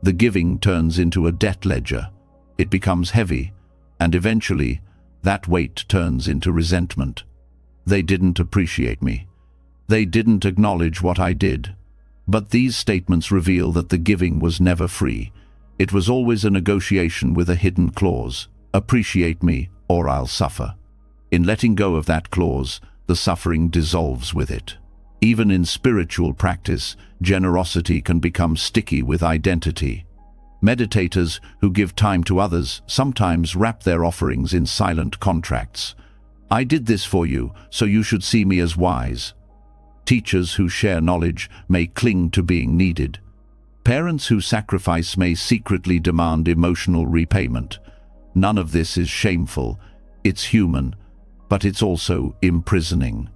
the giving turns into a debt ledger. It becomes heavy, and eventually, that weight turns into resentment. They didn't appreciate me. They didn't acknowledge what I did. But these statements reveal that the giving was never free. It was always a negotiation with a hidden clause. Appreciate me, or I'll suffer. In letting go of that clause, the suffering dissolves with it. Even in spiritual practice, generosity can become sticky with identity. Meditators who give time to others sometimes wrap their offerings in silent contracts. I did this for you, so you should see me as wise. Teachers who share knowledge may cling to being needed. Parents who sacrifice may secretly demand emotional repayment. None of this is shameful. It's human, but it's also imprisoning.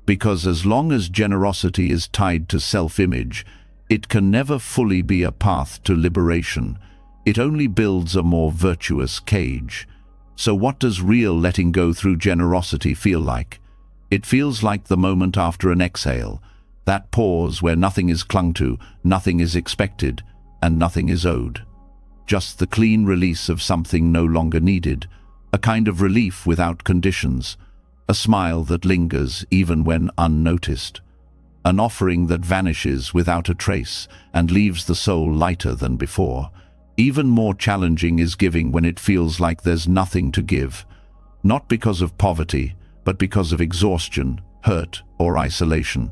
Because as long as generosity is tied to self-image, it can never fully be a path to liberation. It only builds a more virtuous cage. So what does real letting go through generosity feel like? It feels like the moment after an exhale, that pause where nothing is clung to, nothing is expected, and nothing is owed. Just the clean release of something no longer needed, a kind of relief without conditions, a smile that lingers even when unnoticed, an offering that vanishes without a trace and leaves the soul lighter than before. Even more challenging is giving when it feels like there's nothing to give, not because of poverty, but because of exhaustion, hurt, or isolation.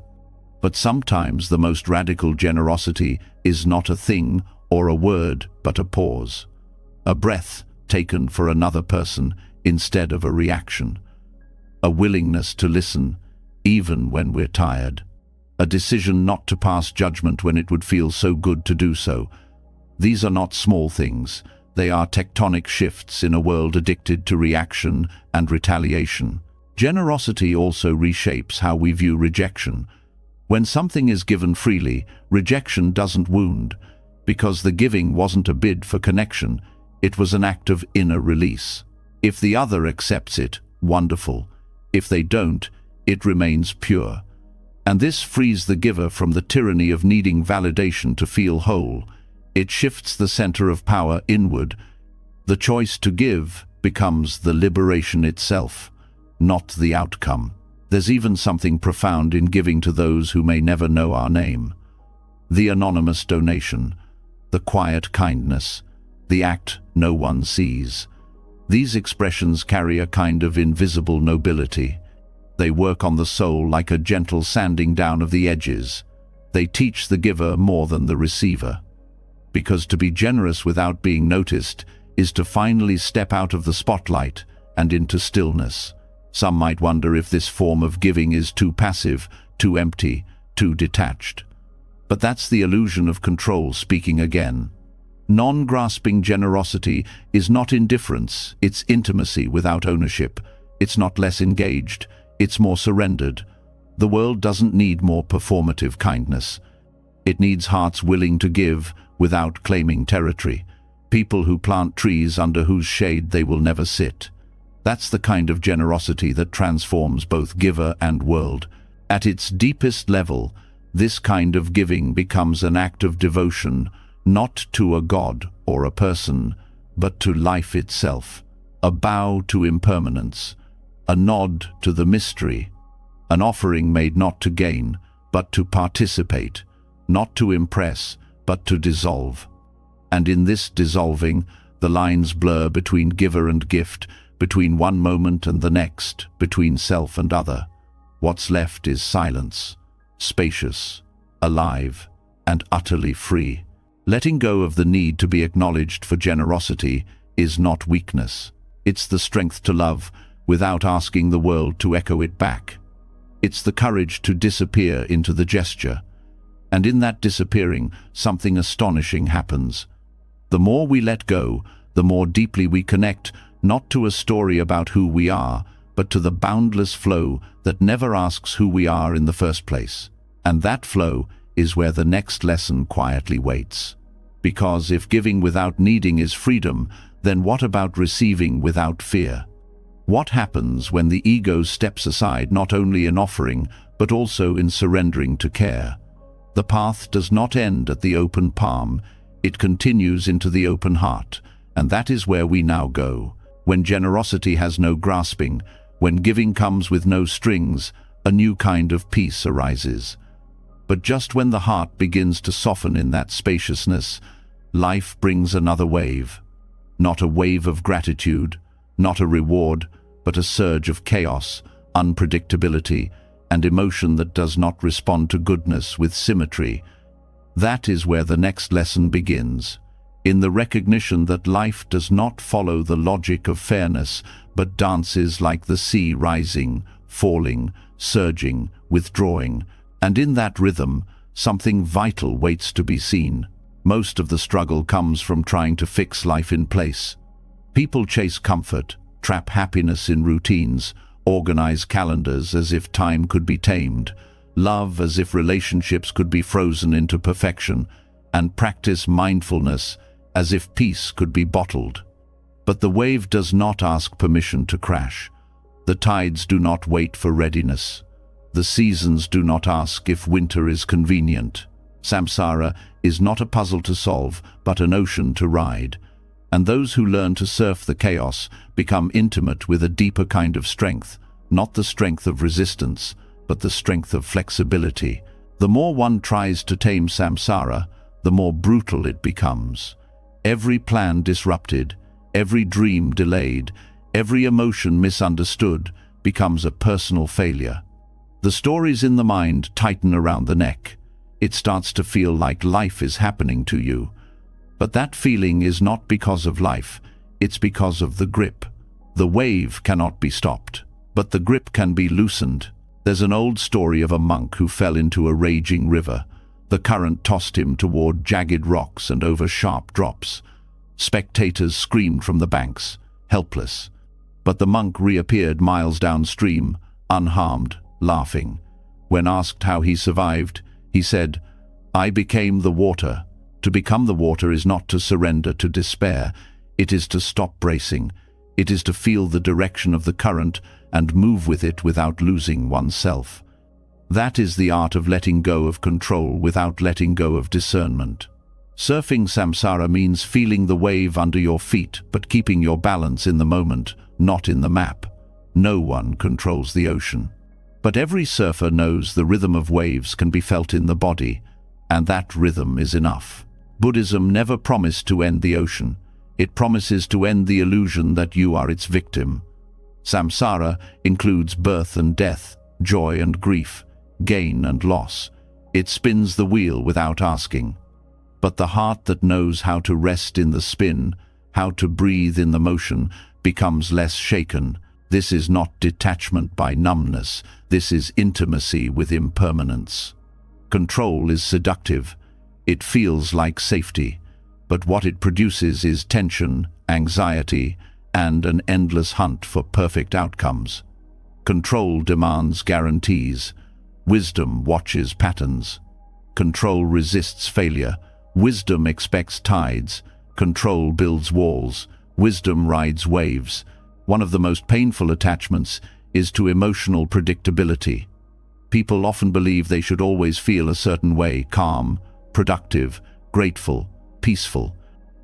But sometimes the most radical generosity is not a thing or a word, but a pause. A breath taken for another person instead of a reaction. A willingness to listen, even when we're tired. A decision not to pass judgment when it would feel so good to do so. These are not small things. They are tectonic shifts in a world addicted to reaction and retaliation. Generosity also reshapes how we view rejection. When something is given freely, rejection doesn't wound. because the giving wasn't a bid for connection, it was an act of inner release. If the other accepts it, wonderful. If they don't, it remains pure. And this frees the giver from the tyranny of needing validation to feel whole. It shifts the center of power inward. The choice to give becomes the liberation itself, not the outcome. There's even something profound in giving to those who may never know our name. The anonymous donation, the quiet kindness, the act no one sees. These expressions carry a kind of invisible nobility. They work on the soul like a gentle sanding down of the edges. They teach the giver more than the receiver. Because to be generous without being noticed is to finally step out of the spotlight and into stillness. Some might wonder if this form of giving is too passive, too empty, too detached. But that's the illusion of control speaking again. Non-grasping generosity is not indifference, it's intimacy without ownership. It's not less engaged, it's more surrendered. The world doesn't need more performative kindness. It needs hearts willing to give without claiming territory. People who plant trees under whose shade they will never sit. That's the kind of generosity that transforms both giver and world. At its deepest level, this kind of giving becomes an act of devotion, not to a god or a person, but to life itself. A bow to impermanence, a nod to the mystery, an offering made not to gain, but to participate, not to impress, but to dissolve. And in this dissolving, the lines blur between giver and gift, between one moment and the next, between self and other. What's left is silence, spacious, alive, and utterly free. Letting go of the need to be acknowledged for generosity is not weakness. It's the strength to love without asking the world to echo it back. It's the courage to disappear into the gesture. And in that disappearing, something astonishing happens. The more we let go, the more deeply we connect, not to a story about who we are, but to the boundless flow that never asks who we are in the first place. And that flow is where the next lesson quietly waits. Because if giving without needing is freedom, then what about receiving without fear? What happens when the ego steps aside not only in offering, but also in surrendering to care? The path does not end at the open palm, it continues into the open heart, and that is where we now go. When generosity has no grasping, when giving comes with no strings, a new kind of peace arises. But just when the heart begins to soften in that spaciousness, life brings another wave. Not a wave of gratitude, not a reward, but a surge of chaos, unpredictability, and emotion that does not respond to goodness with symmetry. That is where the next lesson begins, in the recognition that life does not follow the logic of fairness, but dances like the sea, rising, falling, surging, withdrawing. And in that rhythm, something vital waits to be seen. Most of the struggle comes from trying to fix life in place. People chase comfort, trap happiness in routines, organize calendars as if time could be tamed, love as if relationships could be frozen into perfection, and practice mindfulness as if peace could be bottled. But the wave does not ask permission to crash. The tides do not wait for readiness. The seasons do not ask if winter is convenient. Samsara is not a puzzle to solve, but an ocean to ride. And those who learn to surf the chaos become intimate with a deeper kind of strength, not the strength of resistance, but the strength of flexibility. The more one tries to tame samsara, the more brutal it becomes. Every plan disrupted, every dream delayed, every emotion misunderstood becomes a personal failure. The stories in the mind tighten around the neck. It starts to feel like life is happening to you. But that feeling is not because of life, it's because of the grip. The wave cannot be stopped, but the grip can be loosened. There's an old story of a monk who fell into a raging river. The current tossed him toward jagged rocks and over sharp drops. Spectators screamed from the banks, helpless. But the monk reappeared miles downstream, unharmed, laughing. When asked how he survived, he said, "I became the water. To become the water is not to surrender to despair. It is to stop bracing. It is to feel the direction of the current and move with it without losing oneself. That is the art of letting go of control without letting go of discernment. Surfing samsara means feeling the wave under your feet, but keeping your balance in the moment, not in the map. No one controls the ocean. But every surfer knows the rhythm of waves can be felt in the body, and that rhythm is enough. Buddhism never promised to end the ocean. It promises to end the illusion that you are its victim. Samsara includes birth and death, joy and grief, gain and loss. It spins the wheel without asking. But the heart that knows how to rest in the spin, how to breathe in the motion, becomes less shaken. This is not detachment by numbness. This is intimacy with impermanence. Control is seductive. It feels like safety. But what it produces is tension, anxiety, and an endless hunt for perfect outcomes. Control demands guarantees. Wisdom watches patterns. Control resists failure. Wisdom expects tides. Control builds walls. Wisdom rides waves. One of the most painful attachments is to emotional predictability. People often believe they should always feel a certain way, calm, productive, grateful, peaceful.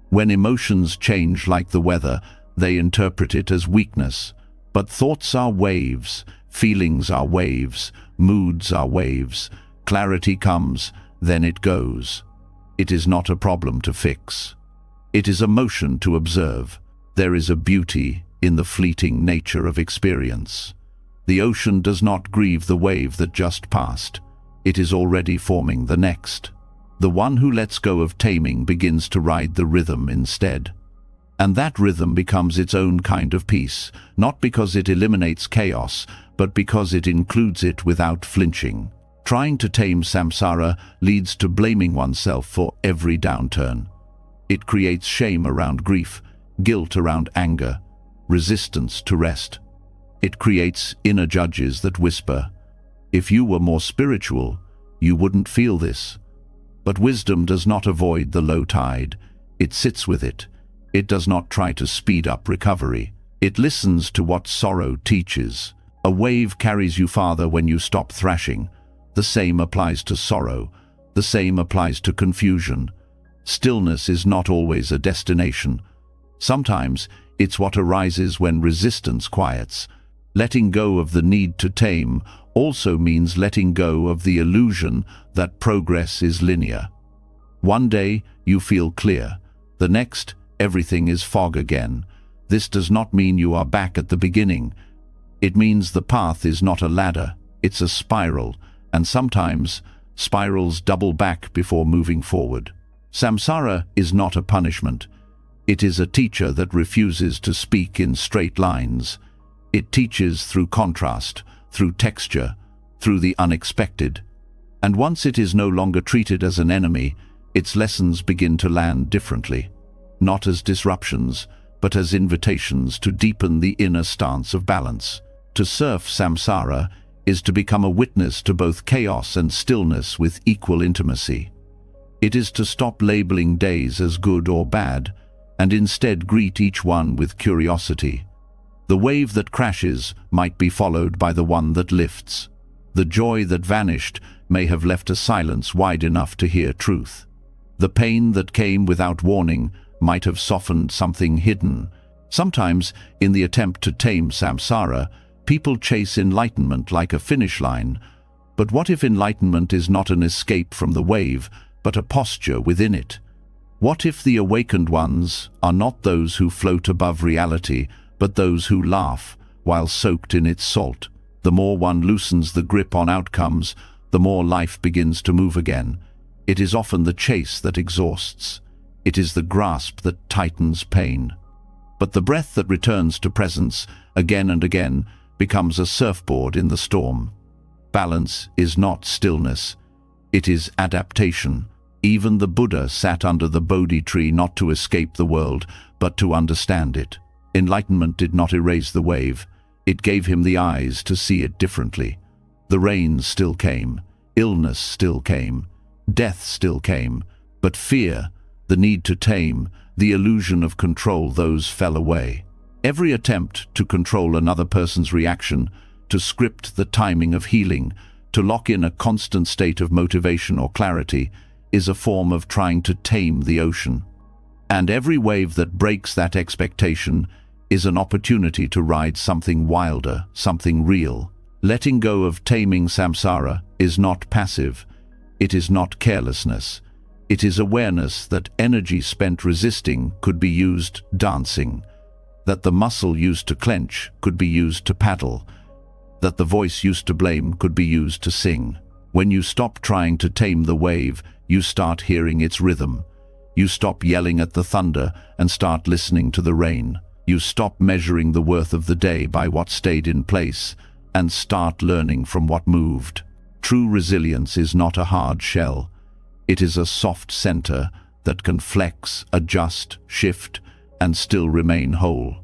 When emotions change like the weather, they interpret it as weakness. But thoughts are waves, feelings are waves, moods are waves. Clarity comes, then it goes. It is not a problem to fix. It is a motion to observe. There is a beauty in the fleeting nature of experience. The ocean does not grieve the wave that just passed. It is already forming the next. The one who lets go of taming begins to ride the rhythm instead. And that rhythm becomes its own kind of peace, not because it eliminates chaos, but because it includes it without flinching. Trying to tame samsara leads to blaming oneself for every downturn. It creates shame around grief, guilt around anger, resistance to rest. It creates inner judges that whisper, "If you were more spiritual, you wouldn't feel this." But wisdom does not avoid the low tide. It sits with it. It does not try to speed up recovery. It listens to what sorrow teaches. A wave carries you farther when you stop thrashing. The same applies to sorrow. The same applies to confusion. Stillness is not always a destination. Sometimes it's what arises when resistance quiets. Letting go of the need to tame also means letting go of the illusion that progress is linear. One day you feel clear. The next, everything is fog again. This does not mean you are back at the beginning. It means the path is not a ladder, it's a spiral, and sometimes spirals double back before moving forward. Samsara is not a punishment. It is a teacher that refuses to speak in straight lines. It teaches through contrast, through texture, through the unexpected. And once it is no longer treated as an enemy, its lessons begin to land differently. Not as disruptions, but as invitations to deepen the inner stance of balance. To surf samsara is to become a witness to both chaos and stillness with equal intimacy. It is to stop labeling days as good or bad, and instead greet each one with curiosity. The wave that crashes might be followed by the one that lifts. The joy that vanished may have left a silence wide enough to hear truth. The pain that came without warning might have softened something hidden. Sometimes, in the attempt to tame samsara, people chase enlightenment like a finish line. But what if enlightenment is not an escape from the wave, but a posture within it? What if the awakened ones are not those who float above reality, but those who laugh while soaked in its salt? The more one loosens the grip on outcomes, the more life begins to move again. It is often the chase that exhausts. It is the grasp that tightens pain. But the breath that returns to presence again and again becomes a surfboard in the storm. Balance is not stillness. It is adaptation. Even the Buddha sat under the Bodhi tree not to escape the world, but to understand it. Enlightenment did not erase the wave. It gave him the eyes to see it differently. The rains still came. Illness still came. Death still came. But fear, the need to tame, the illusion of control, those fell away. Every attempt to control another person's reaction, to script the timing of healing, to lock in a constant state of motivation or clarity, is a form of trying to tame the ocean. And every wave that breaks that expectation is an opportunity to ride something wilder, something real. Letting go of taming samsara is not passive. It is not carelessness. It is awareness that energy spent resisting could be used dancing, that the muscle used to clench could be used to paddle, that the voice used to blame could be used to sing. When you stop trying to tame the wave, you start hearing its rhythm. You stop yelling at the thunder and start listening to the rain. You stop measuring the worth of the day by what stayed in place and start learning from what moved. True resilience is not a hard shell. It is a soft center that can flex, adjust, shift, and still remain whole.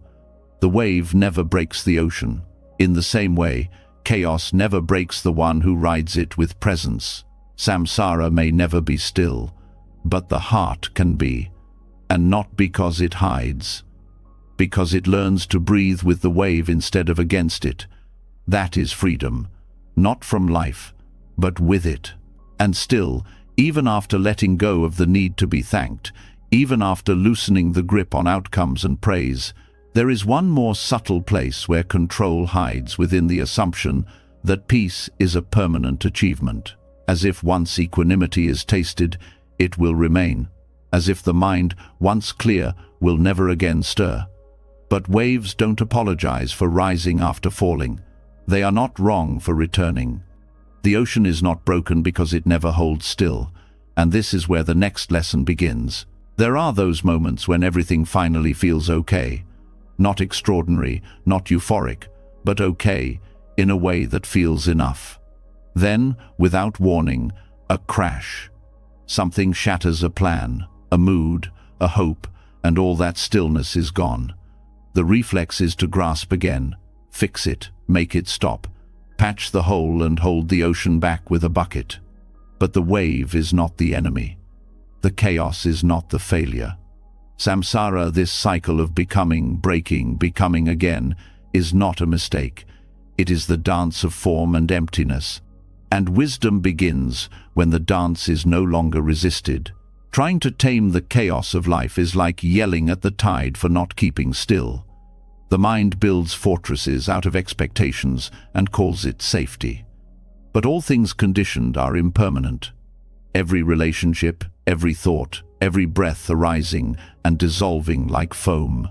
The wave never breaks the ocean. In the same way, chaos never breaks the one who rides it with presence. Samsara may never be still, but the heart can be, and not because it hides, because it learns to breathe with the wave instead of against it. That is freedom, not from life, but with it. And still, even after letting go of the need to be thanked, even after loosening the grip on outcomes and praise, there is one more subtle place where control hides within the assumption that peace is a permanent achievement. As if once equanimity is tasted, it will remain. As if the mind, once clear, will never again stir. But waves don't apologize for rising after falling. They are not wrong for returning. The ocean is not broken because it never holds still, and this is where the next lesson begins. There are those moments when everything finally feels okay. Not extraordinary, not euphoric, but okay, in a way that feels enough. Then, without warning, a crash. Something shatters a plan, a mood, a hope, and all that stillness is gone. The reflex is to grasp again, fix it, make it stop, patch the hole and hold the ocean back with a bucket. But the wave is not the enemy. The chaos is not the failure. Samsara, this cycle of becoming, breaking, becoming again, is not a mistake. It is the dance of form and emptiness. And wisdom begins when the dance is no longer resisted. Trying to tame the chaos of life is like yelling at the tide for not keeping still. The mind builds fortresses out of expectations and calls it safety. But all things conditioned are impermanent. Every relationship, every thought, every breath arising and dissolving like foam.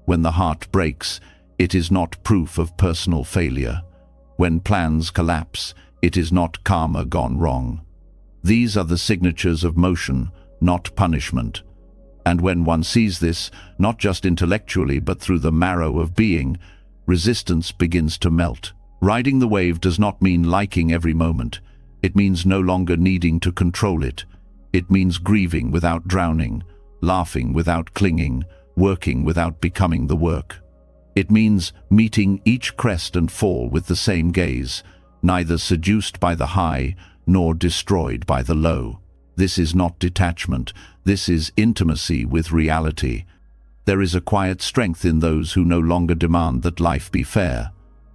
When the heart breaks, it is not proof of personal failure. When plans collapse, it is not karma gone wrong. These are the signatures of motion, not punishment. And when one sees this, not just intellectually but through the marrow of being, resistance begins to melt. Riding the wave does not mean liking every moment. It means no longer needing to control it. It means grieving without drowning, laughing without clinging, working without becoming the work. It means meeting each crest and fall with the same gaze, neither seduced by the high nor destroyed by the low. This is not detachment. This is intimacy with reality. There is a quiet strength in those who no longer demand that life be fair.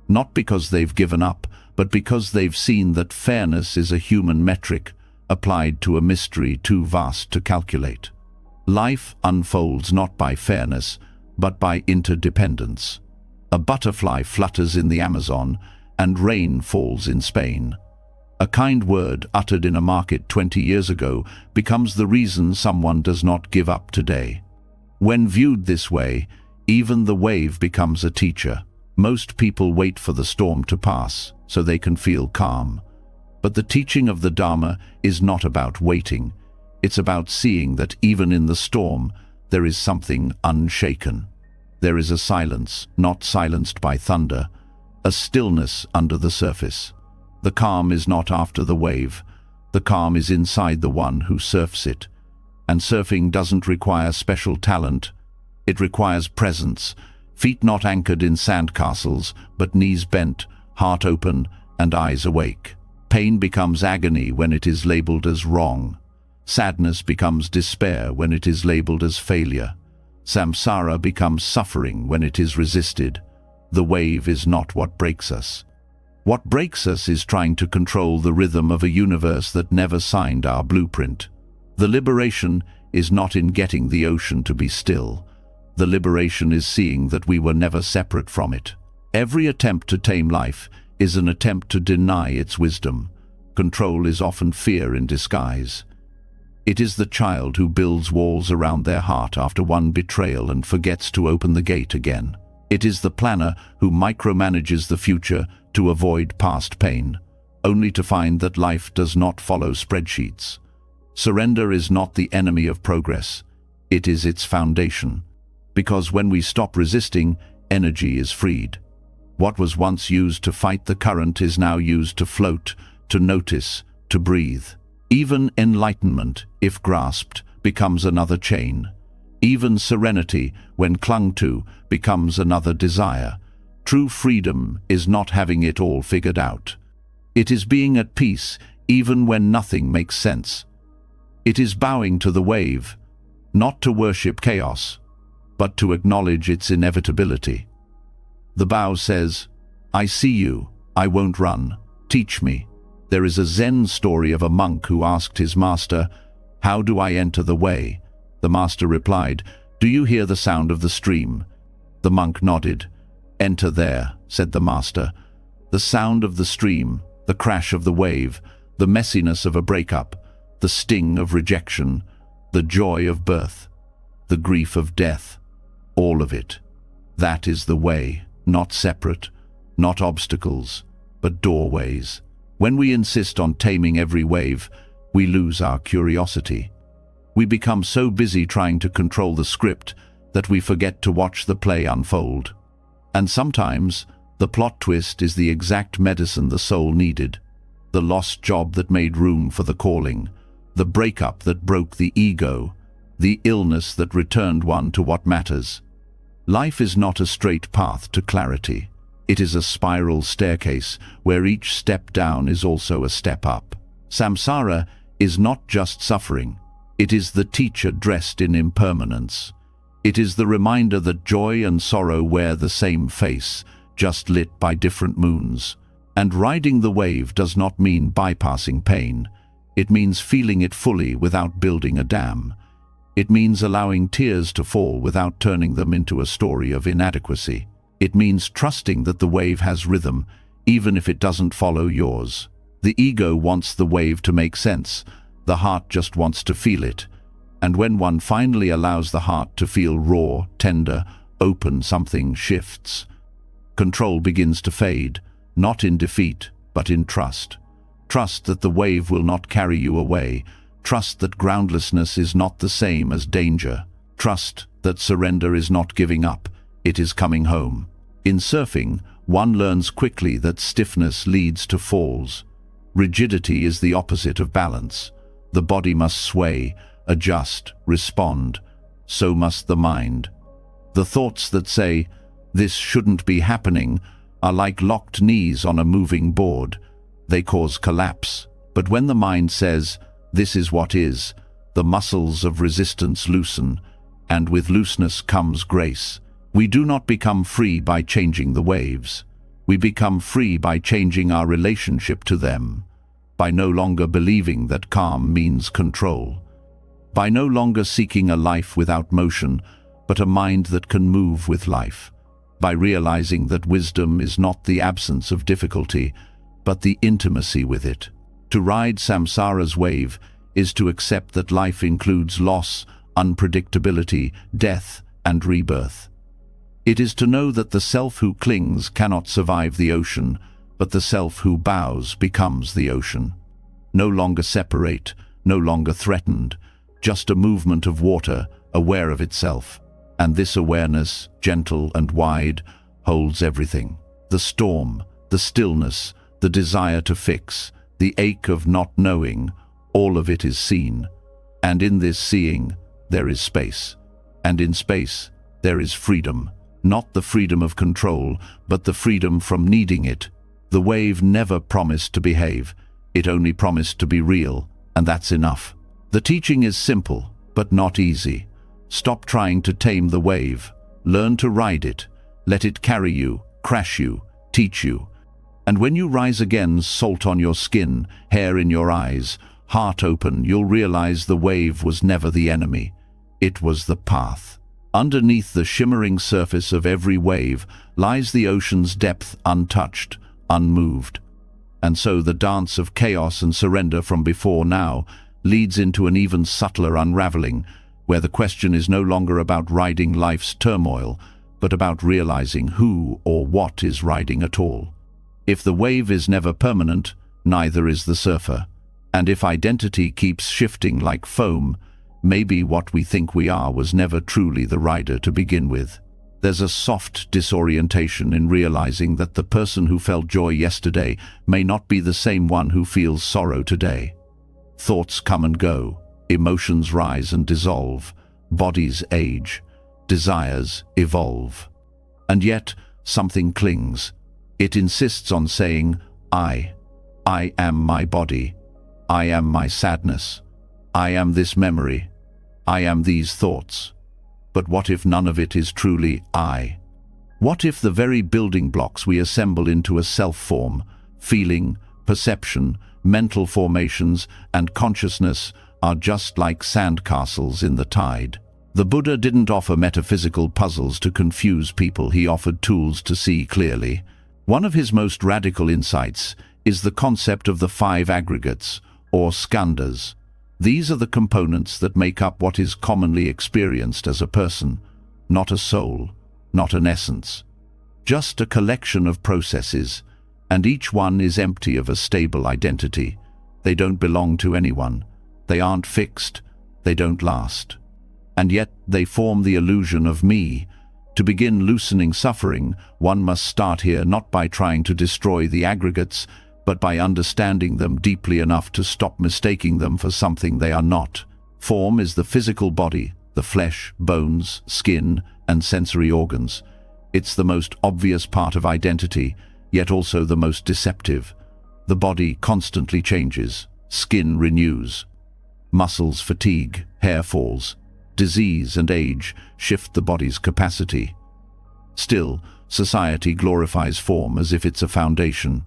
Not because they've given up, but because they've seen that fairness is a human metric, applied to a mystery too vast to calculate. Life unfolds not by fairness, but by interdependence. A butterfly flutters in the Amazon, and rain falls in Spain. A kind word uttered in a market 20 years ago becomes the reason someone does not give up today. When viewed this way, even the wave becomes a teacher. Most people wait for the storm to pass so they can feel calm. But the teaching of the Dharma is not about waiting. It's about seeing that even in the storm, there is something unshaken. There is a silence, not silenced by thunder, a stillness under the surface. The calm is not after the wave. The calm is inside the one who surfs it. And surfing doesn't require special talent. It requires presence, feet not anchored in sandcastles, but knees bent, heart open, and eyes awake. Pain becomes agony when it is labeled as wrong. Sadness becomes despair when it is labeled as failure. Samsara becomes suffering when it is resisted. The wave is not what breaks us. What breaks us is trying to control the rhythm of a universe that never signed our blueprint. The liberation is not in getting the ocean to be still. The liberation is seeing that we were never separate from it. Every attempt to tame life is an attempt to deny its wisdom. Control is often fear in disguise. It is the child who builds walls around their heart after one betrayal and forgets to open the gate again. It is the planner who micromanages the future to avoid past pain, only to find that life does not follow spreadsheets. Surrender is not the enemy of progress. It is its foundation. Because when we stop resisting, energy is freed. What was once used to fight the current is now used to float, to notice, to breathe. Even enlightenment, if grasped, becomes another chain. Even serenity, when clung to, becomes another desire. True freedom is not having it all figured out. It is being at peace even when nothing makes sense. It is bowing to the wave, not to worship chaos, but to acknowledge its inevitability. The bow says, "I see you, I won't run, teach me." There is a Zen story of a monk who asked his master, "How do I enter the way?" The master replied, "Do you hear the sound of the stream?" The monk nodded. "Enter there," said the master. The sound of the stream, the crash of the wave, the messiness of a breakup, the sting of rejection, the joy of birth, the grief of death, all of it. That is the way, not separate, not obstacles, but doorways. When we insist on taming every wave, we lose our curiosity. We become so busy trying to control the script that we forget to watch the play unfold. And sometimes, the plot twist is the exact medicine the soul needed. The lost job that made room for the calling, the breakup that broke the ego, the illness that returned one to what matters. Life is not a straight path to clarity. It is a spiral staircase where each step down is also a step up. Samsara is not just suffering. It is the teacher dressed in impermanence. It is the reminder that joy and sorrow wear the same face, just lit by different moons. And riding the wave does not mean bypassing pain. It means feeling it fully without building a dam. It means allowing tears to fall without turning them into a story of inadequacy. It means trusting that the wave has rhythm, even if it doesn't follow yours. The ego wants the wave to make sense. The heart just wants to feel it. And when one finally allows the heart to feel raw, tender, open, something shifts. Control begins to fade, not in defeat, but in trust. Trust that the wave will not carry you away. Trust that groundlessness is not the same as danger. Trust that surrender is not giving up, it is coming home. In surfing, one learns quickly that stiffness leads to falls. Rigidity is the opposite of balance. The body must sway, adjust, respond. So must the mind. The thoughts that say, "This shouldn't be happening," are like locked knees on a moving board. They cause collapse. But when the mind says, "This is what is," the muscles of resistance loosen, and with looseness comes grace. We do not become free by changing the waves. We become free by changing our relationship to them, by no longer believing that calm means control, by no longer seeking a life without motion, but a mind that can move with life, by realizing that wisdom is not the absence of difficulty, but the intimacy with it. To ride samsara's wave is to accept that life includes loss, unpredictability, death, and rebirth. It is to know that the self who clings cannot survive the ocean, but the self who bows becomes the ocean. No longer separate, no longer threatened, just a movement of water, aware of itself. And this awareness, gentle and wide, holds everything. The storm, the stillness, the desire to fix, the ache of not knowing, all of it is seen. And in this seeing, there is space. And in space, there is freedom. Not the freedom of control, but the freedom from needing it. The wave never promised to behave. It only promised to be real, and that's enough. The teaching is simple, but not easy. Stop trying to tame the wave. Learn to ride it. Let it carry you, crash you, teach you. And when you rise again, salt on your skin, hair in your eyes, heart open, you'll realize the wave was never the enemy. It was the path. Underneath the shimmering surface of every wave lies the ocean's depth, untouched, unmoved. And so the dance of chaos and surrender from before now leads into an even subtler unraveling, where the question is no longer about riding life's turmoil, but about realizing who or what is riding at all. If the wave is never permanent, neither is the surfer. And if identity keeps shifting like foam, maybe what we think we are was never truly the rider to begin with. There's a soft disorientation in realizing that the person who felt joy yesterday may not be the same one who feels sorrow today. Thoughts come and go, emotions rise and dissolve, bodies age, desires evolve. And yet, something clings. It insists on saying, I am my body. I am my sadness. I am this memory. I am these thoughts. But what if none of it is truly I? What if the very building blocks we assemble into a self-form, feeling, perception, mental formations, and consciousness are just like sandcastles in the tide? The Buddha didn't offer metaphysical puzzles to confuse people, he offered tools to see clearly. One of his most radical insights is the concept of the 5 aggregates, or skandhas. These are the components that make up what is commonly experienced as a person, not a soul, not an essence. Just a collection of processes, and each one is empty of a stable identity. They don't belong to anyone. They aren't fixed. They don't last. And yet they form the illusion of me. To begin loosening suffering, one must start here not by trying to destroy the aggregates, but by understanding them deeply enough to stop mistaking them for something they are not. Form is the physical body, the flesh, bones, skin, and sensory organs. It's the most obvious part of identity, yet also the most deceptive. The body constantly changes, skin renews. Muscles fatigue, hair falls. Disease and age shift the body's capacity. Still, society glorifies form as if it's a foundation.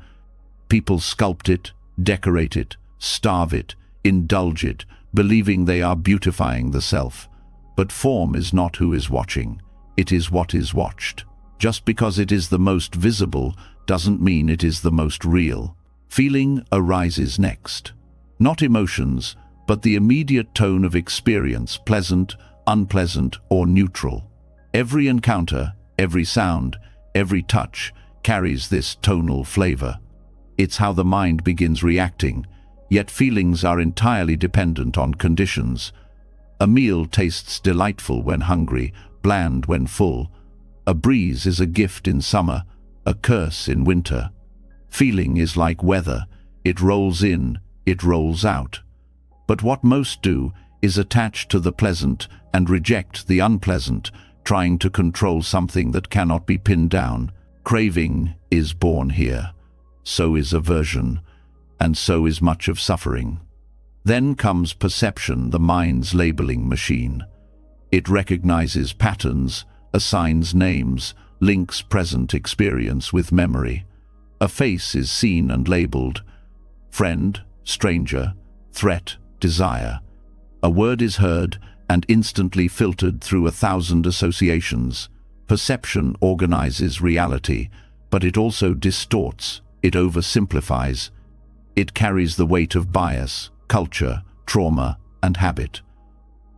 People sculpt it, decorate it, starve it, indulge it, believing they are beautifying the self. But form is not who is watching, it is what is watched. Just because it is the most visible doesn't mean it is the most real. Feeling arises next. Not emotions, but the immediate tone of experience, pleasant, unpleasant, or neutral. Every encounter, every sound, every touch carries this tonal flavor. It's how the mind begins reacting, yet feelings are entirely dependent on conditions. A meal tastes delightful when hungry, bland when full. A breeze is a gift in summer, a curse in winter. Feeling is like weather. It rolls in, it rolls out. But what most do is attach to the pleasant and reject the unpleasant, trying to control something that cannot be pinned down. Craving is born here. So is aversion, and so is much of suffering. Then comes perception, the mind's labeling machine. It recognizes patterns, assigns names, links present experience with memory. A face is seen and labeled. Friend, stranger, threat, desire. A word is heard and instantly filtered through 1,000 associations. Perception organizes reality, but it also distorts. It oversimplifies. It carries the weight of bias, culture, trauma, and habit.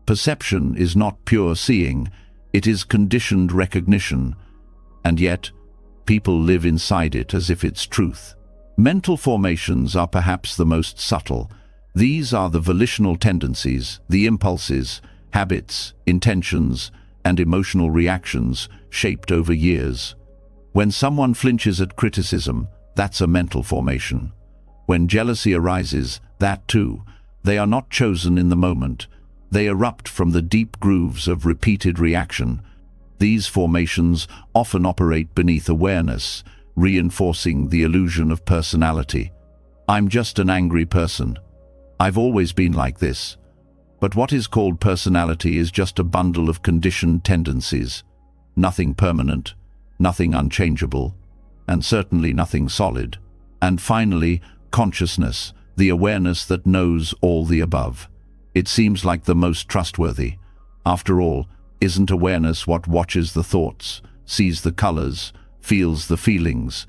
Perception is not pure seeing, it is conditioned recognition, and yet people live inside it as if it's truth. Mental formations are perhaps the most subtle. These are the volitional tendencies, the impulses, habits, intentions, and emotional reactions shaped over years. When someone flinches at criticism, that's a mental formation. When jealousy arises, that too. They are not chosen in the moment. They erupt from the deep grooves of repeated reaction. These formations often operate beneath awareness, reinforcing the illusion of personality. I'm just an angry person. I've always been like this. But what is called personality is just a bundle of conditioned tendencies. Nothing permanent, nothing unchangeable, and certainly nothing solid. And finally, consciousness, the awareness that knows all the above. It seems like the most trustworthy. After all, isn't awareness what watches the thoughts, sees the colors, feels the feelings?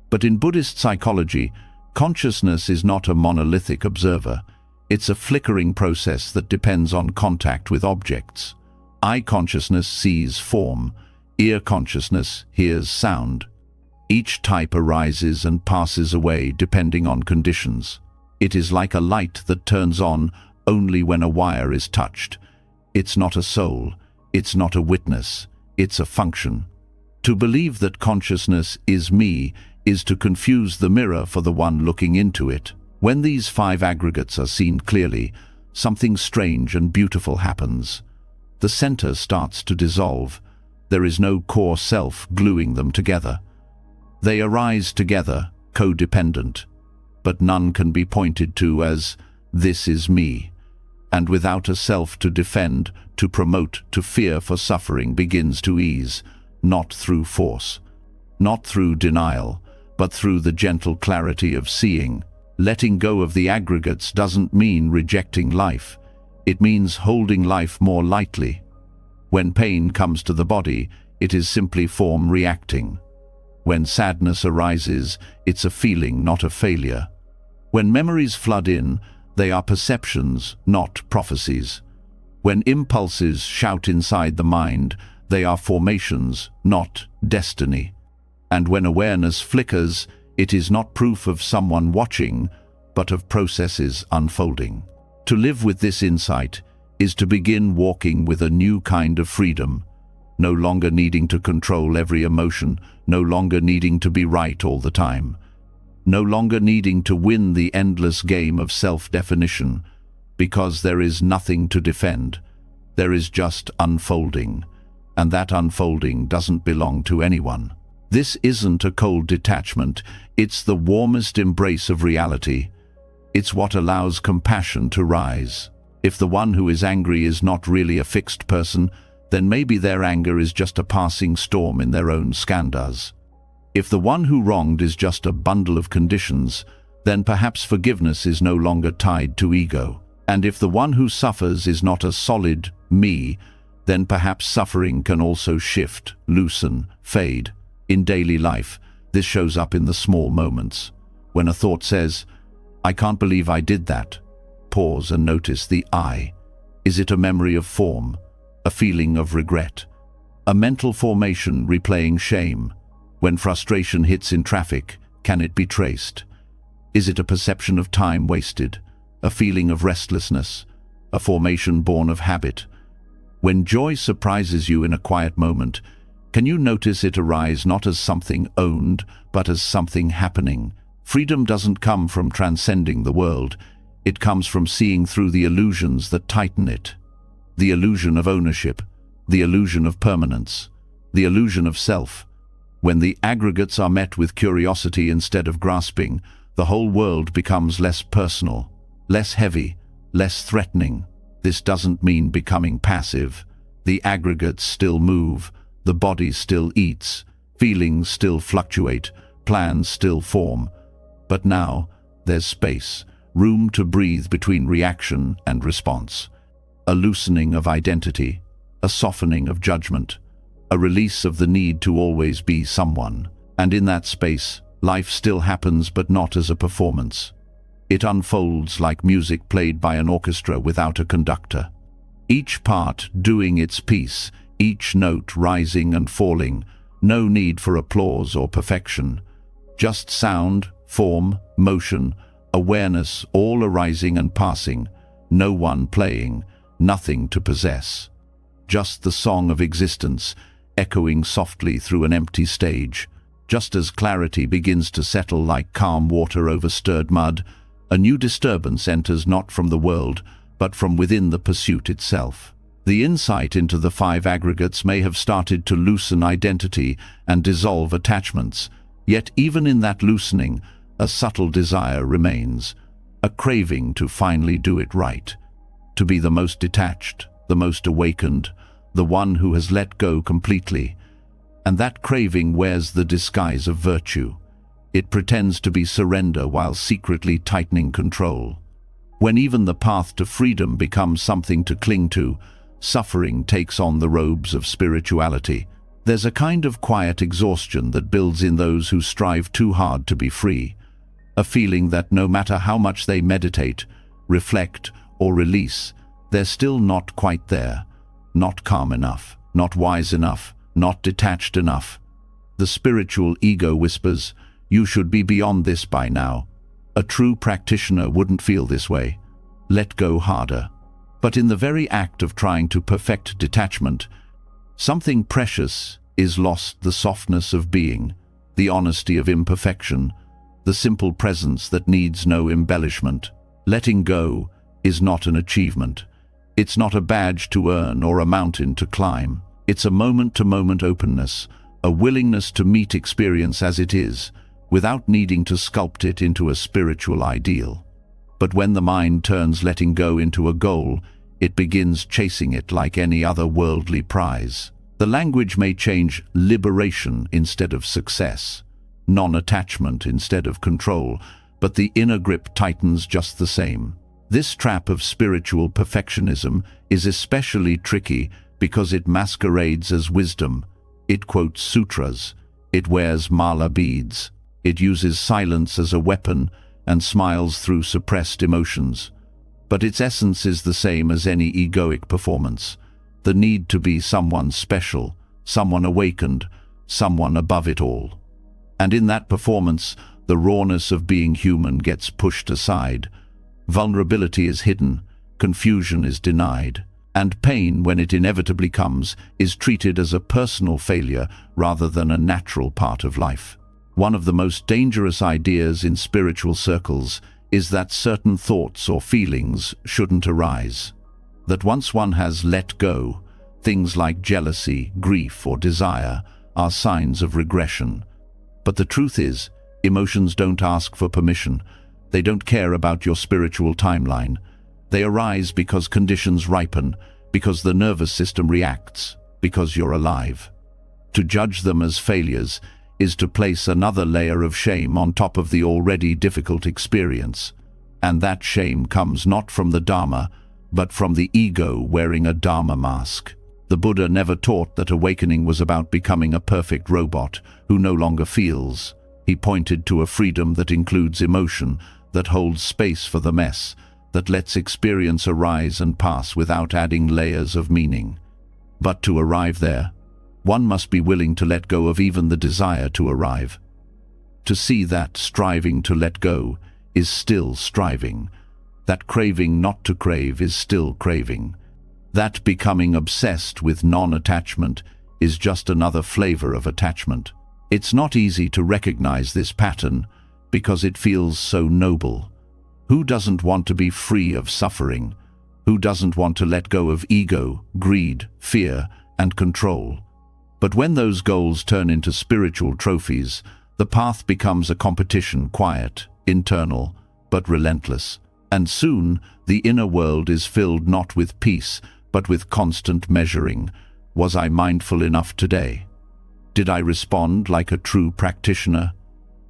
But in Buddhist psychology, consciousness is not a monolithic observer. It's a flickering process that depends on contact with objects. Eye consciousness sees form. Ear consciousness hears sound. Each type arises and passes away depending on conditions. It is like a light that turns on only when a wire is touched. It's not a soul. It's not a witness. It's a function. To believe that consciousness is me is to confuse the mirror for the one looking into it. When these 5 aggregates are seen clearly, something strange and beautiful happens. The center starts to dissolve. There is no core self gluing them together. They arise together, codependent, but none can be pointed to as, "This is me." And without a self to defend, to promote, to fear for suffering begins to ease, not through force, not through denial, but through the gentle clarity of seeing. Letting go of the aggregates doesn't mean rejecting life. It means holding life more lightly. When pain comes to the body, it is simply form reacting. When sadness arises, it's a feeling, not a failure. When memories flood in, they are perceptions, not prophecies. When impulses shout inside the mind, they are formations, not destiny. And when awareness flickers, it is not proof of someone watching, but of processes unfolding. To live with this insight is to begin walking with a new kind of freedom, no longer needing to control every emotion, no longer needing to be right all the time, no longer needing to win the endless game of self-definition, because there is nothing to defend. There is just unfolding, and that unfolding doesn't belong to anyone. This isn't a cold detachment, it's the warmest embrace of reality. It's what allows compassion to rise. If the one who is angry is not really a fixed person, then maybe their anger is just a passing storm in their own skandhas. If the one who wronged is just a bundle of conditions, then perhaps forgiveness is no longer tied to ego. And if the one who suffers is not a solid me, then perhaps suffering can also shift, loosen, fade. In daily life, this shows up in the small moments. When a thought says, "I can't believe I did that," pause and notice the I. Is it a memory of form, a feeling of regret, a mental formation replaying shame? When frustration hits in traffic, can it be traced? Is it a perception of time wasted, a feeling of restlessness, a formation born of habit? When joy surprises you in a quiet moment, can you notice it arise not as something owned, but as something happening? Freedom doesn't come from transcending the world. It comes from seeing through the illusions that tighten it. The illusion of ownership, the illusion of permanence, the illusion of self. When the aggregates are met with curiosity instead of grasping, the whole world becomes less personal, less heavy, less threatening. This doesn't mean becoming passive. The aggregates still move, the body still eats, feelings still fluctuate, plans still form. But now, there's space, room to breathe between reaction and response. A loosening of identity, a softening of judgment, a release of the need to always be someone. And in that space, life still happens, but not as a performance. It unfolds like music played by an orchestra without a conductor. Each part doing its piece, each note rising and falling, no need for applause or perfection. Just sound, form, motion, awareness, all arising and passing, no one playing, nothing to possess. Just the song of existence, echoing softly through an empty stage. Just as clarity begins to settle like calm water over stirred mud, a new disturbance enters not from the world, but from within the pursuit itself. The insight into the 5 aggregates may have started to loosen identity and dissolve attachments, yet even in that loosening, a subtle desire remains, a craving to finally do it right. to be the most detached, the most awakened, the one who has let go completely. And that craving wears the disguise of virtue. It pretends to be surrender while secretly tightening control. When even the path to freedom becomes something to cling to, suffering takes on the robes of spirituality. There's a kind of quiet exhaustion that builds in those who strive too hard to be free, a feeling that no matter how much they meditate, reflect, or release, they're still not quite there, not calm enough, not wise enough, not detached enough. The spiritual ego whispers, "You should be beyond this by now." A true practitioner wouldn't feel this way. Let go harder. But in the very act of trying to perfect detachment, something precious is lost: the softness of being, the honesty of imperfection, the simple presence that needs no embellishment. Letting go is not an achievement. It's not a badge to earn or a mountain to climb. It's a moment-to-moment openness, a willingness to meet experience as it is, without needing to sculpt it into a spiritual ideal. But when the mind turns letting go into a goal, it begins chasing it like any other worldly prize. The language may change: liberation instead of success, non-attachment instead of control, but the inner grip tightens just the same. This trap of spiritual perfectionism is especially tricky because it masquerades as wisdom. It quotes sutras, it wears mala beads, it uses silence as a weapon and smiles through suppressed emotions. But its essence is the same as any egoic performance: the need to be someone special, someone awakened, someone above it all. And in that performance, the rawness of being human gets pushed aside. Vulnerability is hidden, confusion is denied, and pain, when it inevitably comes, is treated as a personal failure rather than a natural part of life. One of the most dangerous ideas in spiritual circles is that certain thoughts or feelings shouldn't arise. That once one has let go, things like jealousy, grief, or desire are signs of regression. But the truth is, emotions don't ask for permission. They don't care about your spiritual timeline. They arise because conditions ripen, because the nervous system reacts, because you're alive. To judge them as failures is to place another layer of shame on top of the already difficult experience. And that shame comes not from the Dharma, but from the ego wearing a Dharma mask. The Buddha never taught that awakening was about becoming a perfect robot who no longer feels. He pointed to a freedom that includes emotion, that holds space for the mess, that lets experience arise and pass without adding layers of meaning. But to arrive there, one must be willing to let go of even the desire to arrive. To see that striving to let go is still striving, that craving not to crave is still craving, that becoming obsessed with non-attachment is just another flavor of attachment. It's not easy to recognize this pattern because it feels so noble. Who doesn't want to be free of suffering? Who doesn't want to let go of ego, greed, fear, and control? But when those goals turn into spiritual trophies, the path becomes a competition, quiet, internal, but relentless. And soon, the inner world is filled not with peace, but with constant measuring. Was I mindful enough today? Did I respond like a true practitioner?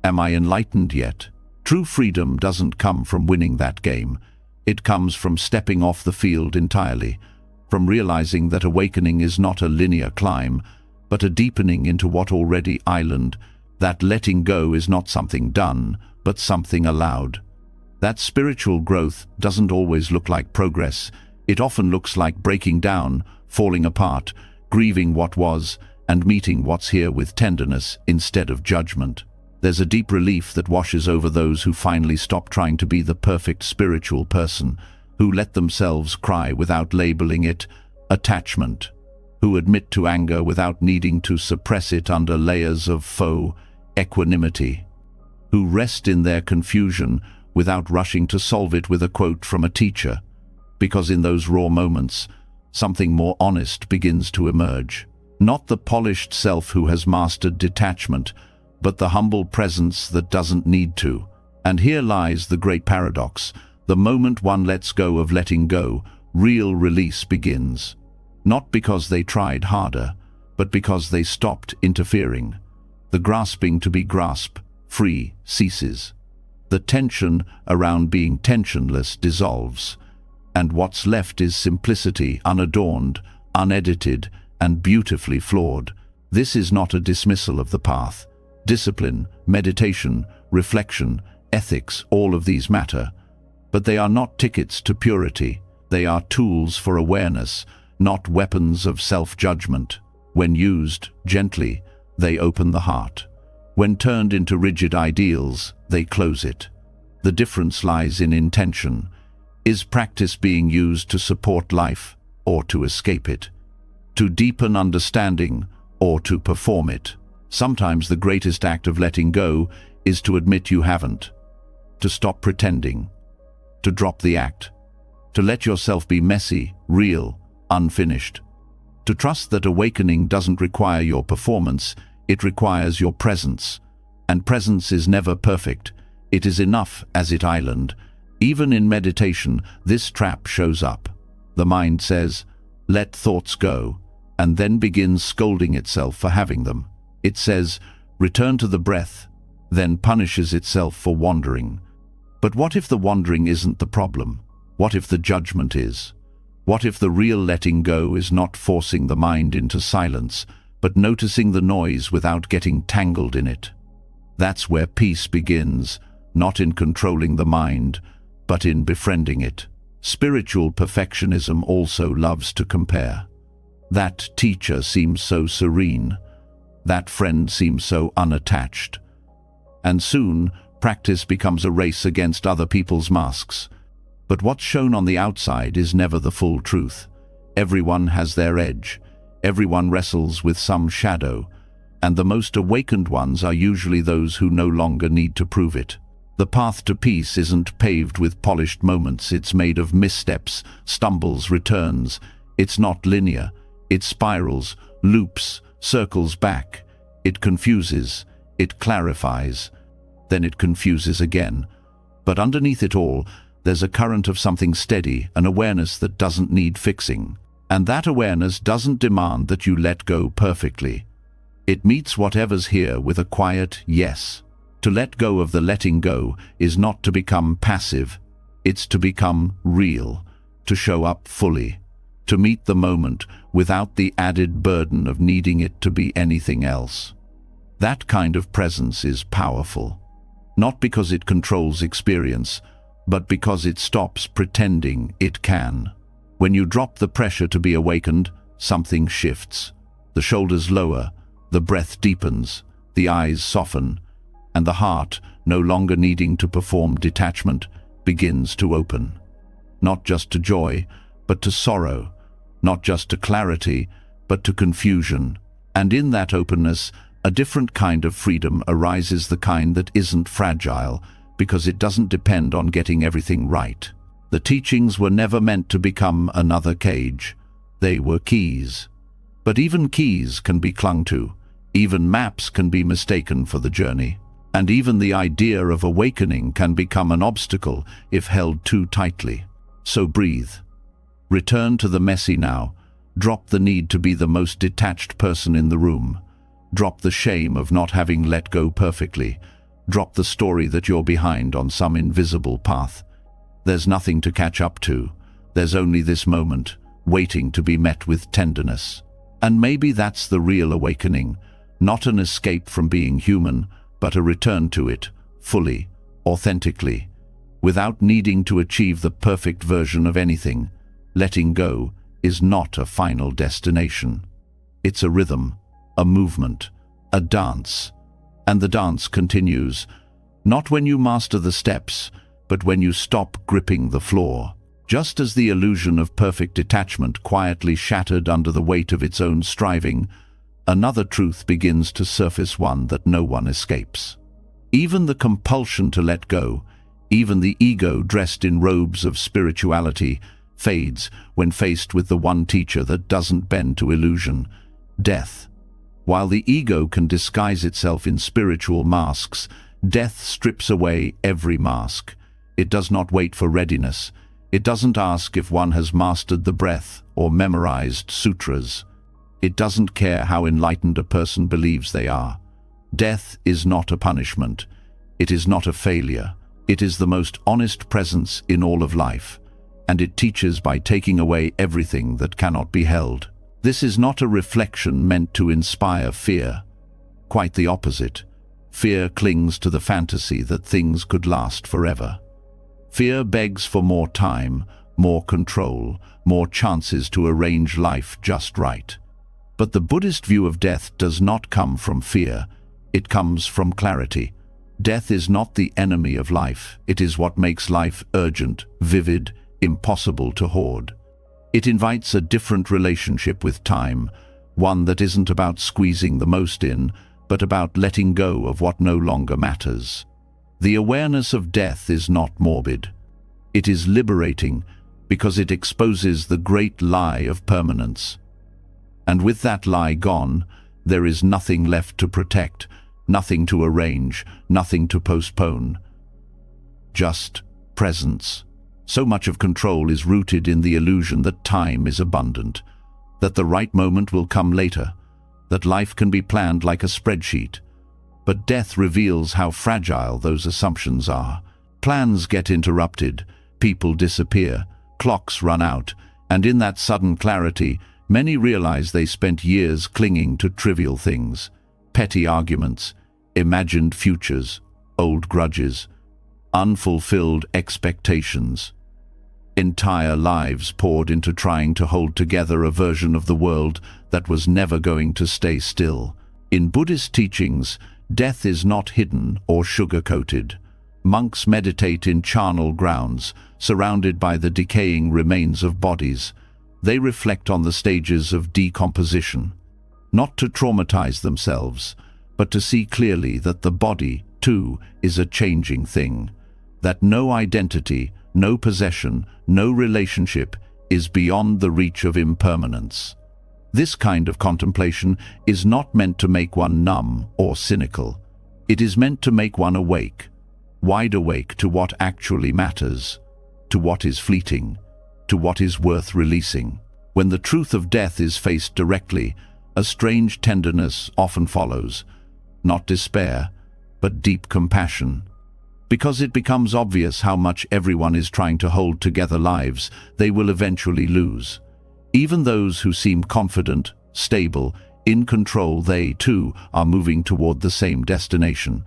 Am I enlightened yet? True freedom doesn't come from winning that game. It comes from stepping off the field entirely, from realizing that awakening is not a linear climb, but a deepening into what already island, that letting go is not something done, but something allowed. That spiritual growth doesn't always look like progress. It often looks like breaking down, falling apart, grieving what was, and meeting what's here with tenderness instead of judgment. There's a deep relief that washes over those who finally stop trying to be the perfect spiritual person, who let themselves cry without labeling it attachment, who admit to anger without needing to suppress it under layers of faux equanimity, who rest in their confusion without rushing to solve it with a quote from a teacher, because in those raw moments, something more honest begins to emerge. Not the polished self who has mastered detachment, but the humble presence that doesn't need to. And here lies the great paradox. The moment one lets go of letting go, real release begins. Not because they tried harder, but because they stopped interfering. The grasping to be grasp-free ceases. The tension around being tensionless dissolves, and what's left is simplicity, unadorned, unedited, and beautifully flawed. This is not a dismissal of the path. Discipline, meditation, reflection, ethics, all of these matter. But they are not tickets to purity. They are tools for awareness, not weapons of self-judgment. When used gently, they open the heart. When turned into rigid ideals, they close it. The difference lies in intention. Is practice being used to support life or to escape it? To deepen understanding or to perform it? Sometimes the greatest act of letting go is to admit you haven't. To stop pretending. To drop the act. To let yourself be messy, real, unfinished. To trust that awakening doesn't require your performance, it requires your presence. And presence is never perfect. It is enough as it island. Even in meditation, this trap shows up. The mind says, let thoughts go, and then begins scolding itself for having them. It says, return to the breath, then punishes itself for wandering. But what if the wandering isn't the problem? What if the judgment is? What if the real letting go is not forcing the mind into silence, but noticing the noise without getting tangled in it? That's where peace begins, not in controlling the mind, but in befriending it. Spiritual perfectionism also loves to compare. That teacher seems so serene. That friend seems so unattached. And soon, practice becomes a race against other people's masks. But what's shown on the outside is never the full truth. Everyone has their edge. Everyone wrestles with some shadow. And the most awakened ones are usually those who no longer need to prove it. The path to peace isn't paved with polished moments. It's made of missteps, stumbles, returns. It's not linear. It spirals, loops, circles back. It confuses. It clarifies. Then it confuses again. But underneath it all, there's a current of something steady, an awareness that doesn't need fixing. And that awareness doesn't demand that you let go perfectly. It meets whatever's here with a quiet yes. To let go of the letting go is not to become passive. It's to become real, to show up fully, to meet the moment without the added burden of needing it to be anything else. That kind of presence is powerful, not because it controls experience, but because it stops pretending it can. When you drop the pressure to be awakened, something shifts. The shoulders lower, the breath deepens, the eyes soften, and the heart, no longer needing to perform detachment, begins to open. Not just to joy, but to sorrow. Not just to clarity, but to confusion. And in that openness, a different kind of freedom arises, the kind that isn't fragile, because it doesn't depend on getting everything right. The teachings were never meant to become another cage. They were keys. But even keys can be clung to. Even maps can be mistaken for the journey. And even the idea of awakening can become an obstacle if held too tightly. So breathe. Return to the messy now. Drop the need to be the most detached person in the room. Drop the shame of not having let go perfectly. Drop the story that you're behind on some invisible path. There's nothing to catch up to. There's only this moment, waiting to be met with tenderness. And maybe that's the real awakening. Not an escape from being human, but a return to it, fully, authentically, without needing to achieve the perfect version of anything. Letting go is not a final destination. It's a rhythm, a movement, a dance. And the dance continues, not when you master the steps, but when you stop gripping the floor. Just as the illusion of perfect detachment quietly shattered under the weight of its own striving, another truth begins to surface, one that no one escapes. Even the compulsion to let go, even the ego dressed in robes of spirituality, fades when faced with the one teacher that doesn't bend to illusion, death. While the ego can disguise itself in spiritual masks, death strips away every mask. It does not wait for readiness. It doesn't ask if one has mastered the breath or memorized sutras. It doesn't care how enlightened a person believes they are. Death is not a punishment. It is not a failure. It is the most honest presence in all of life, and it teaches by taking away everything that cannot be held. This is not a reflection meant to inspire fear. Quite the opposite. Fear clings to the fantasy that things could last forever. Fear begs for more time, more control, more chances to arrange life just right. But the Buddhist view of death does not come from fear. It comes from clarity. Death is not the enemy of life. It is what makes life urgent, vivid, impossible to hoard. It invites a different relationship with time, one that isn't about squeezing the most in, but about letting go of what no longer matters. The awareness of death is not morbid. It is liberating because it exposes the great lie of permanence. And with that lie gone, there is nothing left to protect, nothing to arrange, nothing to postpone. Just presence. So much of control is rooted in the illusion that time is abundant, that the right moment will come later, that life can be planned like a spreadsheet. But death reveals how fragile those assumptions are. Plans get interrupted, people disappear, clocks run out, and in that sudden clarity, many realize they spent years clinging to trivial things, petty arguments, imagined futures, old grudges, unfulfilled expectations. Entire lives poured into trying to hold together a version of the world that was never going to stay still. In Buddhist teachings, death is not hidden or sugar-coated. Monks meditate in charnel grounds, surrounded by the decaying remains of bodies. They reflect on the stages of decomposition, not to traumatize themselves, but to see clearly that the body, too, is a changing thing, that no identity, no possession, no relationship is beyond the reach of impermanence. This kind of contemplation is not meant to make one numb or cynical. It is meant to make one awake, wide awake to what actually matters, to what is fleeting, to what is worth releasing. When the truth of death is faced directly, a strange tenderness often follows, not despair, but deep compassion. Because it becomes obvious how much everyone is trying to hold together lives they will eventually lose. Even those who seem confident, stable, in control, they too are moving toward the same destination.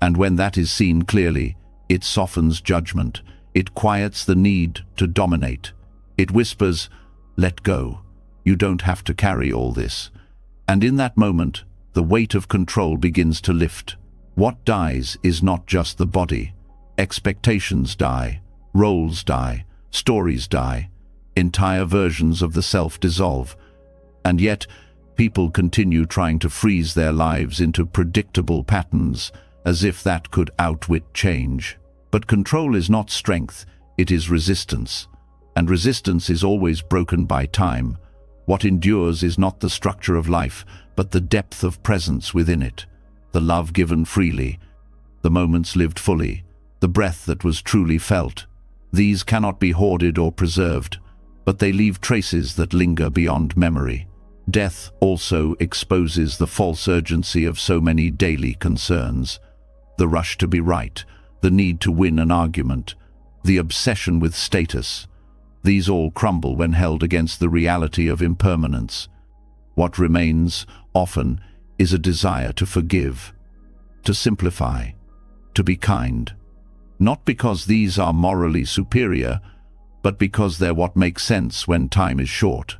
And when that is seen clearly, it softens judgment. It quiets the need to dominate. It whispers, "Let go. You don't have to carry all this." And in that moment, the weight of control begins to lift. What dies is not just the body. Expectations die, roles die, stories die, entire versions of the self dissolve. And yet, people continue trying to freeze their lives into predictable patterns, as if that could outwit change. But control is not strength, it is resistance. And resistance is always broken by time. What endures is not the structure of life, but the depth of presence within it. The love given freely, the moments lived fully, the breath that was truly felt. These cannot be hoarded or preserved, but they leave traces that linger beyond memory. Death also exposes the false urgency of so many daily concerns. The rush to be right, the need to win an argument, the obsession with status. These all crumble when held against the reality of impermanence. What remains, often, is a desire to forgive, to simplify, to be kind. Not because these are morally superior, but because they're what makes sense when time is short.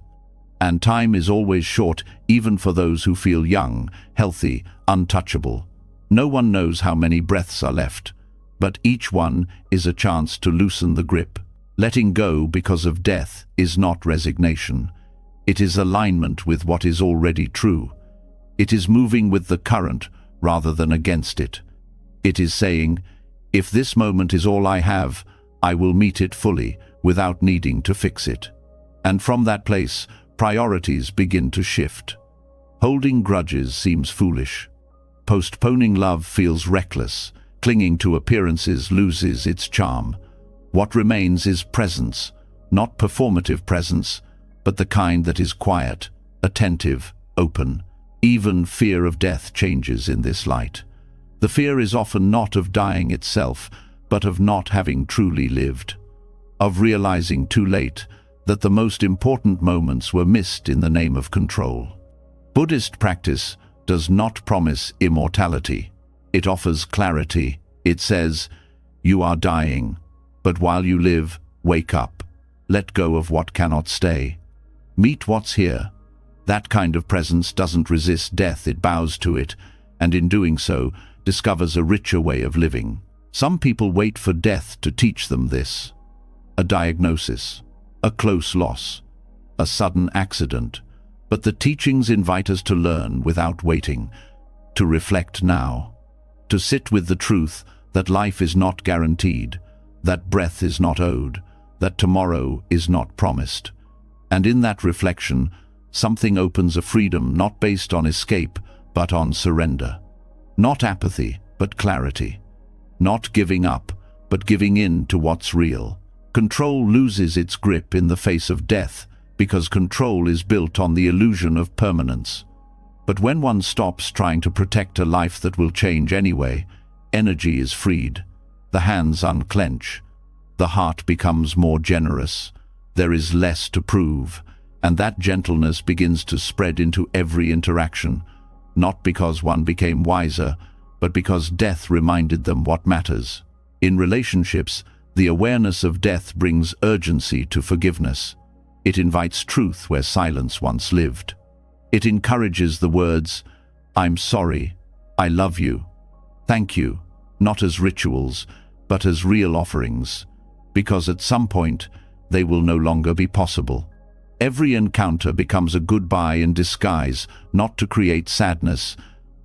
And time is always short, even for those who feel young, healthy, untouchable. No one knows how many breaths are left, but each one is a chance to loosen the grip. Letting go because of death is not resignation. It is alignment with what is already true. It is moving with the current rather than against it. It is saying, if this moment is all I have, I will meet it fully without needing to fix it. And from that place, priorities begin to shift. Holding grudges seems foolish. Postponing love feels reckless. Clinging to appearances loses its charm. What remains is presence, not performative presence, but the kind that is quiet, attentive, open. Even fear of death changes in this light. The fear is often not of dying itself, but of not having truly lived, of realizing too late that the most important moments were missed in the name of control. Buddhist practice does not promise immortality. It offers clarity. It says, you are dying, but while you live, wake up. Let go of what cannot stay. Meet what's here. That kind of presence doesn't resist death, it bows to it, and in doing so, discovers a richer way of living. Some people wait for death to teach them this. A diagnosis, a close loss, a sudden accident. But the teachings invite us to learn without waiting, to reflect now, to sit with the truth that life is not guaranteed, that breath is not owed, that tomorrow is not promised. And in that reflection, something opens a freedom not based on escape, but on surrender. Not apathy, but clarity. Not giving up, but giving in to what's real. Control loses its grip in the face of death, because control is built on the illusion of permanence. But when one stops trying to protect a life that will change anyway, energy is freed. The hands unclench. The heart becomes more generous. There is less to prove, and that gentleness begins to spread into every interaction, not because one became wiser, but because death reminded them what matters. In relationships, the awareness of death brings urgency to forgiveness. It invites truth where silence once lived. It encourages the words, I'm sorry, I love you, thank you, not as rituals, but as real offerings, because at some point, they will no longer be possible. Every encounter becomes a goodbye in disguise, not to create sadness,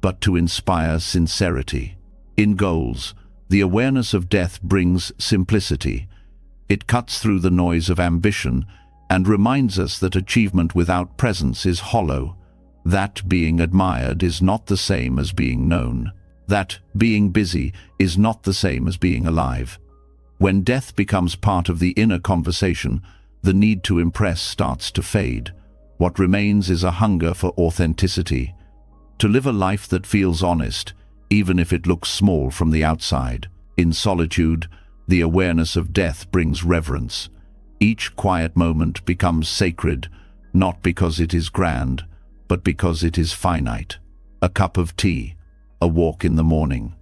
but to inspire sincerity. In goals, the awareness of death brings simplicity. It cuts through the noise of ambition and reminds us that achievement without presence is hollow, that being admired is not the same as being known, that being busy is not the same as being alive. When death becomes part of the inner conversation, the need to impress starts to fade. What remains is a hunger for authenticity, to live a life that feels honest, even if it looks small from the outside. In solitude, the awareness of death brings reverence. Each quiet moment becomes sacred, not because it is grand, but because it is finite. A cup of tea, a walk in the morning,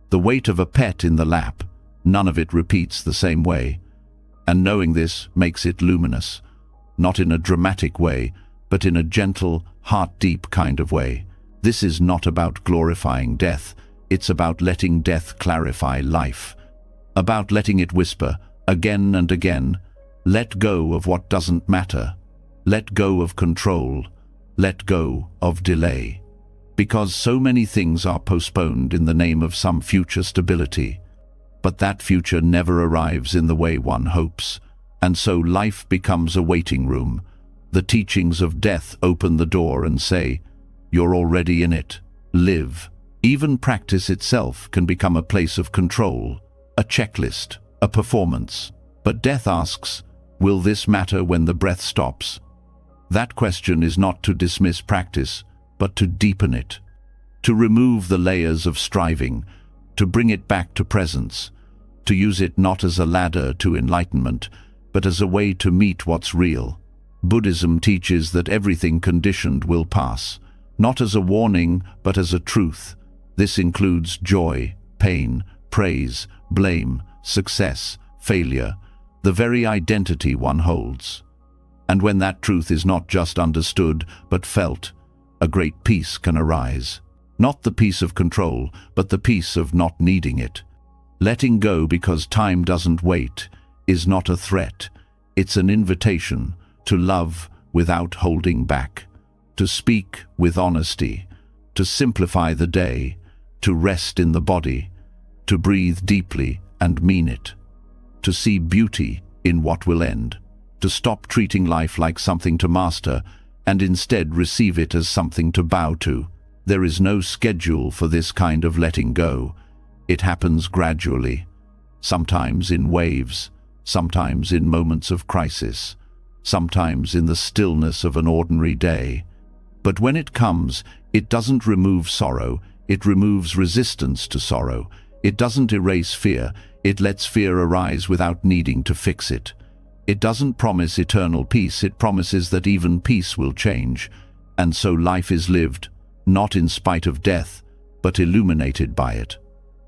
the weight of a pet in the lap, none of it repeats the same way. And knowing this makes it luminous, not in a dramatic way, but in a gentle, heart-deep kind of way. This is not about glorifying death, it's about letting death clarify life, about letting it whisper, again and again, let go of what doesn't matter, let go of control, let go of delay. Because so many things are postponed in the name of some future stability. But that future never arrives in the way one hopes, and so life becomes a waiting room. The teachings of death open the door and say, you're already in it, live. Even practice itself can become a place of control, a checklist, a performance. But death asks, will this matter when the breath stops? That question is not to dismiss practice, but to deepen it, to remove the layers of striving, to bring it back to presence, to use it not as a ladder to enlightenment, but as a way to meet what's real. Buddhism teaches that everything conditioned will pass, not as a warning, but as a truth. This includes joy, pain, praise, blame, success, failure, the very identity one holds. And when that truth is not just understood, but felt, a great peace can arise. Not the peace of control, but the peace of not needing it. Letting go because time doesn't wait is not a threat. It's an invitation to love without holding back, to speak with honesty, to simplify the day, to rest in the body, to breathe deeply and mean it, to see beauty in what will end, to stop treating life like something to master and instead receive it as something to bow to. There is no schedule for this kind of letting go. It happens gradually, sometimes in waves, sometimes in moments of crisis, sometimes in the stillness of an ordinary day. But when it comes, it doesn't remove sorrow, it removes resistance to sorrow. It doesn't erase fear, it lets fear arise without needing to fix it. It doesn't promise eternal peace, it promises that even peace will change. And so life is lived, not in spite of death, but illuminated by it.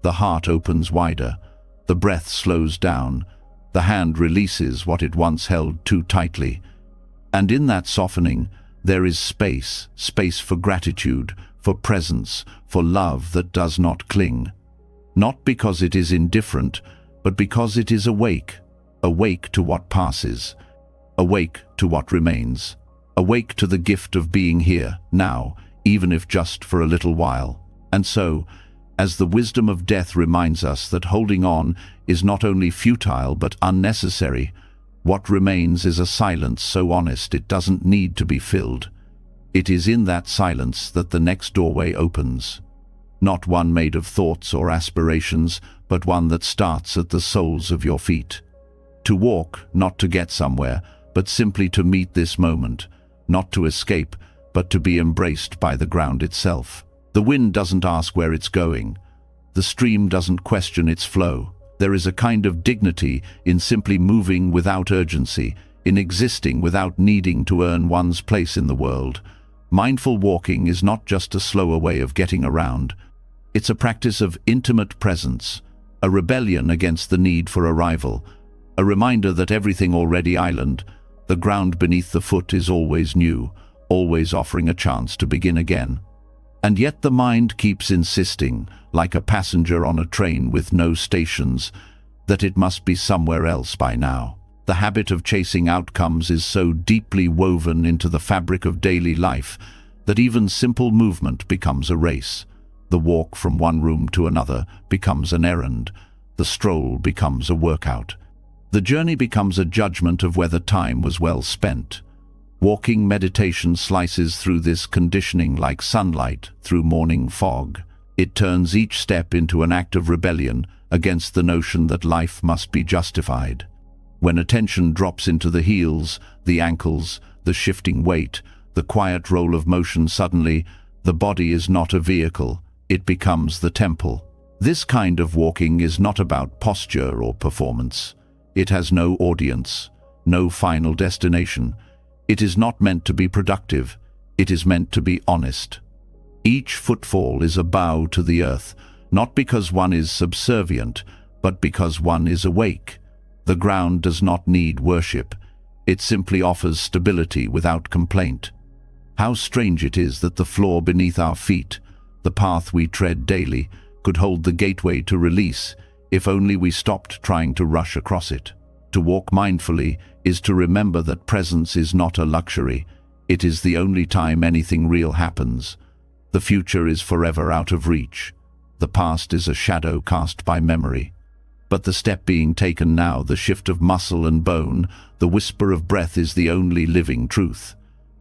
The heart opens wider, the breath slows down, the hand releases what it once held too tightly. And in that softening, there is space for gratitude, for presence, for love that does not cling. Not because it is indifferent, but because it is awake to what passes, awake to what remains, awake to the gift of being here, now, even if just for a little while. And so, as the wisdom of death reminds us that holding on is not only futile but unnecessary, what remains is a silence so honest it doesn't need to be filled. It is in that silence that the next doorway opens. Not one made of thoughts or aspirations, but one that starts at the soles of your feet. To walk, not to get somewhere, but simply to meet this moment, not to escape, but to be embraced by the ground itself. The wind doesn't ask where it's going. The stream doesn't question its flow. There is a kind of dignity in simply moving without urgency, in existing without needing to earn one's place in the world. Mindful walking is not just a slower way of getting around. It's a practice of intimate presence, a rebellion against the need for arrival, a reminder that everything already island, the ground beneath the foot is always new, always offering a chance to begin again. And yet the mind keeps insisting, like a passenger on a train with no stations, that it must be somewhere else by now. The habit of chasing outcomes is so deeply woven into the fabric of daily life that even simple movement becomes a race. The walk from one room to another becomes an errand. The stroll becomes a workout. The journey becomes a judgment of whether time was well spent. Walking meditation slices through this conditioning like sunlight through morning fog. It turns each step into an act of rebellion against the notion that life must be justified. When attention drops into the heels, the ankles, the shifting weight, the quiet roll of motion, suddenly, the body is not a vehicle, it becomes the temple. This kind of walking is not about posture or performance. It has no audience, no final destination. It is not meant to be productive, it is meant to be honest. Each footfall is a bow to the earth, not because one is subservient, but because one is awake. The ground does not need worship, it simply offers stability without complaint. How strange it is that the floor beneath our feet, the path we tread daily, could hold the gateway to release, if only we stopped trying to rush across it. To walk mindfully is to remember that presence is not a luxury, it is the only time anything real happens. The future is forever out of reach. The past is a shadow cast by memory. But the step being taken now, the shift of muscle and bone, the whisper of breath is the only living truth.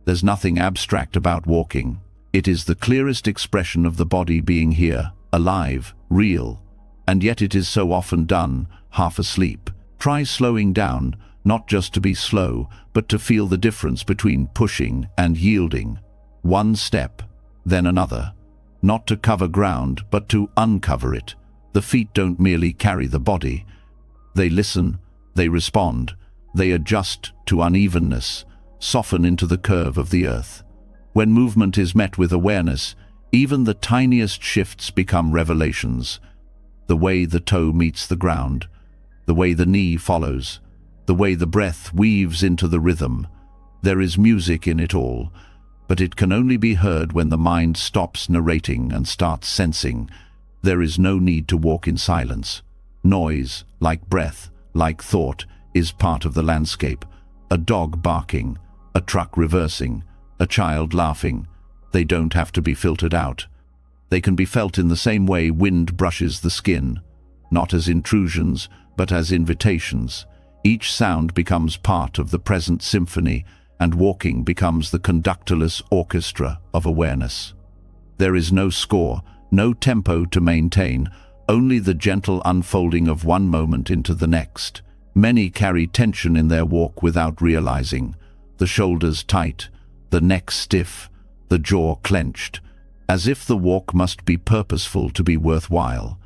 There's nothing abstract about walking. It is the clearest expression of the body being here, alive, real. And yet it is so often done, half asleep. Try slowing down, not just to be slow, but to feel the difference between pushing and yielding. One step, then another. Not to cover ground, but to uncover it. The feet don't merely carry the body. They listen, they respond, they adjust to unevenness, soften into the curve of the earth. When movement is met with awareness, even the tiniest shifts become revelations. The way the toe meets the ground, the way the knee follows, the way the breath weaves into the rhythm. There is music in it all, but it can only be heard when the mind stops narrating and starts sensing. There is no need to walk in silence. Noise, like breath, like thought, is part of the landscape. A dog barking, a truck reversing, a child laughing. They don't have to be filtered out. They can be felt in the same way wind brushes the skin, not as intrusions, but as invitations. Each sound becomes part of the present symphony, and walking becomes the conductorless orchestra of awareness. There is no score, no tempo to maintain, only the gentle unfolding of one moment into the next. Many carry tension in their walk without realizing. The shoulders tight, the neck stiff, the jaw clenched, as if the walk must be purposeful to be worthwhile,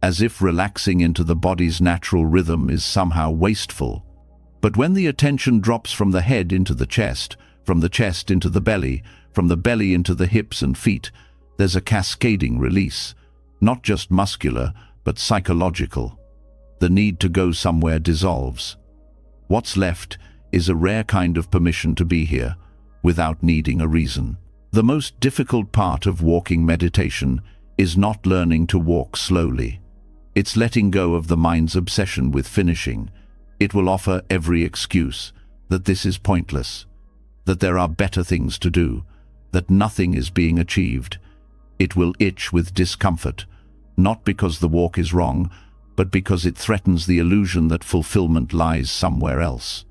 as if relaxing into the body's natural rhythm is somehow wasteful. But when the attention drops from the head into the chest, from the chest into the belly, from the belly into the hips and feet, there's a cascading release, not just muscular, but psychological. The need to go somewhere dissolves. What's left is a rare kind of permission to be here, without needing a reason. The most difficult part of walking meditation is not learning to walk slowly. It's letting go of the mind's obsession with finishing. It will offer every excuse that this is pointless, that there are better things to do, that nothing is being achieved. It will itch with discomfort, not because the walk is wrong, but because it threatens the illusion that fulfillment lies somewhere else.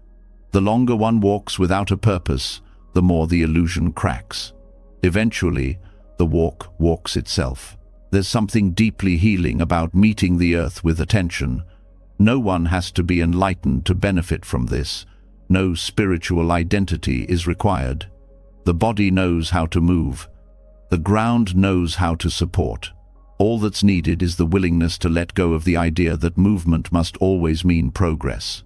The longer one walks without a purpose, the more the illusion cracks. Eventually, the walk walks itself. There's something deeply healing about meeting the earth with attention. No one has to be enlightened to benefit from this. No spiritual identity is required. The body knows how to move. The ground knows how to support. All that's needed is the willingness to let go of the idea that movement must always mean progress.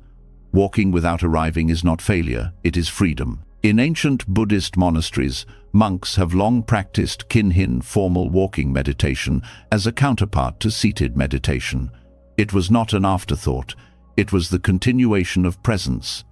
Walking without arriving is not failure, it is freedom. In ancient Buddhist monasteries, monks have long practiced kinhin formal walking meditation as a counterpart to seated meditation. It was not an afterthought, it was the continuation of presence.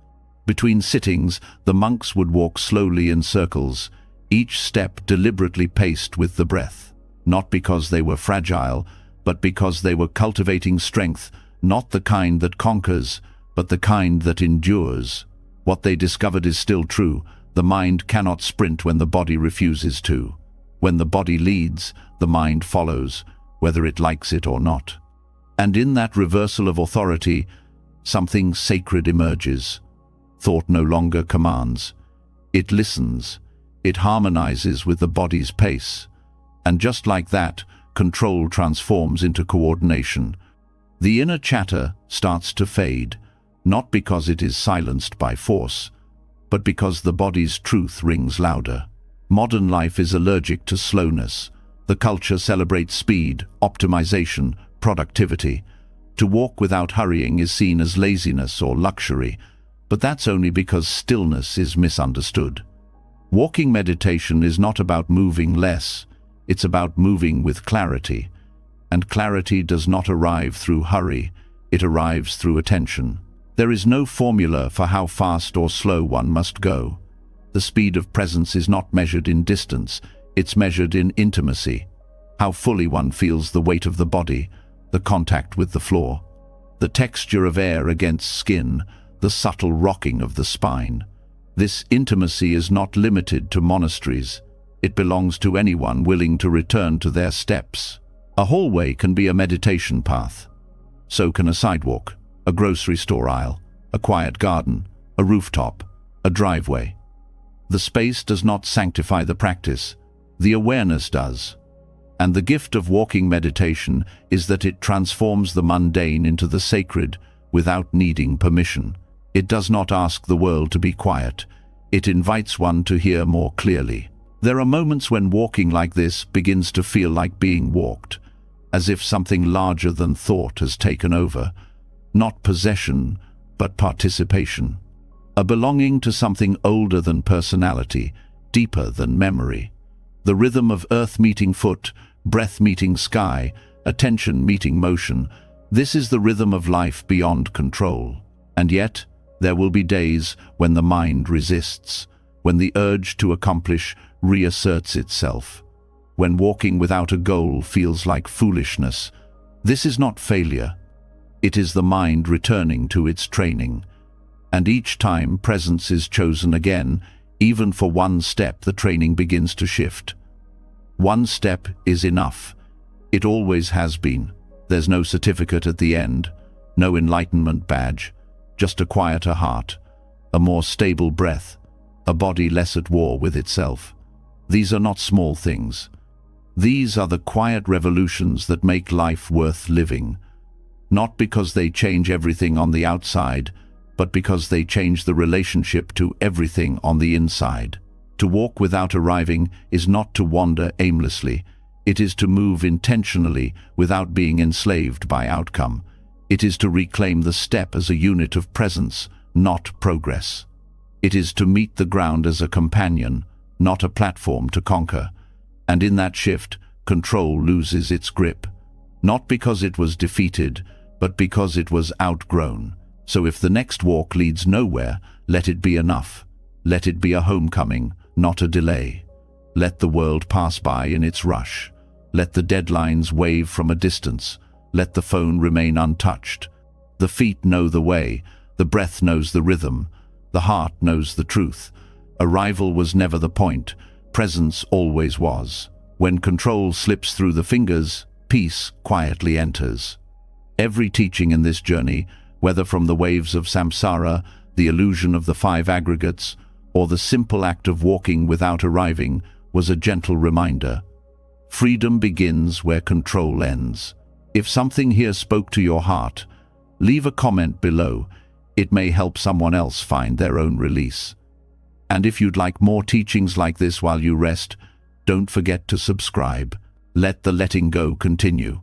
Between sittings, the monks would walk slowly in circles, each step deliberately paced with the breath. Not because they were fragile, but because they were cultivating strength, not the kind that conquers, but the kind that endures. What they discovered is still true. The mind cannot sprint when the body refuses to. When the body leads, the mind follows, whether it likes it or not. And in that reversal of authority, something sacred emerges. Thought no longer commands. It listens. It harmonizes with the body's pace. And just like that, control transforms into coordination. The inner chatter starts to fade, not because it is silenced by force, but because the body's truth rings louder. Modern life is allergic to slowness. The culture celebrates speed, optimization, productivity. To walk without hurrying is seen as laziness or luxury, but that's only because stillness is misunderstood. Walking meditation is not about moving less, it's about moving with clarity. And clarity does not arrive through hurry, it arrives through attention. There is no formula for how fast or slow one must go. The speed of presence is not measured in distance, it's measured in intimacy. How fully one feels the weight of the body, the contact with the floor, the texture of air against skin, the subtle rocking of the spine. This intimacy is not limited to monasteries. It belongs to anyone willing to return to their steps. A hallway can be a meditation path. So can a sidewalk, a grocery store aisle, a quiet garden, a rooftop, a driveway. The space does not sanctify the practice, the awareness does. And the gift of walking meditation is that it transforms the mundane into the sacred without needing permission. It does not ask the world to be quiet. It invites one to hear more clearly. There are moments when walking like this begins to feel like being walked, as if something larger than thought has taken over. Not possession, but participation. A belonging to something older than personality, deeper than memory. The rhythm of earth meeting foot, breath meeting sky, attention meeting motion. This is the rhythm of life beyond control. And yet, there will be days when the mind resists, when the urge to accomplish reasserts itself, when walking without a goal feels like foolishness. This is not failure. It is the mind returning to its training. And each time presence is chosen again, even for one step, the training begins to shift. One step is enough. It always has been. There's no certificate at the end, no enlightenment badge, just a quieter heart, a more stable breath, a body less at war with itself. These are not small things. These are the quiet revolutions that make life worth living. not because they change everything on the outside, but because they change the relationship to everything on the inside. To walk without arriving is not to wander aimlessly. It is to move intentionally without being enslaved by outcome. It is to reclaim the step as a unit of presence, not progress. It is to meet the ground as a companion, not a platform to conquer. And in that shift, control loses its grip. Not because it was defeated, but because it was outgrown. So if the next walk leads nowhere, let it be enough. Let it be a homecoming, not a delay. Let the world pass by in its rush. Let the deadlines wave from a distance. Let the phone remain untouched. The feet know the way. The breath knows the rhythm. The heart knows the truth. Arrival was never the point. Presence always was. When control slips through the fingers, peace quietly enters. Every teaching in this journey, whether from the waves of samsara, the illusion of the five aggregates, or the simple act of walking without arriving, was a gentle reminder. Freedom begins where control ends. If something here spoke to your heart, leave a comment below. It may help someone else find their own release. And if you'd like more teachings like this while you rest, don't forget to subscribe. Let the letting go continue.